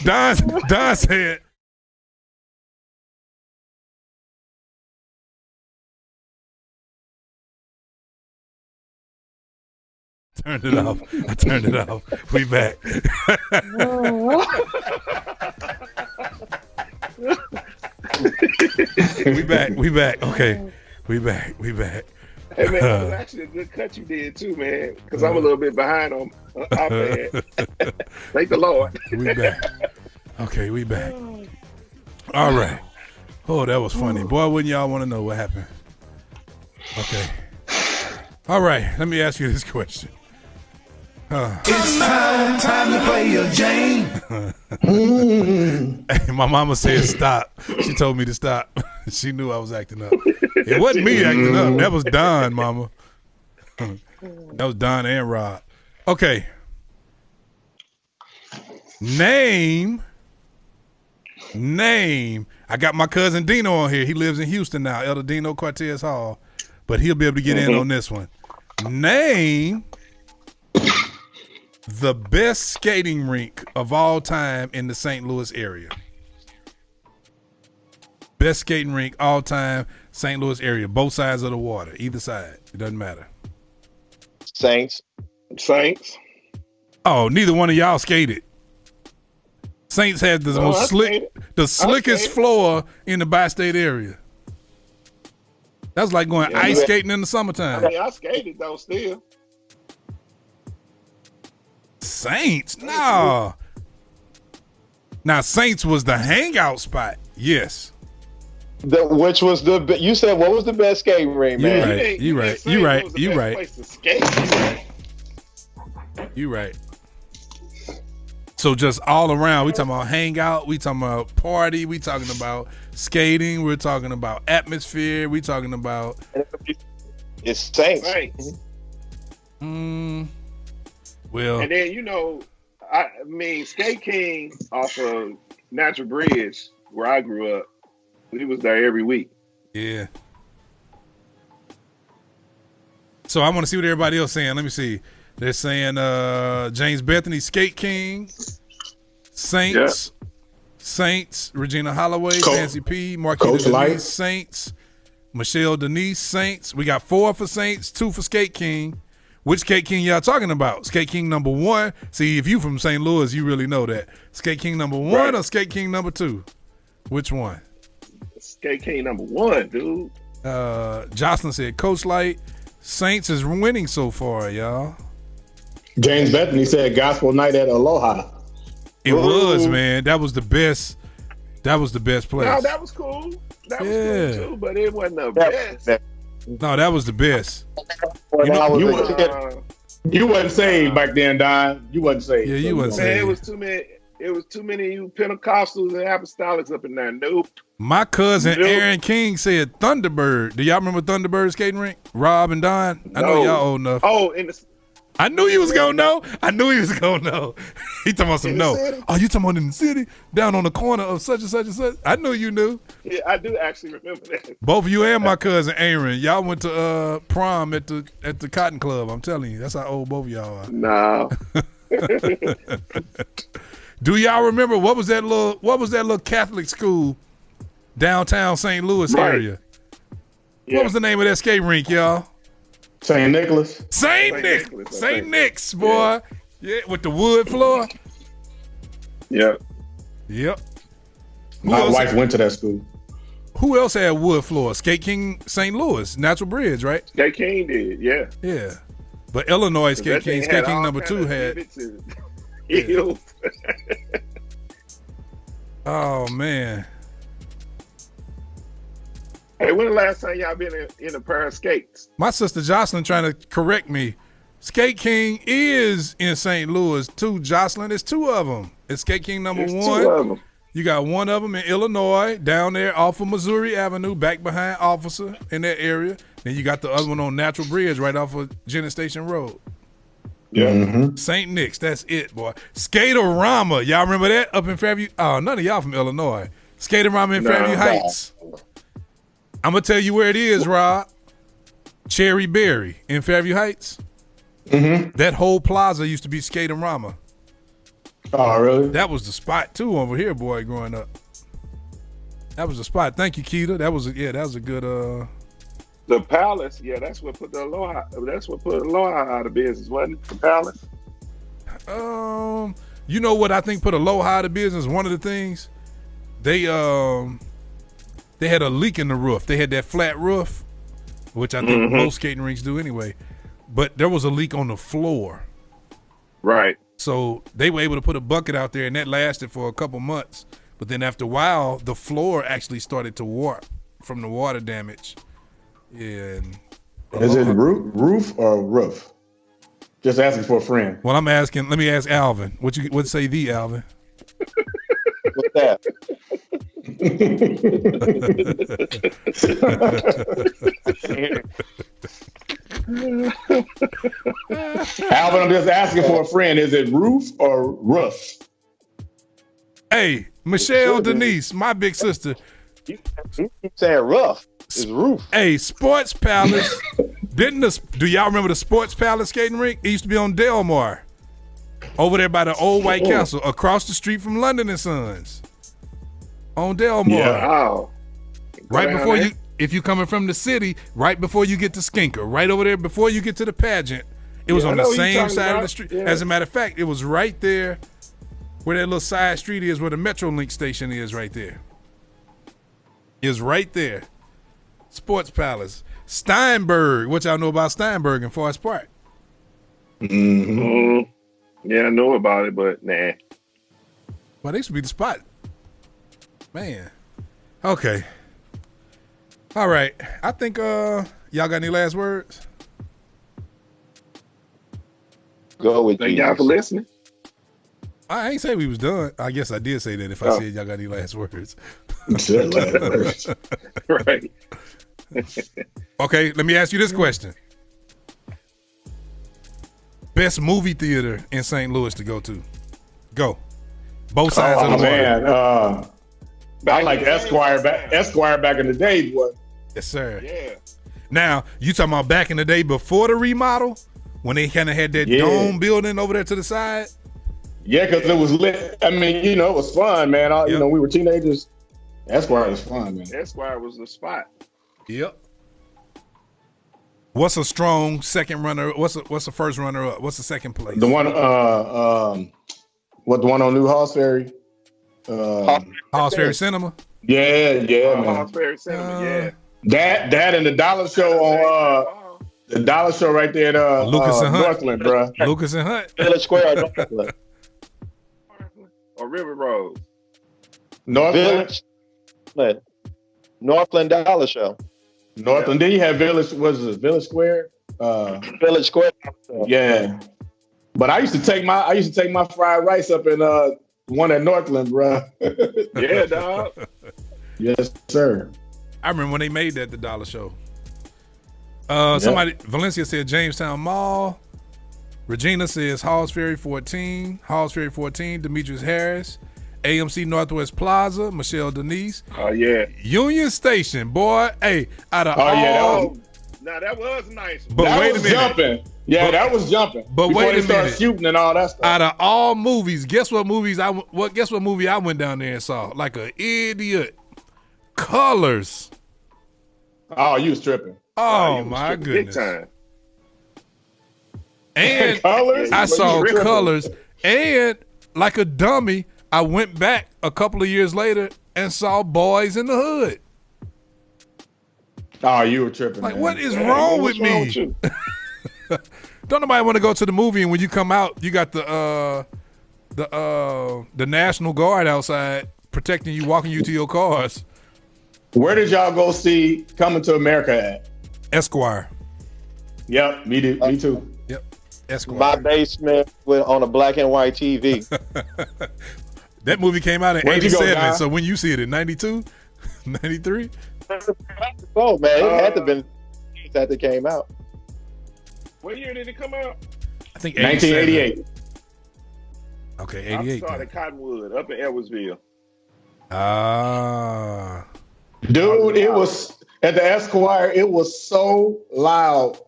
Don said. Turned it off. I turned it off. We back. We back. We back. Okay. We back. We back. Hey, man, that was actually a good cut you did, too, man, because I'm a little bit behind on iPad. Thank the Lord. We back. Okay, we back. All right. Oh, that was funny. Boy, wouldn't y'all want to know what happened? Okay. All right. Let me ask you this question. It's time to play your game. Hey, my mama said stop. She told me to stop. She knew I was acting up. It wasn't me acting up. That was Don, mama. That was Don and Rob. Okay. Name. I got my cousin Dino on here. He lives in Houston now, Elder Dino Cortez Hall. But he'll be able to get in on this one. Name the best skating rink of all time in the St. Louis area. Best skating rink all time, St. Louis area. Both sides of the water. Either side. It doesn't matter. Saints. Oh, neither one of y'all skated. Saints had the slickest floor in the bi-state area. That's like going ice skating in the summertime. I mean, I skated though still. Saints? No. Now, Saints was the hangout spot. Yes. Which was you said what was the best skating rink, man? You right. So just all around, we talking about hangout, we talking about party, we talking about skating, we're talking about atmosphere, we talking about it's Saints. Well, and then I mean, Skate King off of Natural Bridge, where I grew up, he was there every week. Yeah. So I want to see what everybody else saying. Let me see. They're saying James Bethany, Skate King, Saints, Regina Holloway, Fancy P, Marquita Denise, Saints, Michelle Denise, Saints. We got 4 for Saints, 2 for Skate King. Which Skate King y'all talking about? Skate King number 1. See, if you from St. Louis, you really know that. Skate King number 1 or Skate King number 2? Which one? Skate King number 1, dude. Jocelyn said Coach Light. Saints is winning so far, y'all. James Bethany said Gospel Night at Aloha. It was, man. That was the best. That was the best place. No, that was cool. That was cool too, but it wasn't the best. No, that was the best. You wasn't saved back then, Don. You wasn't saved. Yeah, you wasn't saved. It was too many. It was too many of you Pentecostals and Apostolics up in there. Nope. My cousin Aaron King said Thunderbird. Do y'all remember Thunderbird skating rink? Rob and Don? I know y'all old enough. Oh, I knew he was gonna know. He talking about some no. Oh, you talking about in the city? Down on the corner of such and such and such? I knew you knew. Yeah, I do actually remember that. Both of you and my cousin Aaron, y'all went to prom at the Cotton Club. I'm telling you, that's how old both of y'all are. No. Do y'all remember what was that little Catholic school downtown St. Louis area? Yeah. What was the name of that skate rink, y'all? St. Nicholas. St. Nick's, boy. Yeah, with the wood floor. Yep. My wife went to that school. Who else had wood floor? Skate King St. Louis, Natural Bridge, right? Skate King did, yeah. Yeah. But Illinois Skate King number 2 had. Yeah. Oh, man. Hey, when the last time y'all been in a pair of skates? My sister Jocelyn trying to correct me. Skate King is in St. Louis too, Jocelyn. It's 2 of them. It's Skate King number 1. 2 of them. You got one of them in Illinois, down there off of Missouri Avenue, back behind Officer in that area. Then you got the other one on Natural Bridge, right off of Jenner Station Road. Yeah. Mm-hmm. St. Nick's, that's it, boy. Skaterama, y'all remember that up in Fairview? Oh, none of y'all from Illinois. Skaterama in Fairview Heights. I'm gonna tell you where it is, Rob. Cherry Berry in Fairview Heights. Mm-hmm. That whole plaza used to be Skaterama. Oh, really? That was the spot too over here, boy. Growing up, that was the spot. Thank you, Keita. That was a good. The Palace, yeah, that's what put the Aloha. That's what put Aloha out of business, wasn't it? The Palace. You know what I think put Aloha out of business? One of the things they had a leak in the roof. They had that flat roof, which I think most skating rinks do anyway. But there was a leak on the floor. Right. So they were able to put a bucket out there, and that lasted for a couple months. But then after a while, the floor actually started to warp from the water damage. Yeah. Is it roof or roof? Just asking for a friend. Well, I'm asking. Let me ask Alvin. What say thee, Alvin? What's that? Alvin, I'm just asking for a friend. Is it roof or roof? Hey, Michelle Denise, my big sister. You keep saying rough. It's roof. Hey, Sports Palace. Do y'all remember the Sports Palace skating rink? It used to be on Delmar. Over there by the old White Castle, across the street from London and Sons. On Delmar. Yeah. Wow. Right before if you coming from the city, right before you get to Skinker, right over there before you get to the pageant, It was Yeah, on I the know what you're same talking side of about. the street. Yeah. As a matter of fact, it was right there where that little side street is, where the Metrolink station is right there. Is right there. Sports Palace. Steinberg. What y'all know about Steinberg in Forest Park? Yeah, I know about it, but nah. Well, they should be the spot. Man. Okay. All right. I think y'all got any last words? Go with Thank y'all for listening. I ain't say we was done. I guess I did say that if I said y'all got any last words. Right. Okay, let me ask you this question. Best movie theater in St. Louis to go to? Go. Both sides of the water. Man, I like Esquire back in the day, boy. Yes, sir. Yeah. Now, you talking about back in the day before the remodel? When they kind of had that dome building over there to the side? Yeah, because it was lit. I mean, it was fun, man. You know, we were teenagers. Esquire was fun, man. Esquire was the spot. Yep. What's a strong second runner? What's the first runner up? What's the second place? The one, the one on New Halls Ferry? Halls Ferry Cinema? Yeah, man. Halls Ferry Cinema, yeah. That and the Dollar Show on the Dollar Show right there at Lucas and Hunt. Northland, bro. Lucas and Hunt. Village Square, Northland. Or River Road. Northland. Northland Dollar Show. Northland. Then you have Village. Was it Village Square? Village Square. Yeah. But I used to take my fried rice up in one at Northland, bro. Yeah, dog. Yes, sir. I remember when they made that the Dollar Show. Valencia said Jamestown Mall. Regina says Halls Ferry 14. Halls Ferry 14. Demetrius Harris. AMC Northwest Plaza. Michelle Denise. Oh yeah. Union Station, boy. Hey, out of that was nice. But that wait was a minute. Jumping. Yeah, that was jumping. But before wait they a started minute. shooting and all that stuff. Out of all movies, guess what movie I went down there and saw? Like an idiot. Colors. Oh, you was tripping. Oh my goodness. Big time. And Colors? I saw You tripping. Colors, and like a dummy, I went back a couple of years later and saw Boys in the Hood. Oh, you were tripping. Like, man. what is wrong with me? Don't nobody want to go to the movie, and when you come out, you got the National Guard outside protecting you, walking you to your cars. Where did y'all go see Coming to America at? Esquire. Yep, me too. Yep, Esquire. My basement on a black and white TV. That movie came out in Where'd you go, 87, Don? so when you see it in 92, 93? Oh, man, it had to have been that it came out. What year did it come out? I think 1988. Okay, 88. I saw it at Cottonwood up in Edwardsville. Dude, it was at the Esquire. It was so loud.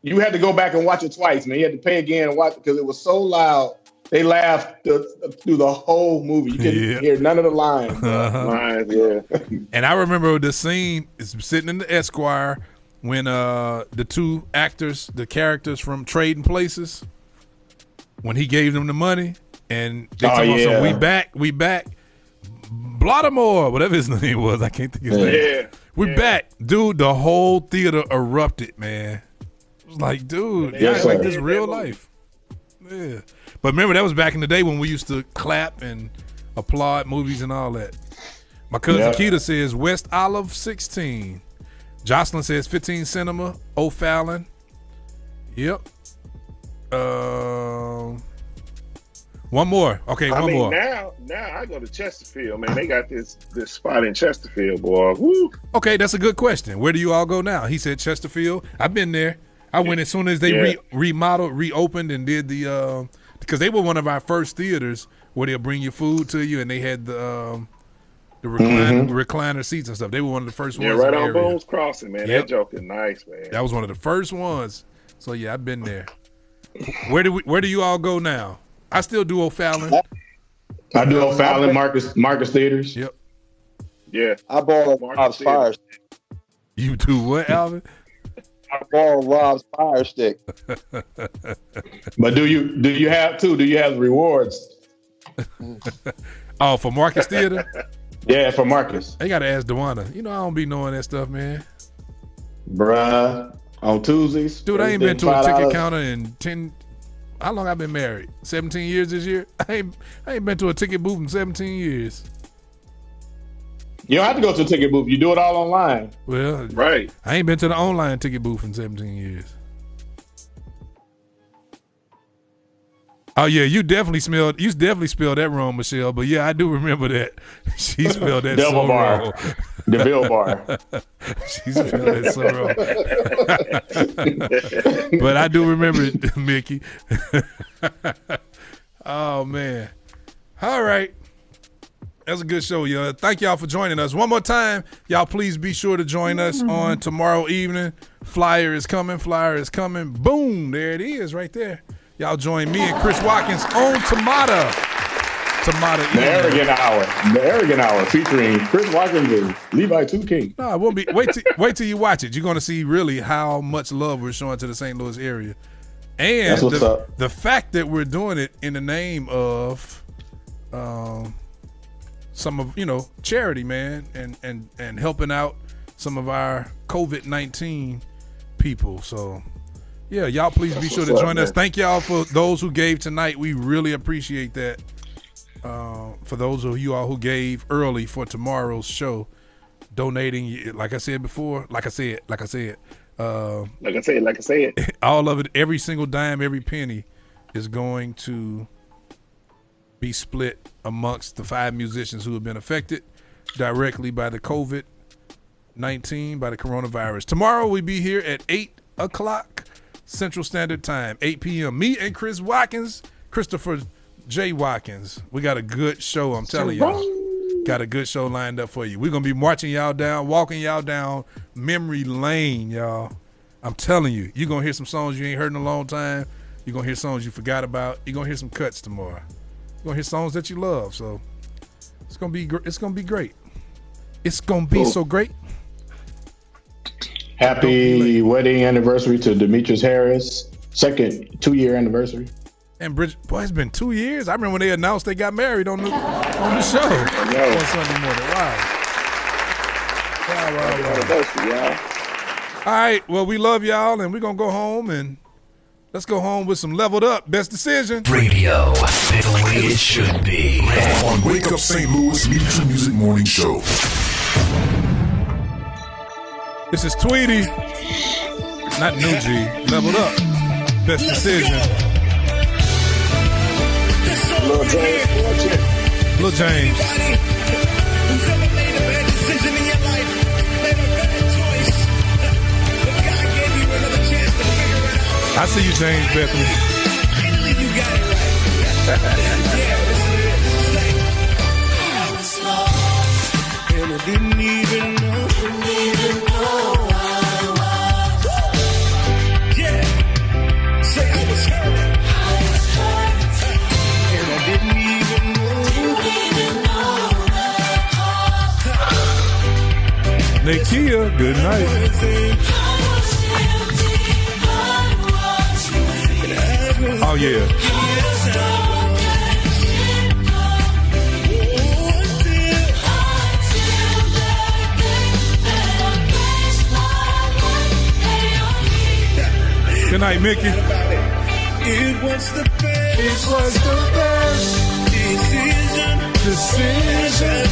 You had to go back and watch it twice, man. You had to pay again and watch it because it was so loud. They laughed through the whole movie. You couldn't hear none of the lines. Lines, yeah. And I remember the scene is sitting in the Esquire when the two actors, the characters from Trading Places, when he gave them the money and they told him, so we back. Baltimore, whatever his name was, I can't think of his name. We're back, dude. The whole theater erupted, man. It was like, dude, like this real life. Yeah, but remember that was back in the day when we used to clap and applaud movies and all that. My cousin Keita says West Olive 16. Jocelyn says 15 Cinema, O'Fallon. Yep. One more. Okay, one more. Now I go to Chesterfield, man. They got this spot in Chesterfield, boy. Woo. Okay, that's a good question. Where do you all go now? He said Chesterfield. I've been there. I went as soon as they remodeled, reopened, and did the because they were one of our first theaters where they'll bring your food to you, and they had the recliner seats and stuff. They were one of the first ones. Yeah, right in the on area. Boone's Crossing, man. That joke is nice, man. That was one of the first ones. So yeah, I've been there. Where do you all go now? I still do O'Fallon. I do O'Fallon, Marcus Theaters. Yep. Yeah. I bought Bob's Fires. You do what, Alvin? I borrow Rob's fire stick. But do you have rewards? Oh, for Marcus Theater? Yeah, for Marcus. They gotta ask Dewana. You know I don't be knowing that stuff, man. Bruh, on Tuesdays. Dude, I ain't been to a $5. ticket counter in 10. How long I been married? 17 years this year. I ain't been to a ticket booth in 17 years. You don't have to go to a ticket booth. You do it all online. Well, right. I ain't been to the online ticket booth in 17 years. Oh yeah, you definitely spelled that wrong, Michelle. But yeah, I do remember that. She spelled that Double so bar. wrong. The Bill bar. She spelled that so wrong. But I do remember it, Mickey. Oh man. All right. That's a good show, y'all. Thank y'all for joining us. One more time, y'all please be sure to join us on tomorrow evening. Flyer is coming. Boom, there it is right there. Y'all join me and Chris Watkins on Tamada. The Arrogant Hour featuring Chris Watkins and Levi 2 King. No, it won't be. Wait till you watch it. You're going to see really how much love we're showing to the St. Louis area. And that's what's up. The fact that we're doing it in the name of some of, charity, man, and helping out some of our COVID-19 people. So, yeah, y'all please be sure to join us. Thank y'all for those who gave tonight. We really appreciate that. For those of you all who gave early for tomorrow's show, donating, like I said before, all of it, every single dime, every penny is going to be split amongst the 5 musicians who have been affected directly by the COVID-19, by the coronavirus. Tomorrow we'll be here at 8 o'clock Central Standard Time, 8 p.m. Me and Chris Watkins, Christopher J. Watkins. We got a good show, I'm telling y'all. Got a good show lined up for you. We're going to be marching y'all down, walking y'all down memory lane, y'all. I'm telling you, you're going to hear some songs you ain't heard in a long time. You're going to hear songs you forgot about. You're going to hear some cuts tomorrow. You're going to hear songs that you love. So it's going to be great. It's going to be so great. Happy wedding anniversary to Demetrius Harris. Second 2-year anniversary. And Bridget, boy, it's been 2 years. I remember when they announced they got married on the show on Sunday morning. Wow. All right, well, we love y'all, and we're going to go home, and let's go home with some Leveled Up Best Decision. Radio, the way it should be. On Wake Up St. Louis MeTooMusic Morning Show. This is Tweety, not New G. Leveled Up Best Decision. Lil James. I see you, James Bethany. And I didn't even know I was. Yeah. Say I was hurt. And I didn't even know. Nakia, good night. Oh, yeah. Good night, Mickey. It was the best decision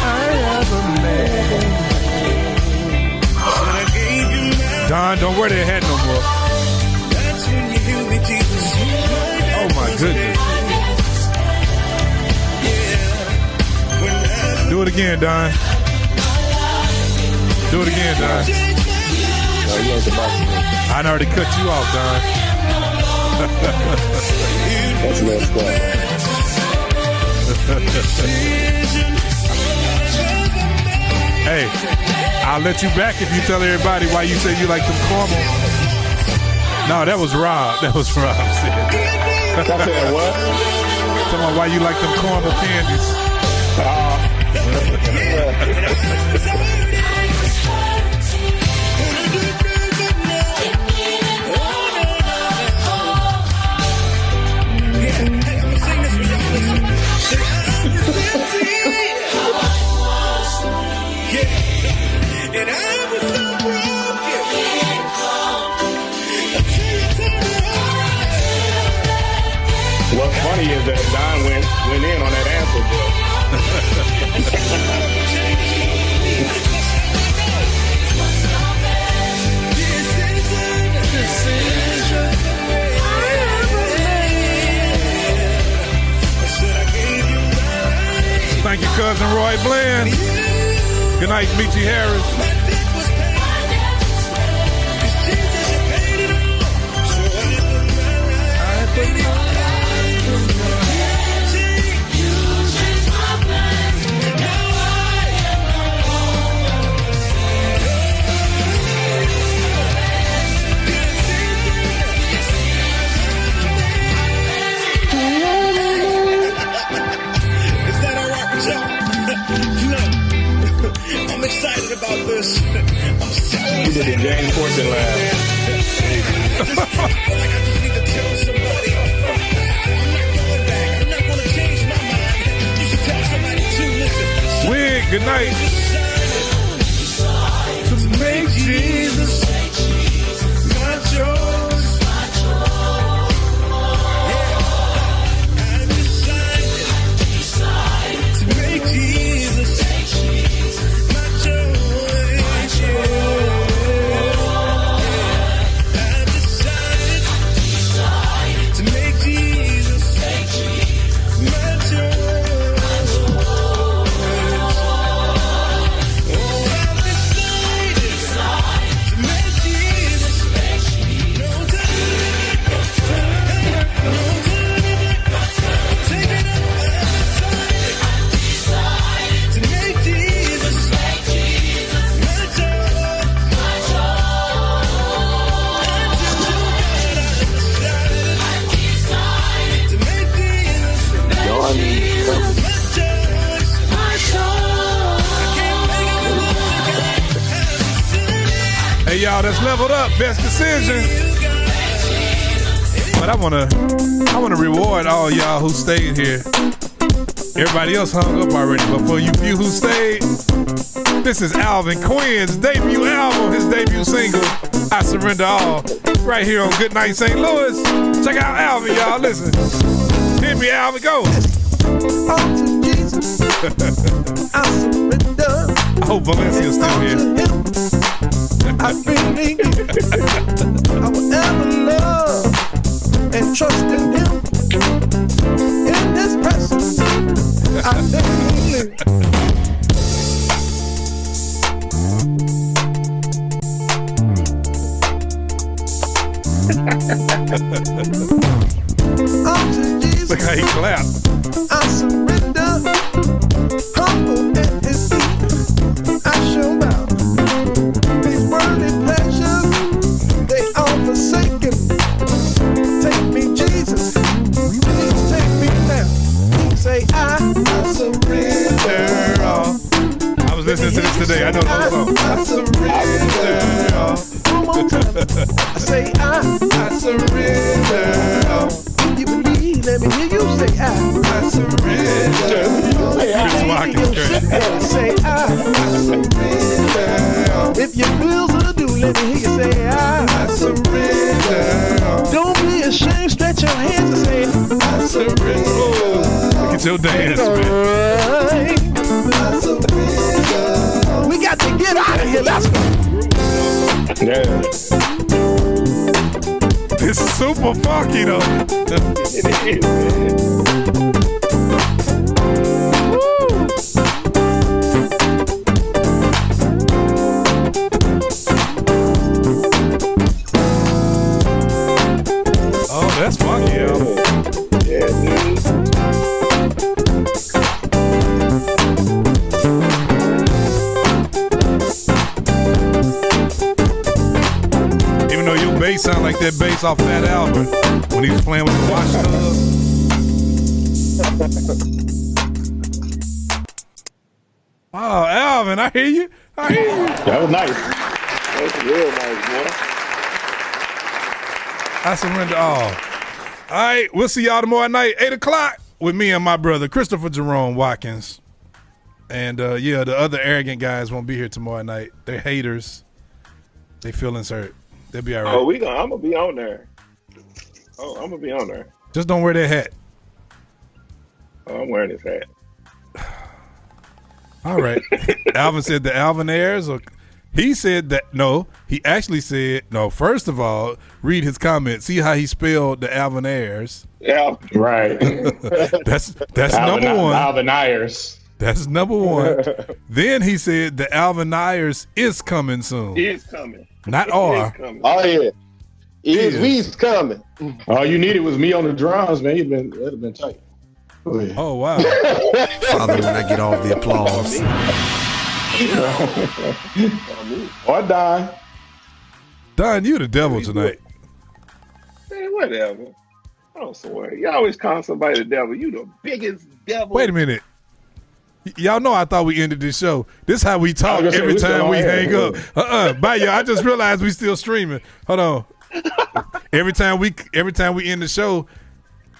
I ever made. Don, don't wear that hat no more. That's when you knew me, Jesus. Oh, my goodness. Do it again, Don. Do it again, Don. I already cut you off, Don. That's messed up. Hey, I'll let you back if you tell everybody why you say you like them caramel. No, that was Rob. That was Rob. I said what? Tell me why you like them caramel candies. Thank you, cousin Roy Bland. Good night, Michi Harris. I'm excited about this. You did the James Fortune laugh. I feel like I just need to tell somebody. I'm not going back. I'm not going to change my mind. You should tell somebody too. Listen. Wig, good night. To make Jesus my choice. Yeah. I've decided to make Jesus my choice. I've decided to make Jesus my choice. Oh, I've decided to make Jesus. No turning back. Take it up. I've decided to make Jesus my choice. To make Jesus my choice. Hey, y'all, that's leveled up. Best decision. But I wanna reward all y'all who stayed here. Everybody else hung up already, but for you few who stayed, this is Alvin Quinn's debut album, his debut single, I Surrender All, right here on Good Night St. Louis. Check out Alvin, y'all. Listen. Hit me, Alvin. Go. All to Jesus, I surrender. I hope Valencia's still here. I believe I will ever love and trust in Him. In His presence, I believe. All to Jesus, look how he clapped. I surrender. Humble at His feet, I shall bow. These worldly pleasures, they all forsaken. Take me, Jesus, please take me now. Say I surrender all. I was listening to this today. I know the song. I surrender all. One more time. I say I surrender all. You believe? Let me hear you say I surrender. Chris Watkins, great. Say I surrender. If your bills are due, let me hear you say I surrender. Don't be ashamed, stretch your hands and say I surrender. Look at your dance, man. I surrender. We got to get out of here. Let's go. Yeah. It's super funky though. It is, man. Oh, that's funky, yo. Yeah, dude. Even though your bass sound like that bass off Fat Albert when he was playing with the wash tub. Oh, Alvin, I hear you. I hear you. That was nice. That's real nice, boy. I surrender all. All right, we'll see y'all tomorrow night, 8 o'clock, with me and my brother, Christopher Jerome Watkins. And, yeah, the other arrogant guys won't be here tomorrow night. They're haters. They feelings hurt. They'll be all right. Oh, I'm going to be on there. Oh, I'm going to be on there. Just don't wear that hat. Oh, I'm wearing this hat. All right. Alvin said the Alvinaires, or he said that, no, he actually said, no, first of all, read his comment. See how he spelled the Alvinaires. Yeah. Right. That's number one. Alvinaires. That's number one. Then he said the Alvin Ayers is coming soon. Is coming. Not R. Oh yeah. We's coming. All you needed was me on the drums, man. That'd have been tight. Go ahead. Oh wow. Father, when I get all the applause. Or Don. Don, you the devil tonight. Hey, whatever. I don't swear. You always call somebody the devil. You the biggest devil. Wait a minute. Y'all know I thought we ended this show. This is how we talk every time we hang up. Bye, y'all. I just realized we still streaming. Hold on. Every time we end the show,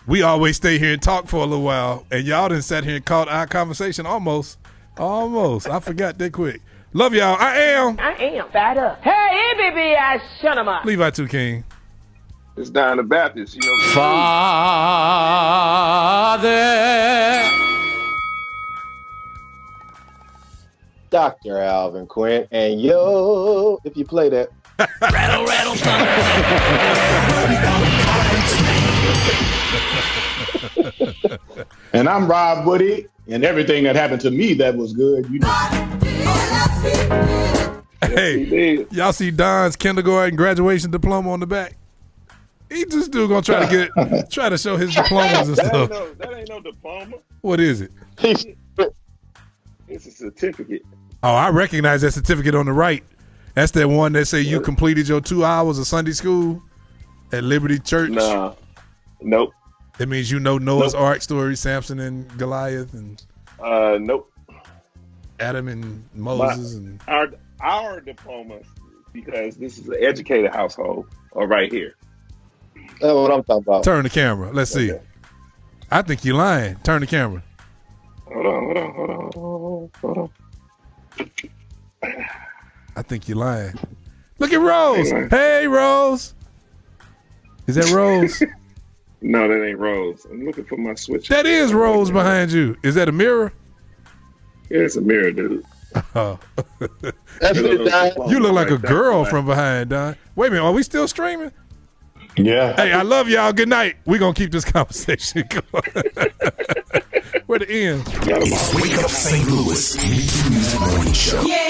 we always stay here and talk for a little while. And y'all done sat here and caught our conversation almost. I forgot that quick. Love y'all. I am fat up. Hey, baby, I shut him up. Levi 2 King. It's Don the Baptist, you know. Father. Dr. Alvin Quinn, and yo, if you play that. Rattle, rattle, And I'm Rob Woody, and everything that happened to me that was good, you know. Hey, y'all see Don's kindergarten graduation diploma on the back? He just still gonna try to show his diplomas and stuff. That ain't no diploma. What is it? It's a certificate. Oh, I recognize that certificate on the right. That's that one that say you completed your 2 hours of Sunday school at Liberty Church. Nah. Nope. That means you know Noah's Ark story, Samson and Goliath, and nope. Adam and Moses and our diplomas, because this is an educated household, are right here. That's what I'm talking about. Turn the camera. Let's see. I think you're lying. Turn the camera. Hold on. I think you're lying. Look at Rose. Hey, Rose. Is that Rose? No, that ain't Rose. I'm looking for my switch. That is Rose behind you. Is that a mirror? Yeah, it's a mirror, dude. Oh. You look like a girl from behind, Don. Wait a minute. Are we still streaming? Yeah. Hey, I love y'all. Good night. We're going to keep this conversation going. Where the end? It's Wake Up St. Louis MeTooMusic Morning Show. Yeah.